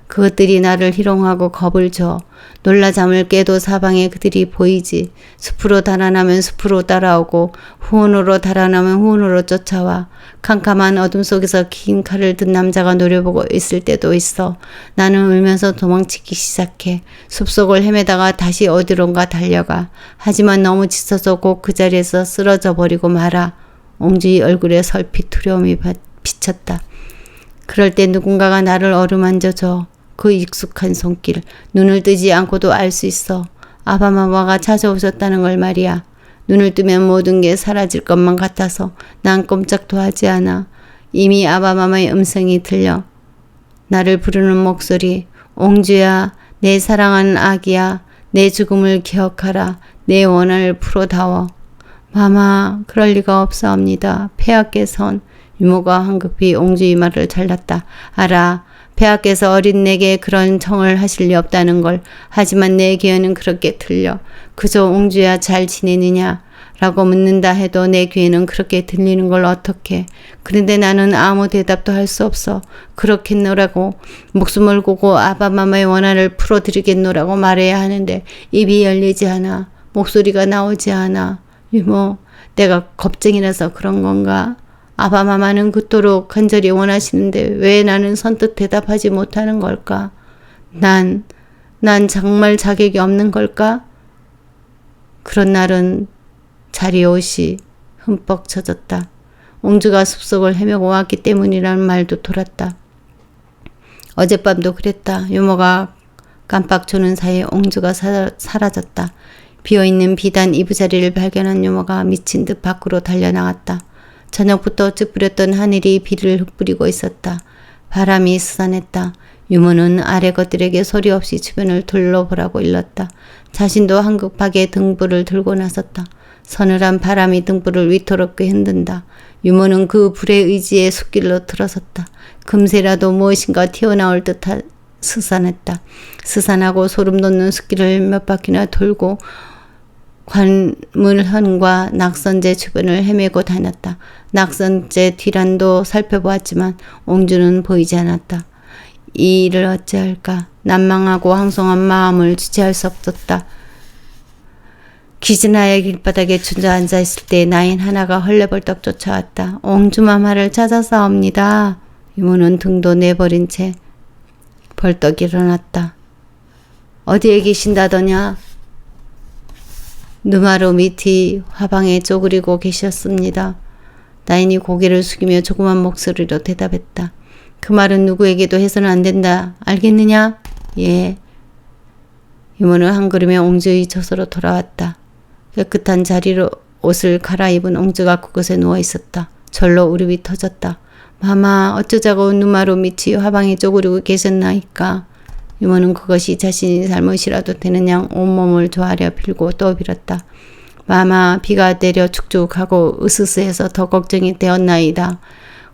그것들이 나를 희롱하고 겁을 줘. 놀라 잠을 깨도 사방에 그들이 보이지. 숲으로 달아나면 숲으로 따라오고 후원으로 달아나면 후원으로 쫓아와. 캄캄한 어둠 속에서 긴 칼을 든 남자가 노려보고 있을 때도 있어. 나는 울면서 도망치기 시작해. 숲속을 헤매다가 다시 어디론가 달려가. 하지만 너무 지쳐서 꼭 그 자리에서 쓰러져 버리고 말아. 옹주의 얼굴에 설핏 두려움이 비쳤다. 그럴 때 누군가가 나를 어루만져줘. 그 익숙한 손길, 눈을 뜨지 않고도 알 수 있어. 아바마마가 찾아오셨다는 걸 말이야. 눈을 뜨면 모든 게 사라질 것만 같아서 난 꼼짝도 하지 않아. 이미 아바마마의 음성이 들려. 나를 부르는 목소리. 옹주야, 내 사랑하는 아기야. 내 죽음을 기억하라. 내 원한을 풀어다워. 마마, 그럴 리가 없사옵니다. 폐하께선. 유모가 황급히 옹주의 말을 잘랐다. 알아. 폐하께서 어린 내게 그런 청을 하실 리 없다는 걸. 하지만 내 귀에는 그렇게 들려. 그저 옹주야 잘 지내느냐? 라고 묻는다 해도 내 귀에는 그렇게 들리는 걸 어떡해. 그런데 나는 아무 대답도 할 수 없어. 그렇겠노라고 목숨을 걸고 아바마마의 원한을 풀어드리겠노라고 말해야 하는데 입이 열리지 않아. 목소리가 나오지 않아. 유모, 내가 겁쟁이라서 그런 건가? 아바마마는 그토록 간절히 원하시는데 왜 나는 선뜻 대답하지 못하는 걸까? 난 정말 자격이 없는 걸까? 그런 날은 자리옷이 흠뻑 젖었다. 옹주가 숲속을 헤매고 왔기 때문이라는 말도 돌았다. 어젯밤도 그랬다. 유모가 깜빡 조는 사이에 옹주가 사라졌다. 비어있는 비단 이부자리를 발견한 유모가 미친 듯 밖으로 달려나갔다. 저녁부터 찌푸렸던 하늘이 비를 흩뿌리고 있었다. 바람이 스산했다. 유모는 아래 것들에게 소리 없이 주변을 둘러보라고 일렀다. 자신도 한급하게 등불을 들고 나섰다. 서늘한 바람이 등불을 위태롭게 흔든다. 유모는 그 불의 의지에 숲길로 들어섰다. 금세라도 무엇인가 튀어나올 듯한 스산했다. 스산하고 소름 돋는 숲길을 몇 바퀴나 돌고 관물현과 낙선제 주변을 헤매고 다녔다. 낙선제 뒤란도 살펴보았지만 옹주는 보이지 않았다. 이 일을 어찌할까? 난망하고 황송한 마음을 주체할 수 없었다. 기진하의 길바닥에 주저앉아 있을 때 나인 하나가 헐레벌떡 쫓아왔다. 옹주마마를 찾아사옵니다. 유모는 등도 내버린 채 벌떡 일어났다. 어디에 계신다더냐? 누마루 밑이 화방에 쪼그리고 계셨습니다. 나인이 고개를 숙이며 조그만 목소리로 대답했다. 그 말은 누구에게도 해서는 안 된다. 알겠느냐? 예. 유모는 한 걸음에 옹주의 처소로 돌아왔다. 깨끗한 자리로 옷을 갈아입은 옹주가 그곳에 누워 있었다. 절로 울음이 터졌다. 마마, 어쩌자고 누마루 밑이 화방에 쪼그리고 계셨나이까? 유모는 그것이 자신이 잘못이라도 되는 양 온몸을 조아려 빌고 또 빌었다. 마마, 비가 내려 축축하고 으스스해서 더 걱정이 되었나이다.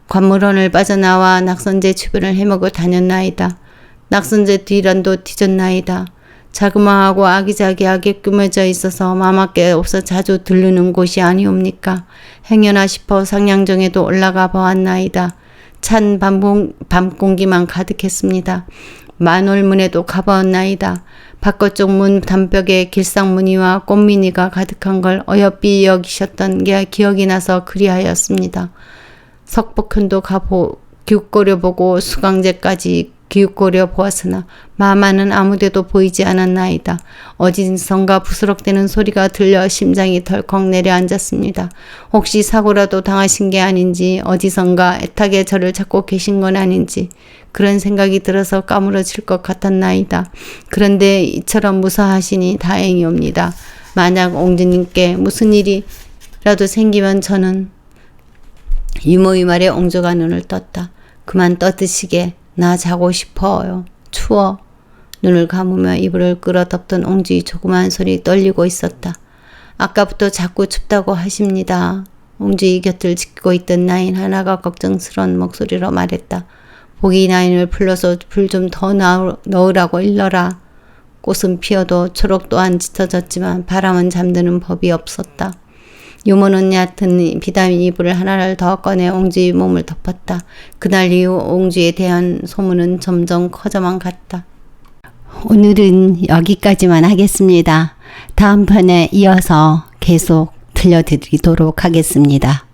관물원을 빠져나와 낙선제 주변을 헤매고 다녔나이다. 낙선제 뒤란도 뒤졌나이다. 자그마하고 아기자기하게 꾸며져 있어서 마마께 없어 자주 들르는 곳이 아니옵니까? 행여나 싶어 상량정에도 올라가 보았나이다. 찬 밤 공기만 가득했습니다. 만월문에도 가보았나이다. 바깥쪽 문 단벽에 길상무늬와 꽃무늬가 가득한 걸 어여삐 여기셨던 게 기억이 나서 그리하였습니다. 석복현도 기웃거려보고 수강제까지 기웃거려 보았으나 마마는 아무데도 보이지 않았나이다. 어디선가 부스럭대는 소리가 들려 심장이 덜컥 내려앉았습니다. 혹시 사고라도 당하신 게 아닌지, 어디선가 애타게 저를 찾고 계신 건 아닌지 그런 생각이 들어서 까무러질 것 같았나이다. 그런데 이처럼 무사하시니 다행이옵니다. 만약 옹주님께 무슨 일이라도 생기면 저는... 유모의 말에 옹주가 눈을 떴다. 그만 떠드시게. 나 자고 싶어요. 추워. 눈을 감으며 이불을 끌어덮던 옹주의 조그만 손이 떨리고 있었다. 아까부터 자꾸 춥다고 하십니다. 옹주의 곁을 지키고 있던 나인 하나가 걱정스러운 목소리로 말했다. 보기 나인을 불러서 불 좀 더 넣으라고 일러라. 꽃은 피어도 초록 또한 짙어졌지만 바람은 잠드는 법이 없었다. 유모는 얕은 비단 이불을 하나를 더 꺼내 옹주의 몸을 덮었다. 그날 이후 옹주에 대한 소문은 점점 커져만 갔다. 오늘은 여기까지만 하겠습니다. 다음 편에 이어서 계속 들려드리도록 하겠습니다.